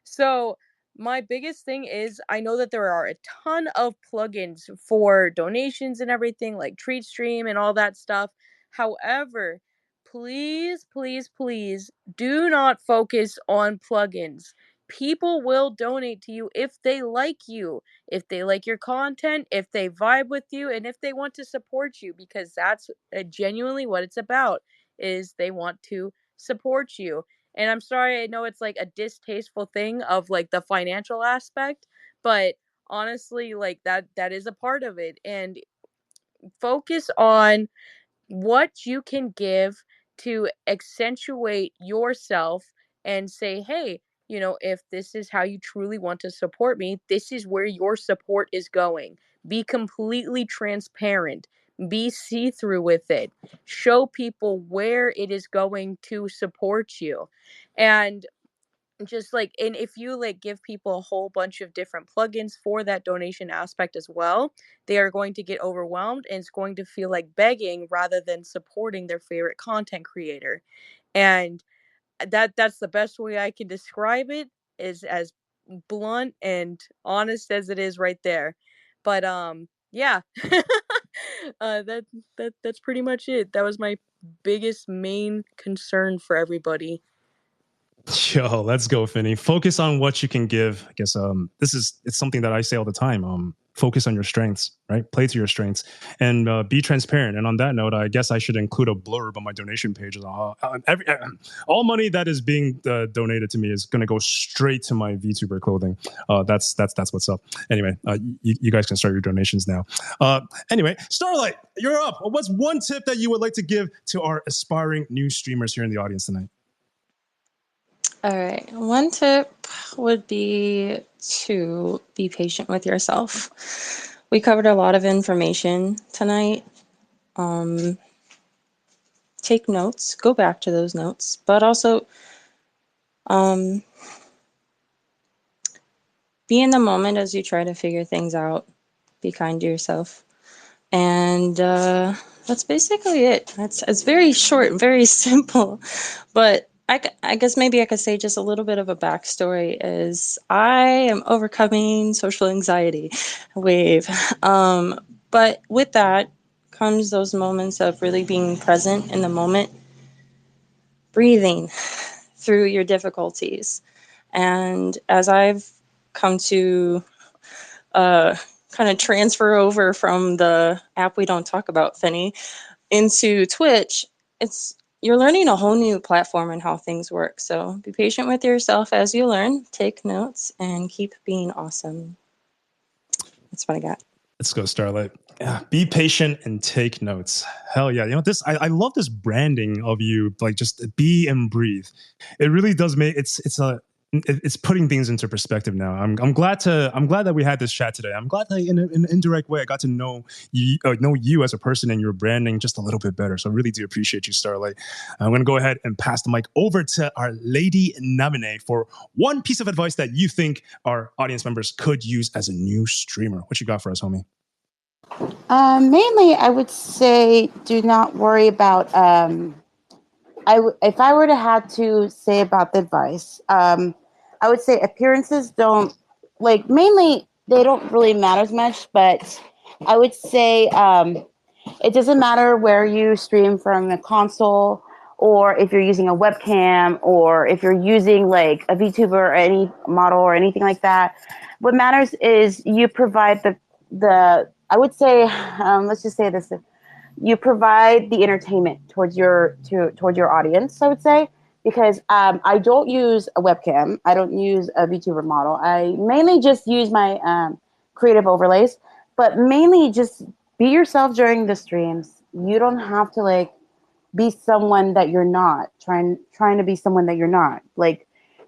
So my biggest thing is I know that there are a ton of plugins for donations and everything, like TreatStream and all that stuff. However, please, please, please do not focus on plugins. People will donate to you if they like you, if they like your content, if they vibe with you, and if they want to support you, because that's genuinely what it's about, is they want to support you. And I'm sorry, I know it's like a distasteful thing of like the financial aspect, but honestly, like that is a part of it. And focus on what you can give to accentuate yourself and say, hey, if this is how you truly want to support me, this is where your support is going. Be completely transparent. Be see-through with it. Show people where it is going to support you. And just like, and if you like give people a whole bunch of different plugins for that donation aspect as well, they are going to get overwhelmed and it's going to feel like begging rather than supporting their favorite content creator. And that's the best way I can describe it, is as blunt and honest as it is right there. But yeah. That's pretty much it. That was my biggest main concern for everybody. Yo, let's go, Finny. Focus on what you can give. I guess it's something that I say all the time. Focus on your strengths, right? Play to your strengths and be transparent. And on that note, I guess I should include a blurb on my donation page. All money that is being donated to me is going to go straight to my VTuber clothing. That's what's up. Anyway, you guys can start your donations now. Anyway, Starlight, you're up. What's one tip that you would like to give to our aspiring new streamers here in the audience tonight? All right. One tip would be to be patient with yourself. We covered a lot of information tonight. Take notes, go back to those notes, but also be in the moment as you try to figure things out. Be kind to yourself. And that's basically it. It's very short, very simple, but I guess maybe I could say just a little bit of a backstory is I am overcoming social anxiety wave. But with that comes those moments of really being present in the moment, breathing through your difficulties. And as I've come to kind of transfer over from the app we don't talk about, Finny, into Twitch, you're learning a whole new platform and how things work. So be patient with yourself as you learn, take notes, and keep being awesome. That's what I got. Let's go, Starlight. Yeah, be patient and take notes. Hell yeah. You know, I love this branding of you, like just be and breathe. It really does make it's putting things into perspective now. I'm glad that we had this chat today. I'm glad that in an indirect way I got to know you as a person and your branding just a little bit better. So I really do appreciate you, Starlight. I'm going to go ahead and pass the mic over to our lady Namine for one piece of advice that you think our audience members could use as a new streamer. What you got for us, homie? Mainly, I would say do not worry about. If I were to have to say about the advice, I would say appearances don't mainly they don't really matter as much, but I would say it doesn't matter where you stream from, the console, or if you're using a webcam, or if you're using like a VTuber or any model or anything like that. What matters is you provide the I would say let's just say this. You provide the entertainment towards your audience, I would say, because I don't use a webcam. I don't use a VTuber model. I mainly just use my creative overlays, but mainly just be yourself during the streams. You don't have to be someone that you're not, trying to be someone that you're not.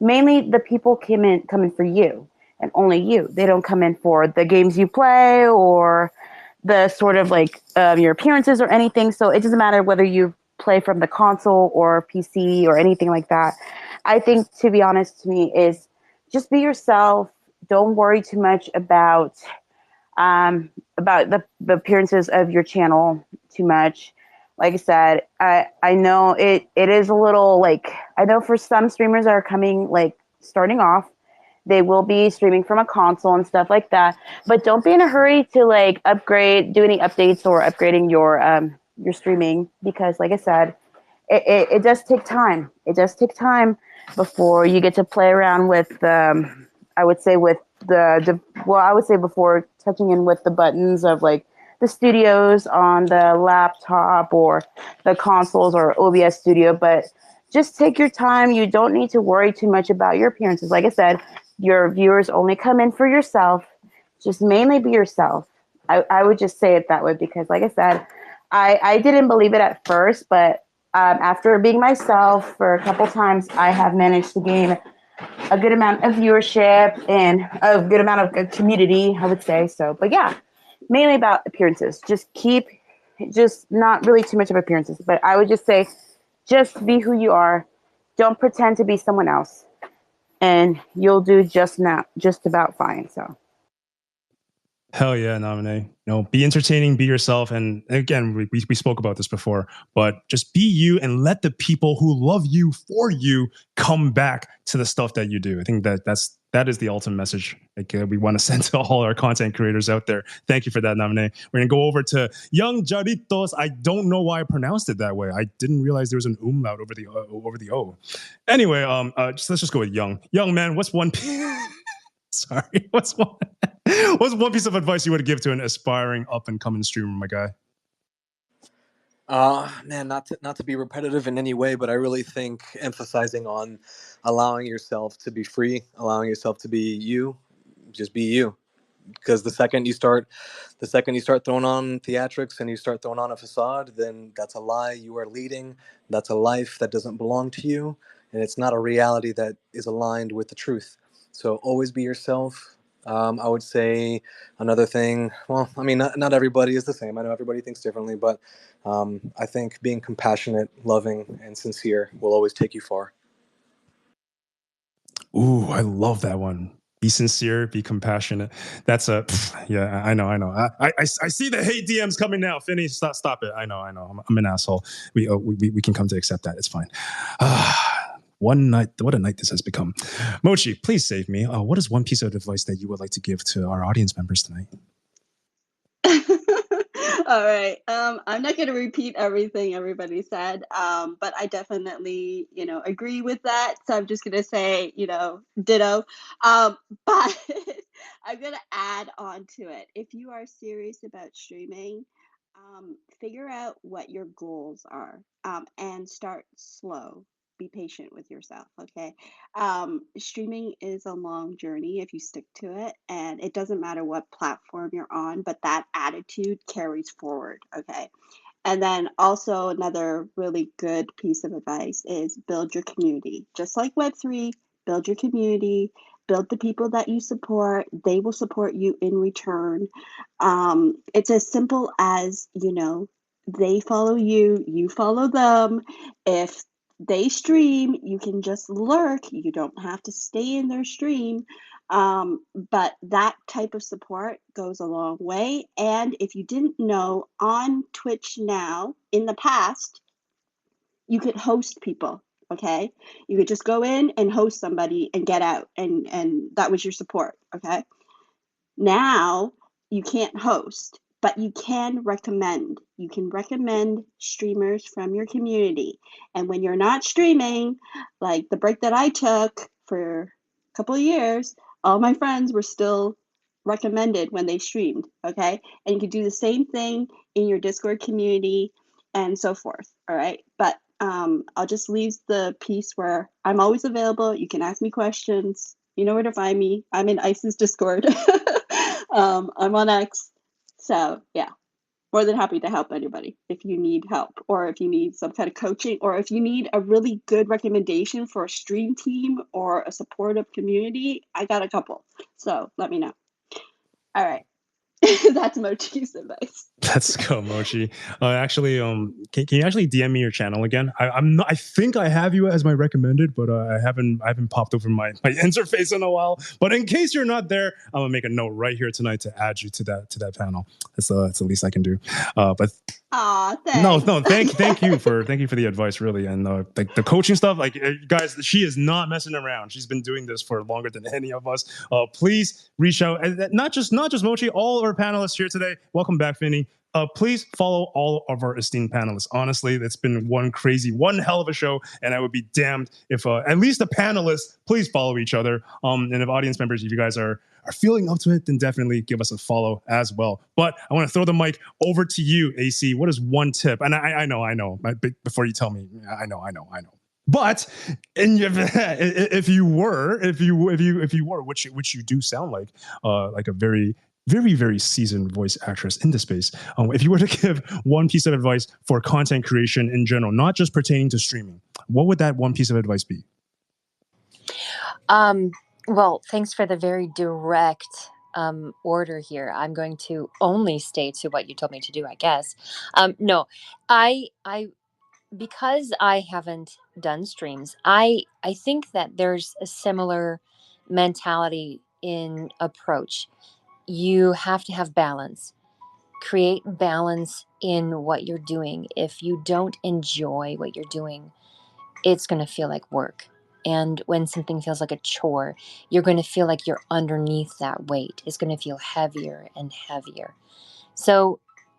Mainly the people come in for you and only you. They don't come in for the games you play or the sort of your appearances or anything. So it doesn't matter whether you play from the console or PC or anything like that. I think, to be honest to me, is just be yourself. Don't worry too much about the appearances of your channel too much. Like I said, I know it is a little I know for some streamers that are coming starting off, they will be streaming from a console and stuff like that. But don't be in a hurry to upgrade, do any updates or upgrading your streaming, because like I said, it does take time. It does take time before you get to play around with I would say before touching in with the buttons of the studios on the laptop or the consoles or OBS Studio. But just take your time. You don't need to worry too much about your appearances. Like I said, your viewers only come in for yourself. Just mainly be yourself. I would just say it that way, because like I said, I didn't believe it at first, but after being myself for a couple times, I have managed to gain a good amount of viewership and a good amount of community, I would say. So, but yeah, mainly about appearances. Just not really too much of appearances, but I would just say, just be who you are. Don't pretend to be someone else, and you'll do just about fine. So, Hell yeah, nominate. Be entertaining, be yourself. And again, we spoke about this before, but just be you and let the people who love you for you come back to the stuff that you do. I think that is the ultimate message we want to send to all our content creators out there. Thank you for that, nominate. We're going to go over to Young Jaritos. I don't know why I pronounced it that way. I didn't realize there was an umlaut over the O. Anyway, let's just go with Young. Young man, what's one sorry, what's one piece of advice you would give to an aspiring up and coming streamer, my guy? Man, not to be repetitive in any way, but I really think emphasizing on allowing yourself to be free, allowing yourself to be you, just be you. Because the second you start throwing on theatrics and you start throwing on a facade, then that's a lie you are leading. That's a life that doesn't belong to you, and it's not a reality that is aligned with the truth. So always be yourself. I would say another thing. Well, I mean, not everybody is the same. I know everybody thinks differently, but I think being compassionate, loving, and sincere will always take you far. Ooh, I love that one. Be sincere, be compassionate. That's yeah, I know. I see the hate DMs coming now. Finny, stop it. I know. I'm an asshole. We can come to accept that. It's fine. One night, what a night this has become. Mochi, please save me. What is one piece of advice that you would like to give to our audience members tonight? All right. I'm not going to repeat everything everybody said, but I definitely, agree with that. So I'm just going to say, ditto. But I'm going to add on to it. If you are serious about streaming, figure out what your goals are, and start slow. Be patient with yourself, okay? Streaming is a long journey if you stick to it, and it doesn't matter what platform you're on, but that attitude carries forward, okay? And then also another really good piece of advice is build your community. Just like Web3, build your community, build the people that you support. They will support you in return. It's as simple as, they follow you, you follow them. If they stream, you can just lurk. You don't have to stay in their stream. But that type of support goes a long way. And if you didn't know, on Twitch now, in the past, you could host people. Okay, you could just go in and host somebody and get out, and that was your support. Okay, now you can't host, but you can recommend. You can recommend streamers from your community. And when you're not streaming, like the break that I took for a couple of years, all my friends were still recommended when they streamed. Okay, and you can do the same thing in your Discord community and so forth. All right, but I'll just leave the piece where I'm always available. You can ask me questions. You know where to find me. I'm in ISIS Discord. I'm on X. So, yeah, more than happy to help anybody if you need help, or if you need some kind of coaching, or if you need a really good recommendation for a stream team or a supportive community. I got a couple. So, let me know. All right. That's Mochi's advice. Let's go, Mochi. Actually, can you actually DM me your channel again? I think I have you as my recommended, but I haven't popped over my interface in a while. But in case you're not there, I'm gonna make a note right here tonight to add you to that panel. That's the least I can do. But thanks. No, thank you for the advice, really, and like the coaching stuff. Like, guys, she is not messing around. She's been doing this for longer than any of us. Please reach out, and not just Mochi, all our panelists here today. Welcome back, Finny. Please follow all of our esteemed panelists. Honestly, it's been one hell of a show, and I would be damned if at least the panelists please follow each other. And if audience members, if you guys are feeling up to it, then definitely give us a follow as well. But I want to throw the mic over to you, AC. What is one tip? And I know. Before you tell me, I know. But if you were, which you do sound like a very, very, very seasoned voice actress in the space. If you were to give one piece of advice for content creation in general, not just pertaining to streaming, what would that one piece of advice be? Well, thanks for the very direct order here. I'm going to only stay to what you told me to do, I guess. No, I because I haven't done streams, I think that there's a similar mentality in approach. you have to have balance. Create balance in what you're doing. If you don't enjoy what you're doing, it's going to feel like work. And when something feels like a chore, you're going to feel like you're underneath that weight. It's going to feel heavier and heavier. So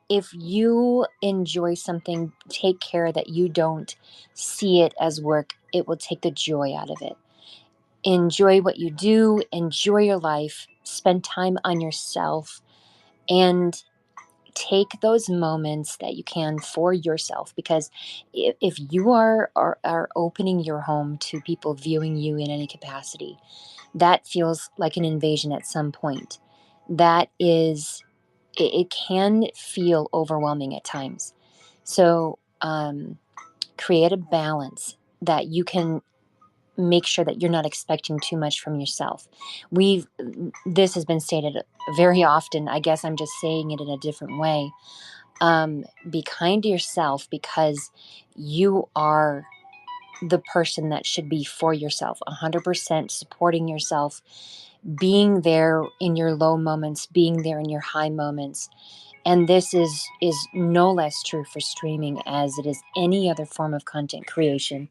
if you enjoy something, take care that you don't see it as work. It will take the joy out of it. Enjoy what you do, enjoy your life, spend time on yourself, and take those moments that you can for yourself, because if you are opening your home to people viewing you in any capacity, that feels like an invasion at some point. That is, it can feel overwhelming at times. So create a balance that you can make sure that you're not expecting too much from yourself. This has been stated very often. I guess I'm just saying it in a different way. Be kind to yourself, because you are the person that should be for yourself, 100% supporting yourself, being there in your low moments, being there in your high moments. And this is no less true for streaming as it is any other form of content creation.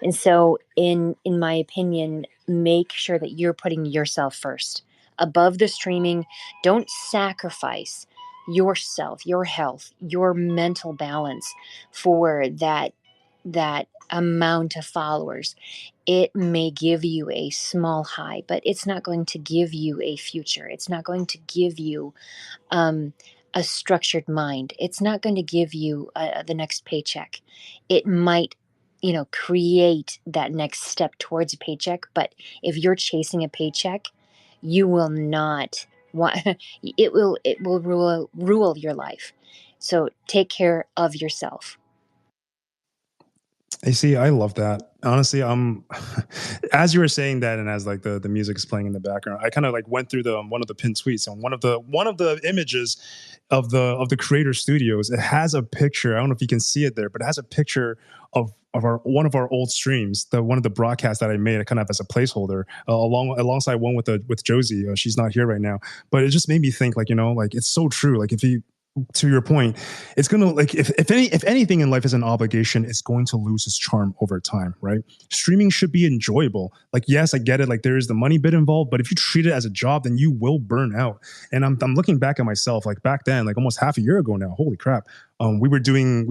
And so in my opinion, make sure that you're putting yourself first above the streaming. Don't sacrifice yourself, your health, your mental balance for that amount of followers. It may give you a small high, but it's not going to give you a future. It's not going to give you a structured mind. It's not going to give you the next paycheck. It might, create that next step towards a paycheck. But if you're chasing a paycheck, you will not want, it will rule your life. So take care of yourself. I see. I love that. Honestly, as you were saying that, and as like the music is playing in the background, I kind of like went through the one of the pinned tweets, and one of the images of the creator studios. It has a picture. I don't know if you can see it there, but it has a picture of one of our old streams, one of the broadcasts that I made, kind of as a placeholder, alongside one with Josie. She's not here right now, but it just made me think, like, like it's so true. Like if you, to your point, it's going to, like, if anything in life is an obligation, it's going to lose its charm over time, right? Streaming should be enjoyable. Like, yes, I get it. Like, there is the money bit involved, but if you treat it as a job, then you will burn out. And I'm looking back at myself, like back then, like almost half a year ago now. Holy crap! We were doing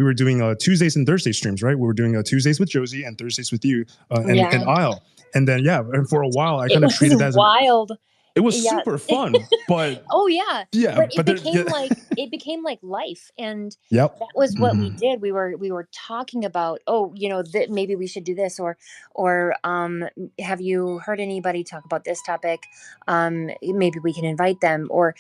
Tuesdays and Thursday streams, right? We were doing Tuesdays with Josie and Thursdays with you and Isle. And then and for a while I kind of treated it as wild. It was super fun, but oh yeah, yeah, but it became like life, and yep. That was what we did. We were talking about, that maybe we should do this, or have you heard anybody talk about this topic? Maybe we can invite them, or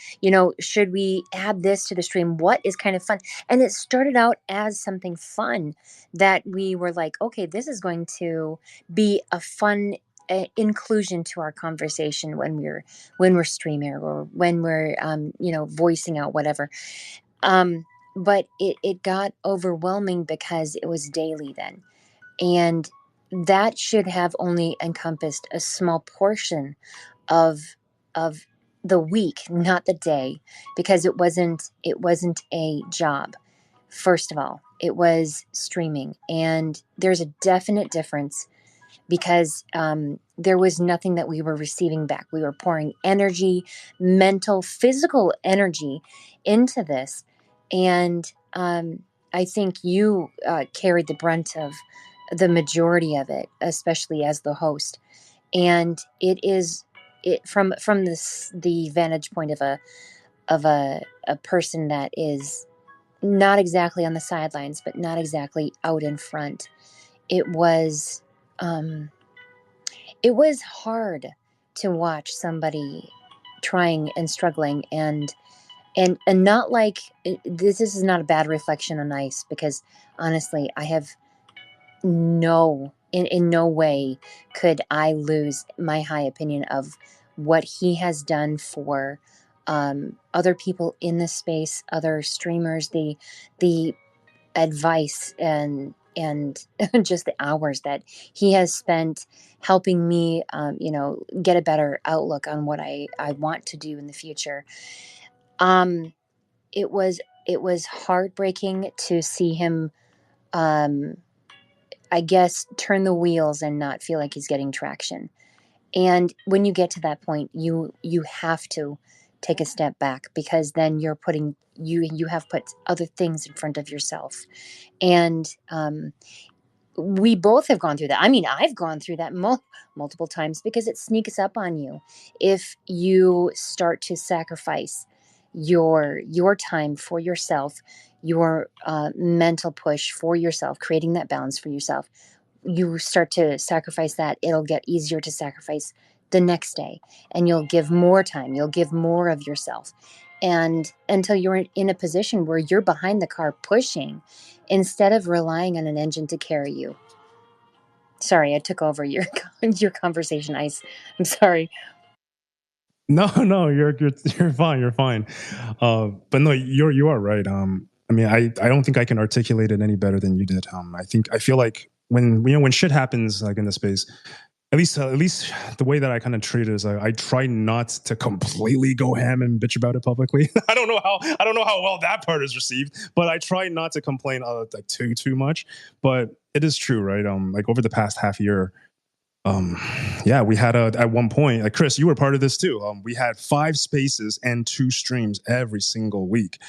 should we add this to the stream? What is kind of fun? And it started out as something fun that we were like, okay, this is going to be a fun inclusion to our conversation when we're streaming, or when we're voicing out whatever. But it got overwhelming because it was daily then, and that should have only encompassed a small portion of the week, not the day, because it wasn't a job. First of all, it was streaming, and there's a definite difference, because there was nothing that we were receiving back. We were pouring energy, mental, physical energy into this. And I think you carried the brunt of the majority of it, especially as the host. And from the vantage point of a person that is not exactly on the sidelines, but not exactly out in front. It was hard to watch somebody trying and struggling, and not like this is not a bad reflection on Ice, because honestly, I have in no way could I lose my high opinion of what he has done for other people in this space, other streamers, the advice and and just the hours that he has spent helping me, get a better outlook on what I want to do in the future. Um, it was heartbreaking to see him, um, I guess, turn the wheels and not feel like he's getting traction. And when you get to that point, you have to take a step back, because then you have put other things in front of yourself. And we both have gone through that. I mean, I've gone through that multiple times, because it sneaks up on you if you start to sacrifice your time for yourself, your mental push for yourself, creating that balance for yourself. You start to sacrifice that, it'll get easier to sacrifice the next day, and you'll give more time, you'll give more of yourself, and until you're in a position where you're behind the car pushing instead of relying on an engine to carry you. Sorry, I took over your conversation, Ice. I'm sorry. No, you're fine. You're fine. But no, you are right. I mean, I don't think I can articulate it any better than you did. I feel like when shit happens like in the space, at least the way that I kind of treat it is I try not to completely go ham and bitch about it publicly. I don't know how well that part is received, but I try not to complain like too much. But it is true, right? Like over the past half year, yeah, we had at one point, like Chris, you were part of this too. We had 5 spaces and 2 streams every single week.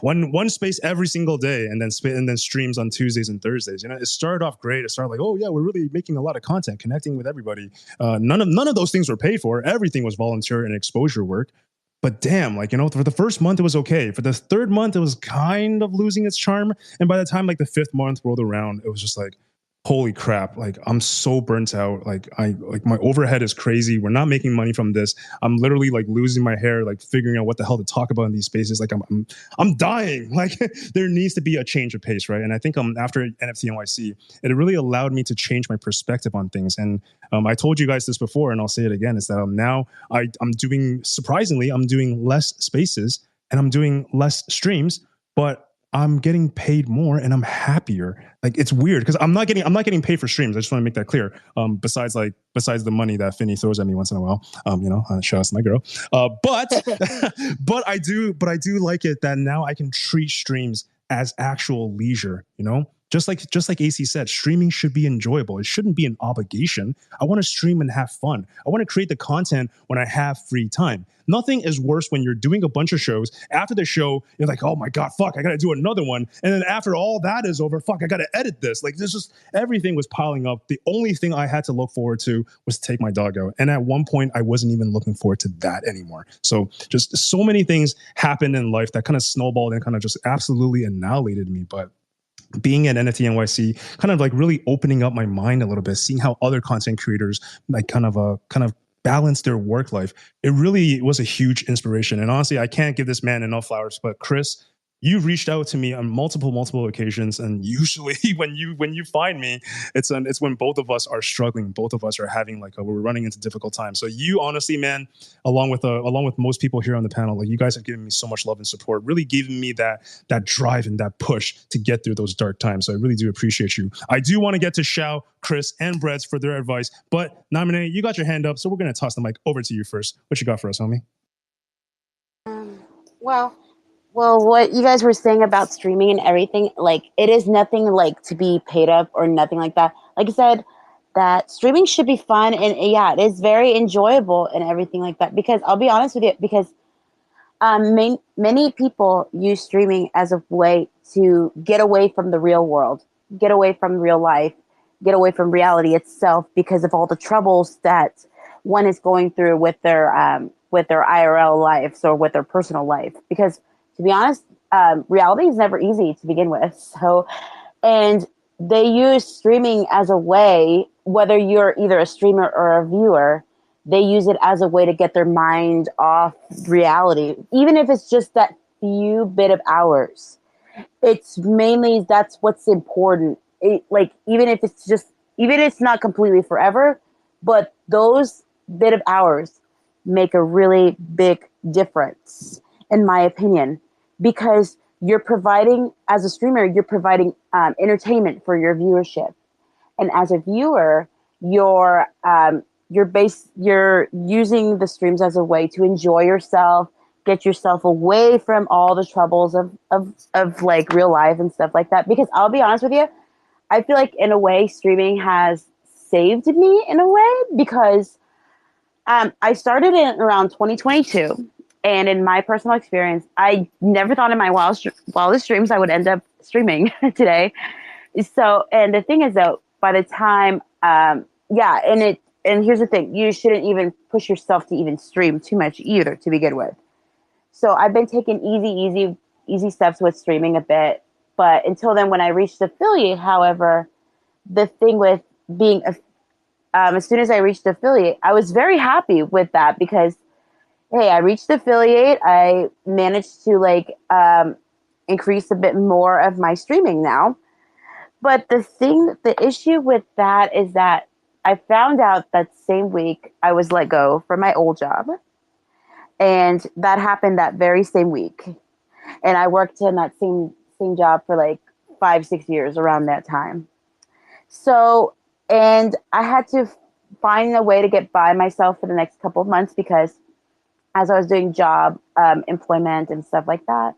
One space every single day, and then streams on Tuesdays and Thursdays. It started off great. It started like, oh yeah, we're really making a lot of content, connecting with everybody. None of those things were paid for. Everything was volunteer and exposure work. But damn, for the first month it was okay. For the third month, it was kind of losing its charm. And by the time like the 5th month rolled around, it was just like, holy crap, like I'm so burnt out. Like my overhead is crazy. We're not making money from this. I'm literally like losing my hair, like figuring out what the hell to talk about in these spaces. Like I'm dying. Like there needs to be a change of pace, right? And I think after NFT NYC, it really allowed me to change my perspective on things. And I told you guys this before, and I'll say it again, is that now I'm doing less spaces and I'm doing less streams, but I'm getting paid more and I'm happier. Like it's weird because I'm not getting paid for streams. I just want to make that clear. Besides the money that Finny throws at me once in a while. Shout out to my girl. But I do like it that now I can treat streams as actual leisure, Just like AC said, streaming should be enjoyable. It shouldn't be an obligation. I want to stream and have fun. I want to create the content when I have free time. Nothing is worse when you're doing a bunch of shows. After the show, you're like, oh my God, fuck, I got to do another one. And then after all that is over, fuck, I got to edit this. Like this just, everything was piling up. The only thing I had to look forward to was to take my dog out. And at one point, I wasn't even looking forward to that anymore. So just so many things happened in life that kind of snowballed and kind of just absolutely annihilated me. But being at NFT NYC, kind of like really opening up my mind a little bit, seeing how other content creators like kind of balance their work life. It really was a huge inspiration. And honestly, I can't give this man enough flowers, but Chris, you've reached out to me on multiple occasions, and usually when you find me, it's when both of us are struggling, both of us are having we're running into difficult times. So you honestly, man, along with most people here on the panel, like you guys have given me so much love and support, really giving me that drive and that push to get through those dark times. So I really do appreciate you. I do want to get to Xiao, Chris, and Breads for their advice, but Namine, you got your hand up, so we're gonna toss the mic over to you first. What you got for us, homie? Well, what you guys were saying about streaming and everything, like it is nothing like to be paid up or nothing like that. Like I said, that streaming should be fun and yeah, it is very enjoyable and everything like that. Because I'll be honest with you, because many people use streaming as a way to get away from the real world, get away from real life, get away from reality itself because of all the troubles that one is going through with their IRL lives or with their personal life. Because to be honest, reality is never easy to begin with. So, and they use streaming as a way, whether you're either a streamer or a viewer, they use it as a way to get their mind off reality. Even if it's just that few bit of hours, it's mainly, that's what's important. Even if it's not completely forever, but those bit of hours make a really big difference, in my opinion. Because you're providing, as a streamer, you're providing entertainment for your viewership. And as a viewer, you're using the streams as a way to enjoy yourself, get yourself away from all the troubles of like real life and stuff like that. Because I'll be honest with you, I feel like in a way streaming has saved me in a way, because I started in around 2022, and in my personal experience, I never thought in my wildest dreams I would end up streaming today. So, and the thing is though, by the time, and here's the thing, you shouldn't even push yourself to even stream too much either to begin with. So I've been taking easy steps with streaming a bit, but until then, when I reached affiliate, however, the thing with being as soon as I reached affiliate, I was very happy with that because, hey, I reached affiliate. I managed to increase a bit more of my streaming now. But the issue with that is that I found out that same week I was let go from my old job. And that happened that very same week. And I worked in that same job for like 5-6 years around that time. So, and I had to find a way to get by myself for the next couple of months because as I was doing job employment and stuff like that,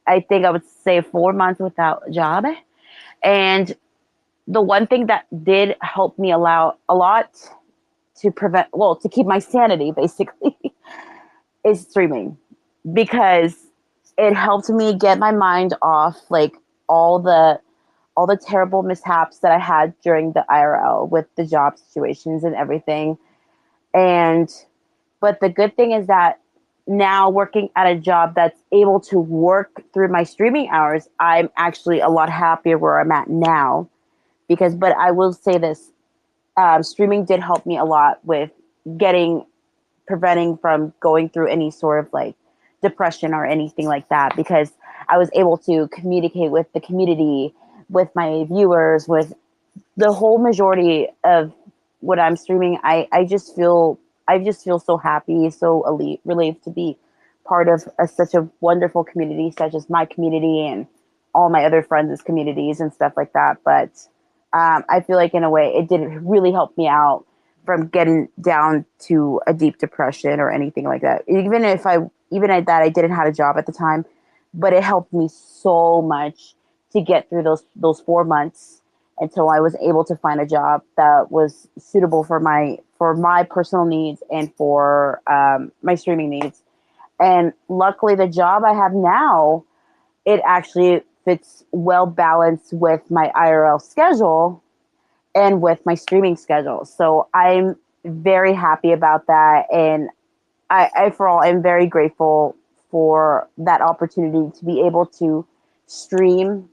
I think I would say 4 months without a job. And the one thing that did help me allow a lot to keep my sanity basically is streaming, because it helped me get my mind off like all the terrible mishaps that I had during the IRL with the job situations and everything. But the good thing is that now working at a job that's able to work through my streaming hours, I'm actually a lot happier where I'm at now. But I will say this, streaming did help me a lot with preventing from going through any sort of like depression or anything like that, because I was able to communicate with the community, with my viewers, with the whole majority of what I'm streaming. I just feel so happy, so relieved to be part of such a wonderful community, such as my community and all my other friends' communities and stuff like that. But I feel like in a way it didn't really help me out from getting down to a deep depression or anything like that. Even at that, I didn't have a job at the time, but it helped me so much to get through those 4 months until I was able to find a job that was suitable for my personal needs and for my streaming needs. And luckily, the job I have now, it actually fits well balanced with my IRL schedule and with my streaming schedule. So I'm very happy about that. And I'm very grateful for that opportunity to be able to stream,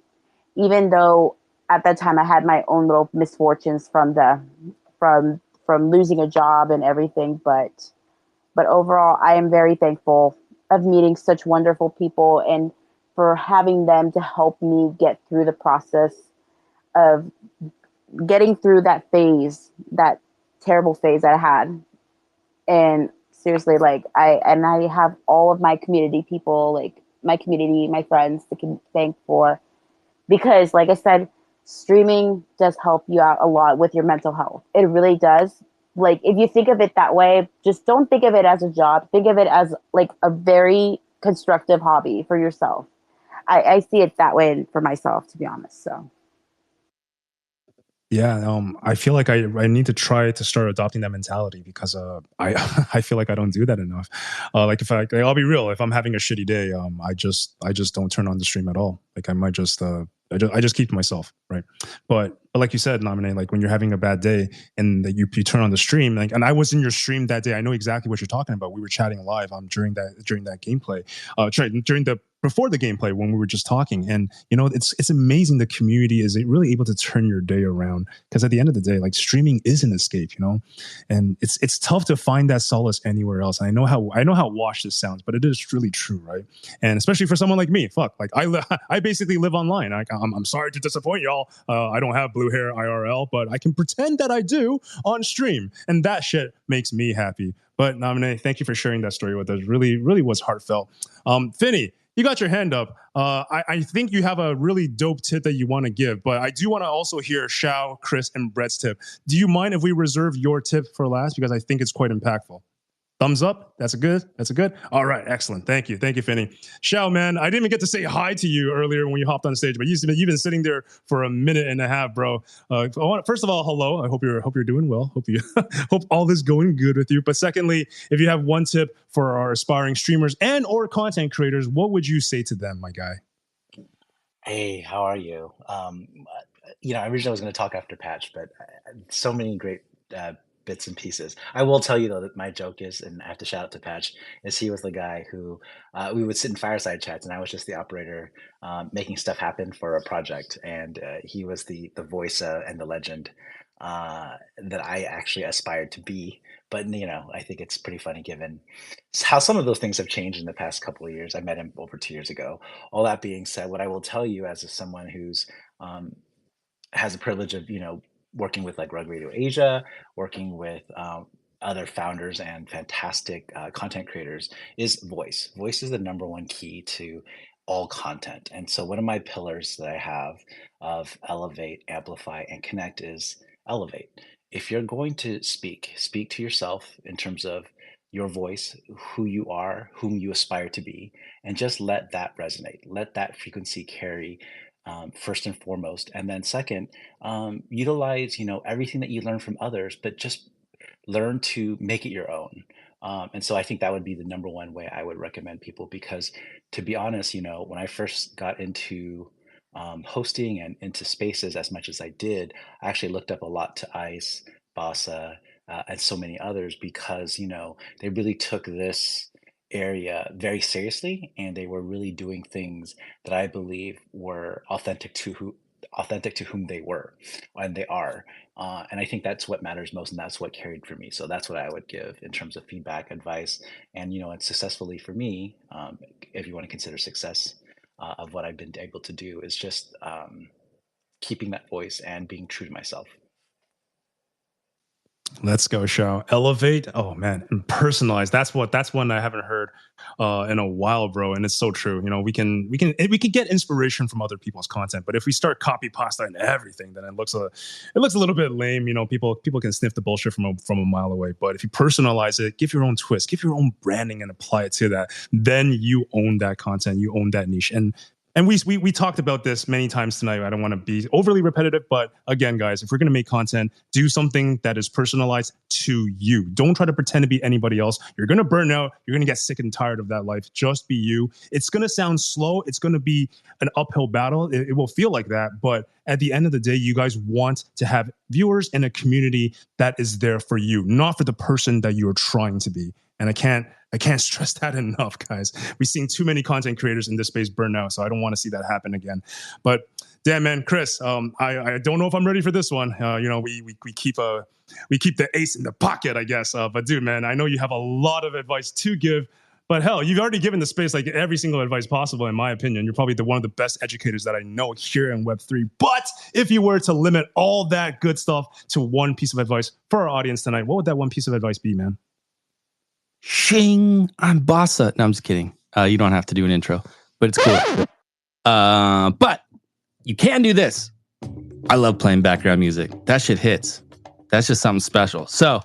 even though at that time I had my own little misfortunes from losing a job and everything. But overall, I am very thankful of meeting such wonderful people and for having them to help me get through the process of getting through that terrible phase that I had. And seriously, like I have all of my community people, like my community, my friends to thank for, because like I said, streaming does help you out a lot with your mental health. It really does. Like if you think of it that way, just don't think of it as a job. Think of it as like a very constructive hobby for yourself. I see it that way for myself, to be honest. So. Yeah, I feel like I need to try to start adopting that mentality because I feel like I don't do that enough. Like I'll be real, if I'm having a shitty day, I just don't turn on the stream at all. Like I might just I just keep to myself, right? But like you said, Naminé, like when you're having a bad day and that you turn on the stream, like, and I was in your stream that day, I know exactly what you're talking about. We were chatting live during that gameplay, before the gameplay when we were just talking. And it's amazing the community is really able to turn your day around, because at the end of the day, like streaming is an escape, and it's tough to find that solace anywhere else. And I know how washed this sounds, but it is really true, right? And especially for someone like me, like I basically live online. I'm sorry to disappoint y'all. I don't have blue hair IRL, but I can pretend that I do on stream, and that shit makes me happy. But Naminé, thank you for sharing that story with us. Really, really was heartfelt. Finny, you got your hand up. I think you have a really dope tip that you want to give, but I do want to also hear Shao, Chris, and Brett's tip. Do you mind if we reserve your tip for last? Because I think it's quite impactful. Thumbs up. That's a good. All right, excellent. Thank you, Finney. Shao, man, I didn't even get to say hi to you earlier when you hopped on stage, but you've been sitting there for a minute and a half, bro. First of all, hello. I hope you're doing well. Hope all is going good with you. But secondly, if you have one tip for our aspiring streamers and or content creators, what would you say to them, my guy? Hey, how are you? I originally was going to talk after Patch, but so many great bits and pieces. I will tell you though that my joke is, and I have to shout out to Patch, is he was the guy who we would sit in fireside chats, and I was just the operator making stuff happen for a project, and he was the voice and the legend that I actually aspired to be. But I think it's pretty funny given how some of those things have changed in the past couple of years. I met him over 2 years ago. All that being said, what I will tell you as someone who's has the privilege of working with like Rug Radio Asia, working with other founders and fantastic content creators, is voice. Voice is the number one key to all content. And so one of my pillars that I have of elevate, amplify, and connect is elevate. If you're going to speak to yourself in terms of your voice, who you are, whom you aspire to be, and just let that resonate. Let that frequency carry first and foremost. And then second, utilize, everything that you learn from others, but just learn to make it your own. And so I think that would be the number one way I would recommend people, because to be honest, when I first got into hosting and into spaces as much as I did, I actually looked up a lot to Ice, Basa, and so many others, because, they really took this area very seriously, and they were really doing things that I believe were authentic to whom they were and they are. And I think that's what matters most, and that's what carried for me. So that's what I would give in terms of feedback, advice, and and successfully for me, if you want to consider success of what I've been able to do, is just keeping that voice and being true to myself. Let's go, Shao. Elevate. Oh man, and personalize. That's one I haven't heard in a while, bro. And it's so true. We can get inspiration from other people's content, but if we start copy pasta and everything, then it looks a little bit lame. People can sniff the bullshit from a mile away. But if you personalize it, give your own twist, give your own branding, and apply it to that, then you own that content, you own that niche. And we talked about this many times tonight. I don't want to be overly repetitive, but again, guys, if we're going to make content, do something that is personalized to you. Don't try to pretend to be anybody else. You're going to burn out. You're going to get sick and tired of that life. Just be you. It's going to sound slow. It's going to be an uphill battle. It will feel like that. But at the end of the day, you guys want to have viewers and a community that is there for you, not for the person that you're trying to be. And I can't stress that enough, guys. We've seen too many content creators in this space burn out, so I don't want to see that happen again. But damn, man, Chris, I don't know if I'm ready for this one. We keep the ace in the pocket, I guess. But dude, man, I know you have a lot of advice to give. But hell, you've already given the space like every single advice possible, in my opinion. You're probably one of the best educators that I know here in Web3. But if you were to limit all that good stuff to one piece of advice for our audience tonight, what would that one piece of advice be, man? Shing, I'm Basa. No, I'm just kidding. You don't have to do an intro, but it's cool. But you can do this. I love playing background music. That shit hits. That's just something special. So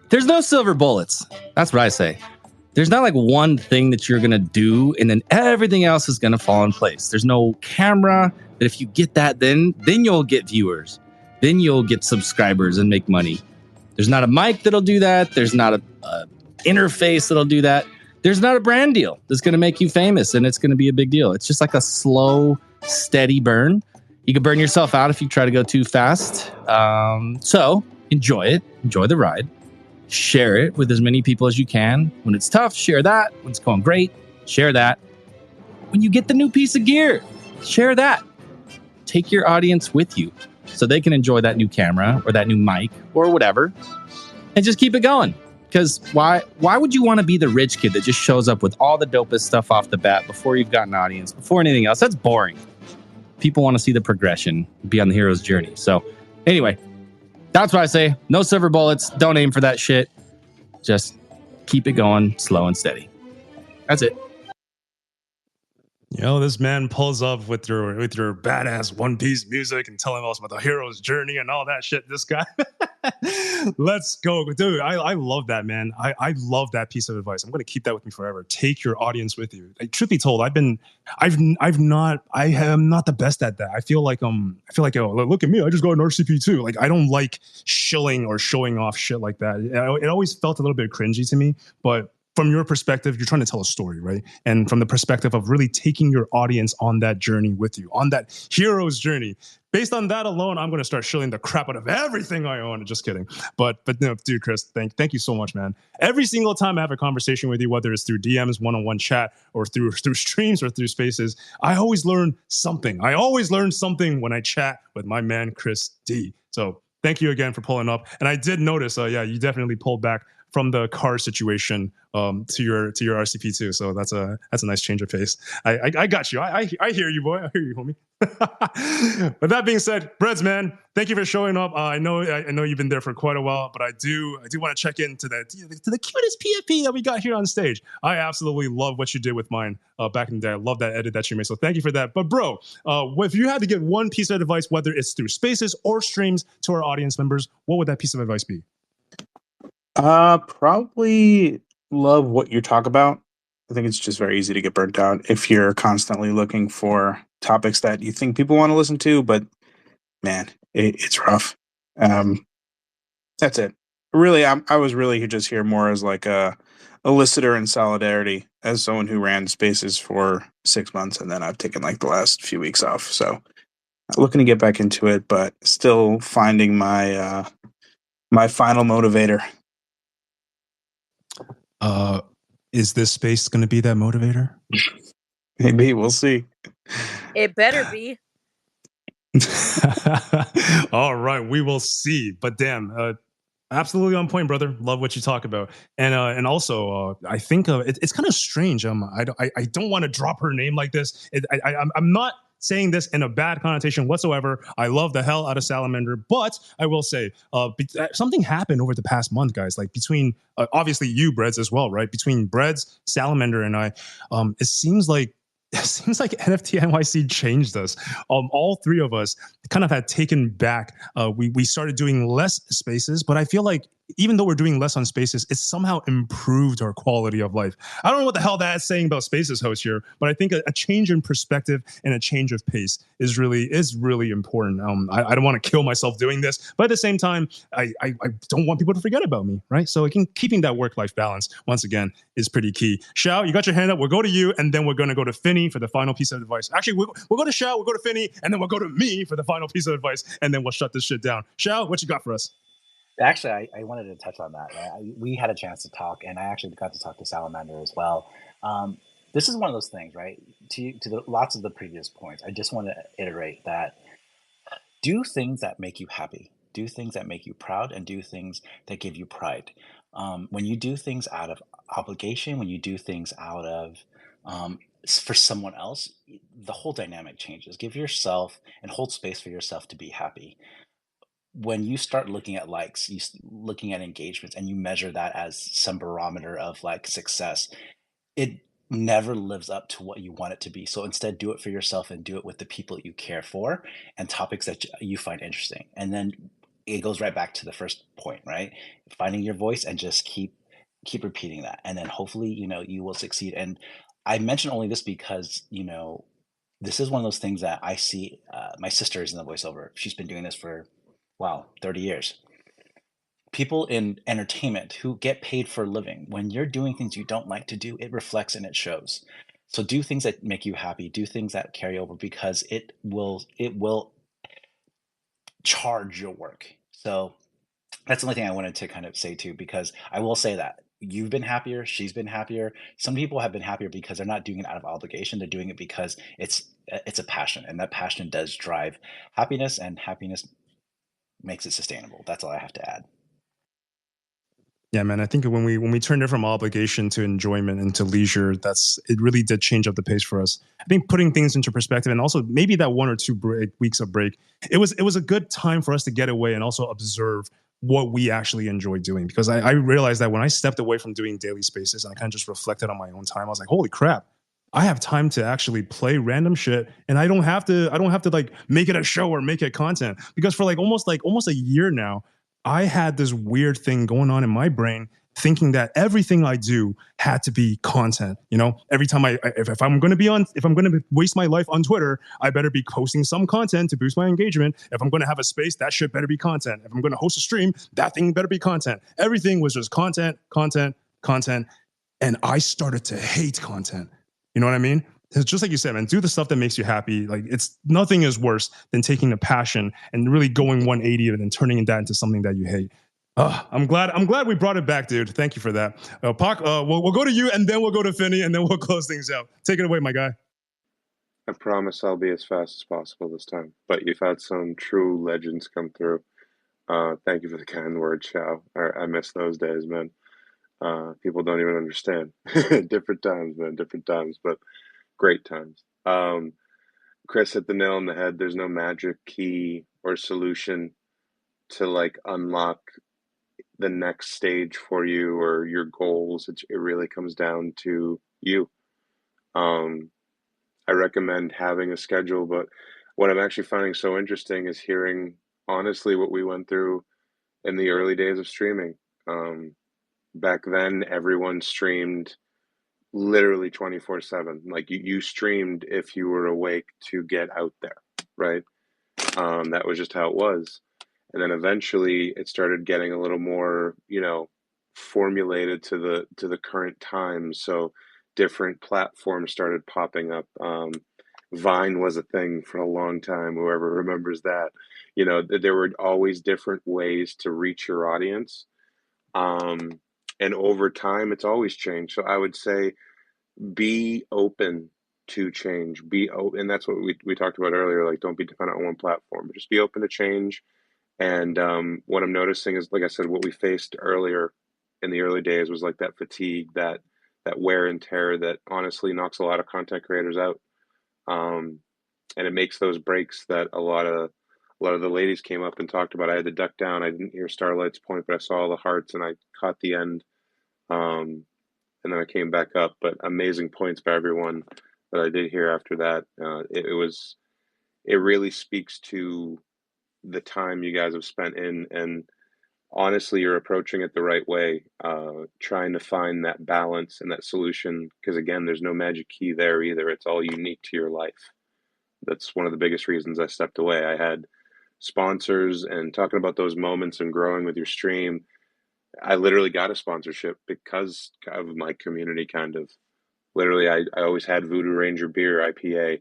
there's no silver bullets. That's what I say. There's not like one thing that you're going to do and then everything else is going to fall in place. There's no camera that if you get that, then you'll get viewers. Then you'll get subscribers and make money. There's not a mic that'll do that. There's not a interface that'll do that. There's not a brand deal that's going to make you famous and it's going to be a big deal. It's just like a slow, steady burn. You can burn yourself out if you try to go too fast. So enjoy it. Enjoy the ride. Share it with as many people as you can. When it's tough, share that. When it's going great, share that. When you get the new piece of gear, share that. Take your audience with you so they can enjoy that new camera or that new mic or whatever, and just keep it going. Because why would you want to be the rich kid that just shows up with all the dopest stuff off the bat before you've got an audience, before anything else? That's boring. People want to see the progression, be on the hero's journey. So anyway, that's what I say. No silver bullets. Don't aim for that shit. Just keep it going slow and steady. That's it. This man pulls up with your badass One Piece music and telling us about the hero's journey and all that shit. This guy, let's go, dude. I love that, man. I love that piece of advice. I'm gonna keep that with me forever. Take your audience with you. Like, truth be told, I am not the best at that. I feel like oh, look at me. I just got an RCP too. Like, I don't like shilling or showing off shit like that. It always felt a little bit cringy to me, but from your perspective, you're trying to tell a story, right? And from the perspective of really taking your audience on that journey with you, on that hero's journey. Based on that alone, I'm going to start shilling the crap out of everything I own. Just kidding. But no, dude, Chris, thank you so much, man. Every single time I have a conversation with you, whether it's through DMs, one-on-one chat, or through streams or through spaces, I always learn something. I always learn something when I chat with my man, Chris D. So thank you again for pulling up. And I did notice, you definitely pulled back from the car situation to your RCP too. So that's a nice change of pace. I got you. I hear you, boy. I hear you, homie. With that being said, Breads, man, thank you for showing up. I know you've been there for quite a while, but I do want to check into the cutest PFP that we got here on stage. I absolutely love what you did with mine back in the day. I love that edit that you made. So thank you for that. But bro, if you had to give one piece of advice, whether it's through spaces or streams, to our audience members, what would that piece of advice be? Probably love what you talk about. I think it's just very easy to get burnt out if you're constantly looking for topics that you think people want to listen to, but man, it's rough. That's it. Really, I was really just here more as like a listener in solidarity, as someone who ran spaces for 6 months, and then I've taken like the last few weeks off. So looking to get back into it, but still finding my my final motivator. Is this space going to be that motivator? Maybe, we'll see. It better be. All right, we will see. But damn, absolutely on point, brother. Love what you talk about, and also I think it's kind of strange. I don't want to drop her name like this. I'm not saying this in a bad connotation whatsoever. I love the hell out of Salamander, but I will say something happened over the past month, guys. Like between obviously you, Breads, as well, right? Between Breads, Salamander, and I, it seems like NFT NYC changed us. All three of us kind of had taken back. We started doing less spaces, but I feel like even though we're doing less on spaces, it's somehow improved our quality of life. I don't know what the hell that's saying about spaces host here, but I think a change in perspective and a change of pace is really important. I don't want to kill myself doing this, but at the same time, I don't want people to forget about me, right? So keeping that work-life balance, once again, is pretty key. Shao, you got your hand up. We'll go to you, and then we're going to go to Finny for the final piece of advice. Actually, we'll go to Shao, we'll go to Finny, and then we'll go to me for the final piece of advice, and then we'll shut this shit down. Shao, what you got for us? Actually, I wanted to touch on that. We had a chance to talk, and I actually got to talk to Salamander as well. This is one of those things, right? To lots of the previous points, I just want to iterate that do things that make you happy, do things that make you proud, and do things that give you pride. When you do things out of obligation, when you do things out of for someone else, the whole dynamic changes. Give yourself and hold space for yourself to be happy. When you start looking at likes, looking at engagements, and you measure that as some barometer of like success, it never lives up to what you want it to be. So instead, do it for yourself and do it with the people you care for and topics that you find interesting. And then it goes right back to the first point, right? Finding your voice and just keep repeating that. And then hopefully, you will succeed. And I mention only this because, this is one of those things that I see. My sister is in the voiceover. She's been doing this for 30 years. People in entertainment who get paid for a living, when you're doing things you don't like to do, it reflects and it shows. So do things that make you happy, do things that carry over, because it will charge your work. So that's the only thing I wanted to kind of say too, because I will say that you've been happier, she's been happier. Some people have been happier because they're not doing it out of obligation. They're doing it because it's a passion, and that passion does drive happiness, and happiness makes it sustainable. That's all I have to add. Yeah, man. I think when we turned it from obligation to enjoyment and to leisure, it really did change up the pace for us. I think putting things into perspective, and also maybe that 1 or 2 weeks of break, it was a good time for us to get away and also observe what we actually enjoy doing. Because I realized that when I stepped away from doing daily spaces and I kind of just reflected on my own time, I was like, holy crap, I have time to actually play random shit, and I don't have to like make it a show or make it content, because for like almost a year now, I had this weird thing going on in my brain, thinking that everything I do had to be content. You know, every time if I'm going to waste my life on Twitter, I better be posting some content to boost my engagement. If I'm going to have a space, that shit better be content. If I'm going to host a stream, that thing better be content. Everything was just content, content, content, and I started to hate content. You know what I mean? It's just like you said, man, do the stuff that makes you happy. Like, it's nothing is worse than taking a passion and really going 180 and then turning that into something that you hate. I'm glad we brought it back, dude. Thank you for that. Pac, we'll go to you, and then we'll go to Finney, and then we'll close things out. Take it away, my guy. I promise I'll be as fast as possible this time. But you've had some true legends come through. Thank you for the kind words, Shao. I miss those days, man. People don't even understand. Different times, man. Different times, but great times. Chris hit the nail on the head. There's no magic key or solution to like unlock the next stage for you or your goals. It really comes down to you. I recommend having a schedule, but what I'm actually finding so interesting is hearing honestly what we went through in the early days of streaming. Back then, everyone streamed literally 24/7. Like you streamed if you were awake to get out there, right? That was just how it was. And then eventually it started getting a little more, formulated to the current times. So different platforms started popping up. Vine was a thing for a long time. Whoever remembers that, there were always different ways to reach your audience. And over time, it's always changed. So I would say be open to change. And that's what we talked about earlier. Like, don't be dependent on one platform. Just be open to change. And what I'm noticing is, like I said, what we faced earlier in the early days was like that fatigue, that wear and tear that honestly knocks a lot of content creators out. And it makes those breaks that a lot of the ladies came up and talked about. I had to duck down. I didn't hear Starlight's point, but I saw all the hearts and I caught the end. And then I came back up. But amazing points by everyone that I did hear after that. It really speaks to the time you guys have spent in, and honestly, you're approaching it the right way, trying to find that balance and that solution. Because again, there's no magic key there either. It's all unique to your life. That's one of the biggest reasons I stepped away. I had sponsors, and talking about those moments and growing with your stream, I literally got a sponsorship because of my community, kind of. Literally, I always had Voodoo Ranger Beer IPA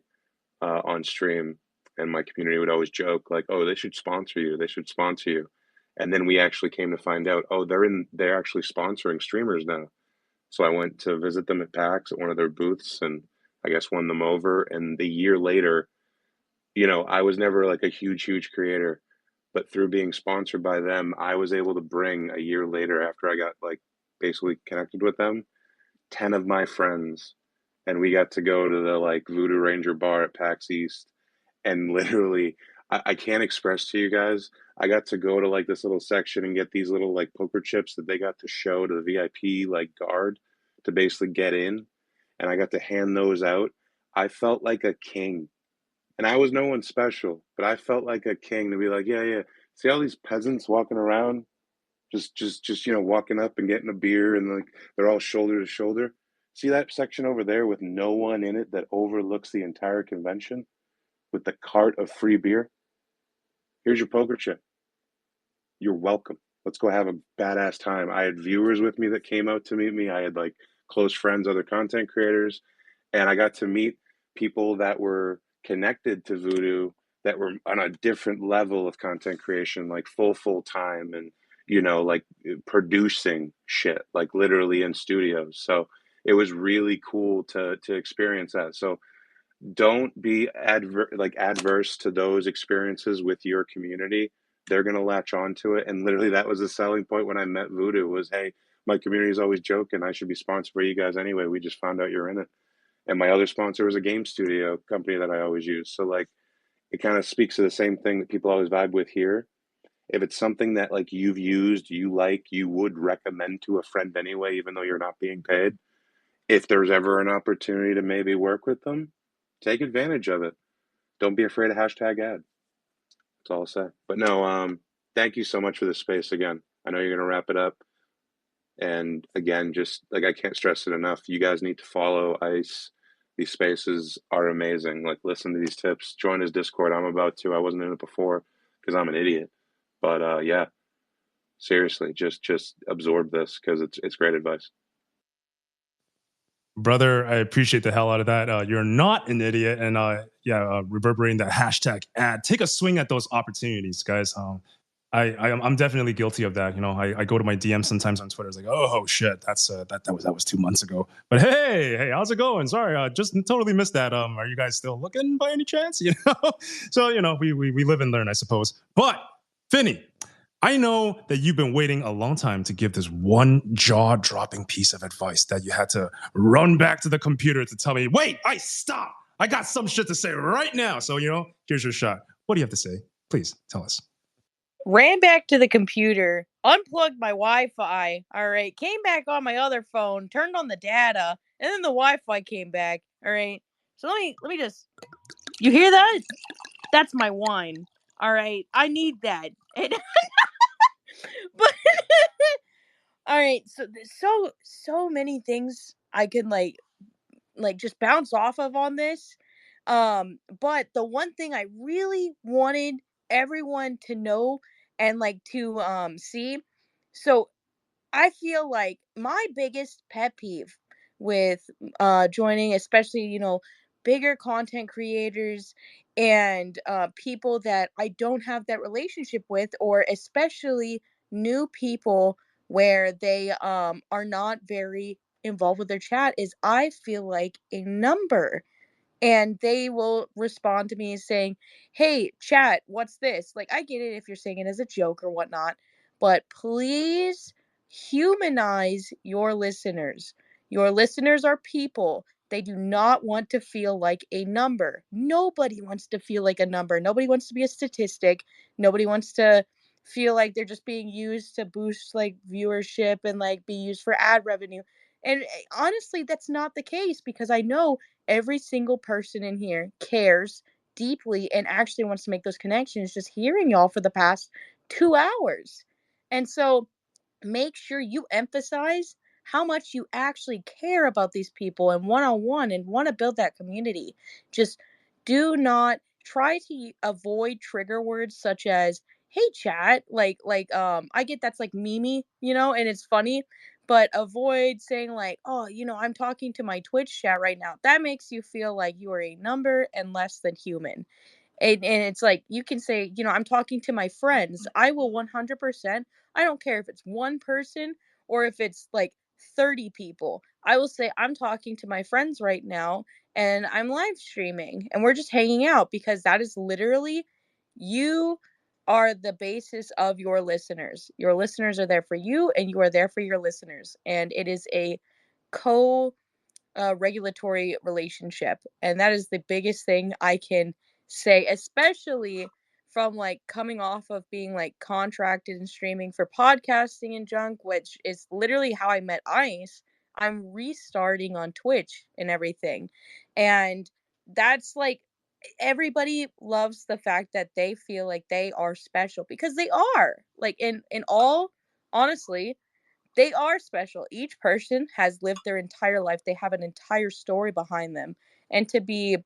on stream, and my community would always joke like, "Oh, they should sponsor you. They should sponsor you." And then we actually came to find out, oh, they're actually sponsoring streamers now. So I went to visit them at PAX at one of their booths, and I guess won them over. And the year later, I was never like a huge creator, but through being sponsored by them, I was able to bring a year later, after I got like basically connected with them, 10 of my friends, and we got to go to the like Voodoo Ranger bar at PAX East. And literally, I can't express to you guys, I got to go to like this little section and get these little like poker chips that they got to show to the VIP like guard to basically get in. And I got to hand those out. I felt like a king. And I was no one special, but I felt like a king to be like, yeah. See all these peasants walking around, just walking up and getting a beer, and like they're all shoulder to shoulder. See that section over there with no one in it that overlooks the entire convention with the cart of free beer? Here's your poker chip. You're welcome. Let's go have a badass time. I had viewers with me that came out to meet me. I had like close friends, other content creators, and I got to meet people that were connected to Voodoo that were on a different level of content creation, like full time, and like producing shit, like literally in studios. So it was really cool to experience that. So don't be adverse to those experiences with your community. They're going to latch onto it. And literally that was the selling point when I met Voodoo was, hey, my community is always joking I should be sponsored by you guys anyway. We just found out you're in it. And my other sponsor was a game studio company that I always use. So like, it kind of speaks to the same thing that people always vibe with here. If it's something that like you've used, you would recommend to a friend anyway, even though you're not being paid, if there's ever an opportunity to maybe work with them, take advantage of it. Don't be afraid of hashtag ad. That's all I'll say. But no, thank you so much for this space again. I know you're going to wrap it up. And again, just like I can't stress it enough, you guys need to follow Ice. These spaces are amazing. Like, listen to these tips. Join his Discord. I'm about to. I wasn't in it before because I'm an idiot. But yeah, seriously, just absorb this because it's great advice. Brother, I appreciate the hell out of that. You're not an idiot, and reverberating that hashtag ad. Take a swing at those opportunities, guys. I'm definitely guilty of that. You know, I go to my DM sometimes on Twitter. It's like, oh shit, that was 2 months ago. But hey, how's it going? Sorry, just totally missed that. Are you guys still looking by any chance? You know, so you know, we live and learn, I suppose. But Finny, I know that you've been waiting a long time to give this one jaw-dropping piece of advice that you had to run back to the computer to tell me, wait, stop. I got some shit to say right now. So, you know, here's your shot. What do you have to say? Please tell us. Ran back to the computer, unplugged my Wi-Fi, all right, came back on my other phone, turned on the data, and then the Wi-Fi came back, all right? So let me just, you hear that? That's my wine, all right? I need that. And but all right, so many things I can like just bounce off of on this. But the one thing I really wanted everyone to know and like to see, so I feel like my biggest pet peeve with joining, especially, you know, bigger content creators and people that I don't have that relationship with, or especially new people where they are not very involved with their chat, is I feel like a number. And they will respond to me saying, hey, chat, what's this? Like, I get it if you're saying it as a joke or whatnot, but please humanize your listeners. Your listeners are people. They do not want to feel like a number. Nobody wants to feel like a number. Nobody wants to be a statistic. Nobody wants to feel like they're just being used to boost like viewership and like be used for ad revenue. And honestly, that's not the case, because I know every single person in here cares deeply and actually wants to make those connections just hearing y'all for the past 2 hours. And so make sure you emphasize how much you actually care about these people and one-on-one and want to build that community. Just do not try to avoid trigger words such as, hey chat, I get that's like memey, you know, and it's funny, but avoid saying like, oh, you know, I'm talking to my Twitch chat right now. That makes you feel like you are a number and less than human. And it's like, you can say, you know, I'm talking to my friends. I will 100%. I don't care if it's one person or if it's like 30 people. I will say, I'm talking to my friends right now and I'm live streaming and we're just hanging out, because that is literally, you are the basis of your listeners. Your listeners are there for you and you are there for your listeners. And it is a regulatory relationship. And that is the biggest thing I can say, especially from like coming off of being like contracted and streaming for podcasting and junk, which is literally how I met Ice. I'm restarting on Twitch and everything. And that's like, everybody loves the fact that they feel like they are special, because they are. Like, in all honestly, they are special. Each person has lived their entire life. They have an entire story behind them. And to be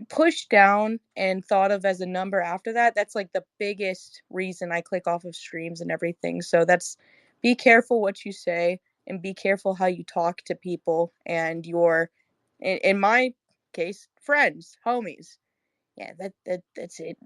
pushed down and thought of as a number after that, that's like the biggest reason I click off of streams and everything. So that's, be careful what you say and be careful how you talk to people and your, in my case, friends, homies. Yeah, that's it.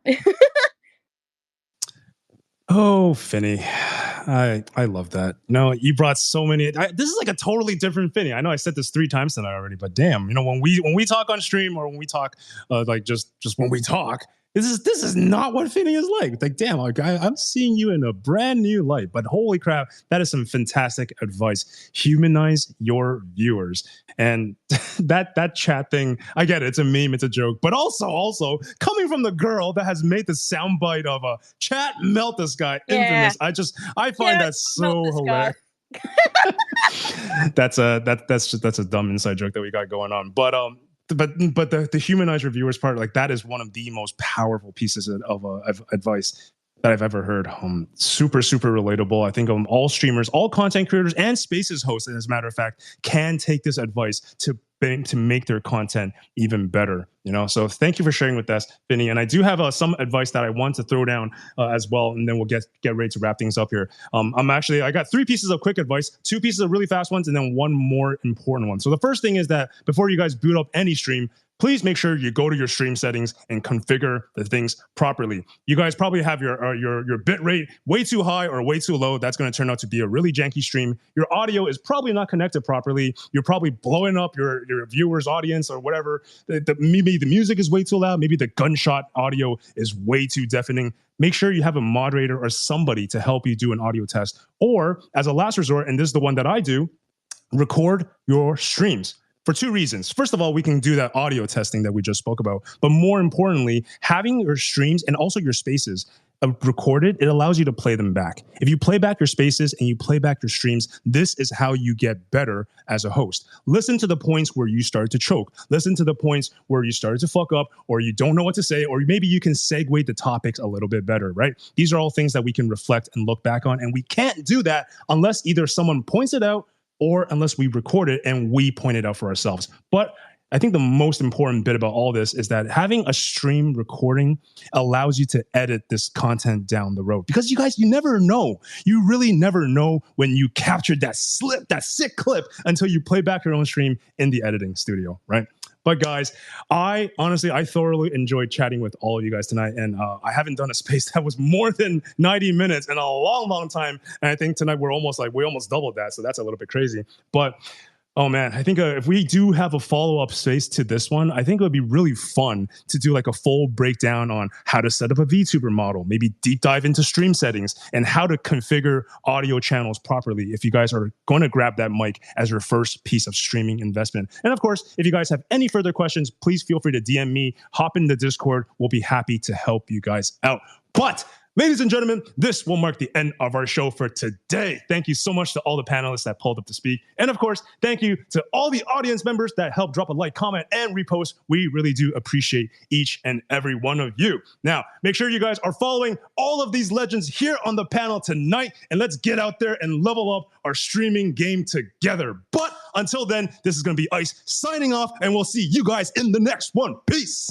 Oh, Finny, I love that. No, you brought so many. This is like a totally different Finny. I know I said this 3 times tonight already, but damn, you know, when we talk on stream, or when we talk like just when we talk, this is not what Finny is like. It's like, damn, like, I'm seeing you in a brand new light. But holy crap, that is some fantastic advice. Humanize your viewers. And that chat thing, I get it. It's a meme, it's a joke. But also coming from the girl that has made the soundbite of a chat melt this guy infamous. I find that so hilarious. That's a dumb inside joke that we got going on. But the humanized reviewers part, like that is one of the most powerful pieces of advice that I've ever heard. Super relatable. I think all streamers, all content creators, and Spaces hosts, as a matter of fact, can take this advice to make their content even better. So thank you for sharing with us, Vinny. And I do have some advice that I want to throw down as well, and then we'll get ready to wrap things up here. I got 3 pieces of quick advice, 2 pieces of really fast ones, and then 1 more important one. So the first thing is that before you guys boot up any stream, please make sure you go to your stream settings and configure the things properly. You guys probably have your bit rate way too high or way too low. That's going to turn out to be a really janky stream. Your audio is probably not connected properly. You're probably blowing up your viewers' audience or whatever. Maybe the music is way too loud. Maybe the gunshot audio is way too deafening. Make sure you have a moderator or somebody to help you do an audio test. Or as a last resort, and this is the one that I do, record your streams. For 2 reasons. First of all, we can do that audio testing that we just spoke about. But more importantly, having your streams and also your spaces recorded, it allows you to play them back. If you play back your spaces and you play back your streams, this is how you get better as a host. Listen to the points where you started to choke. Listen to the points where you started to fuck up, or you don't know what to say, or maybe you can segue the topics a little bit better, right? These are all things that we can reflect and look back on. And we can't do that unless either someone points it out or unless we record it and we point it out for ourselves. But I think the most important bit about all this is that having a stream recording allows you to edit this content down the road. Because you never know. You really never know when you captured that sick clip until you play back your own stream in the editing studio, right? But guys, I thoroughly enjoyed chatting with all of you guys tonight. And I haven't done a space that was more than 90 minutes in a long time. And I think tonight we almost doubled that. So that's a little bit crazy. But oh man, I think if we do have a follow-up space to this one, I think it would be really fun to do like a full breakdown on how to set up a VTuber model, maybe deep dive into stream settings and how to configure audio channels properly if you guys are going to grab that mic as your first piece of streaming investment. And of course, if you guys have any further questions, please feel free to DM me, hop in the Discord. We'll be happy to help you guys out. But ladies and gentlemen, this will mark the end of our show for today. Thank you so much to all the panelists that pulled up to speak. And of course, thank you to all the audience members that helped drop a like, comment, and repost. We really do appreciate each and every one of you. Now, make sure you guys are following all of these legends here on the panel tonight, and let's get out there and level up our streaming game together. But until then, this is going to be Ice signing off, and we'll see you guys in the next one. Peace.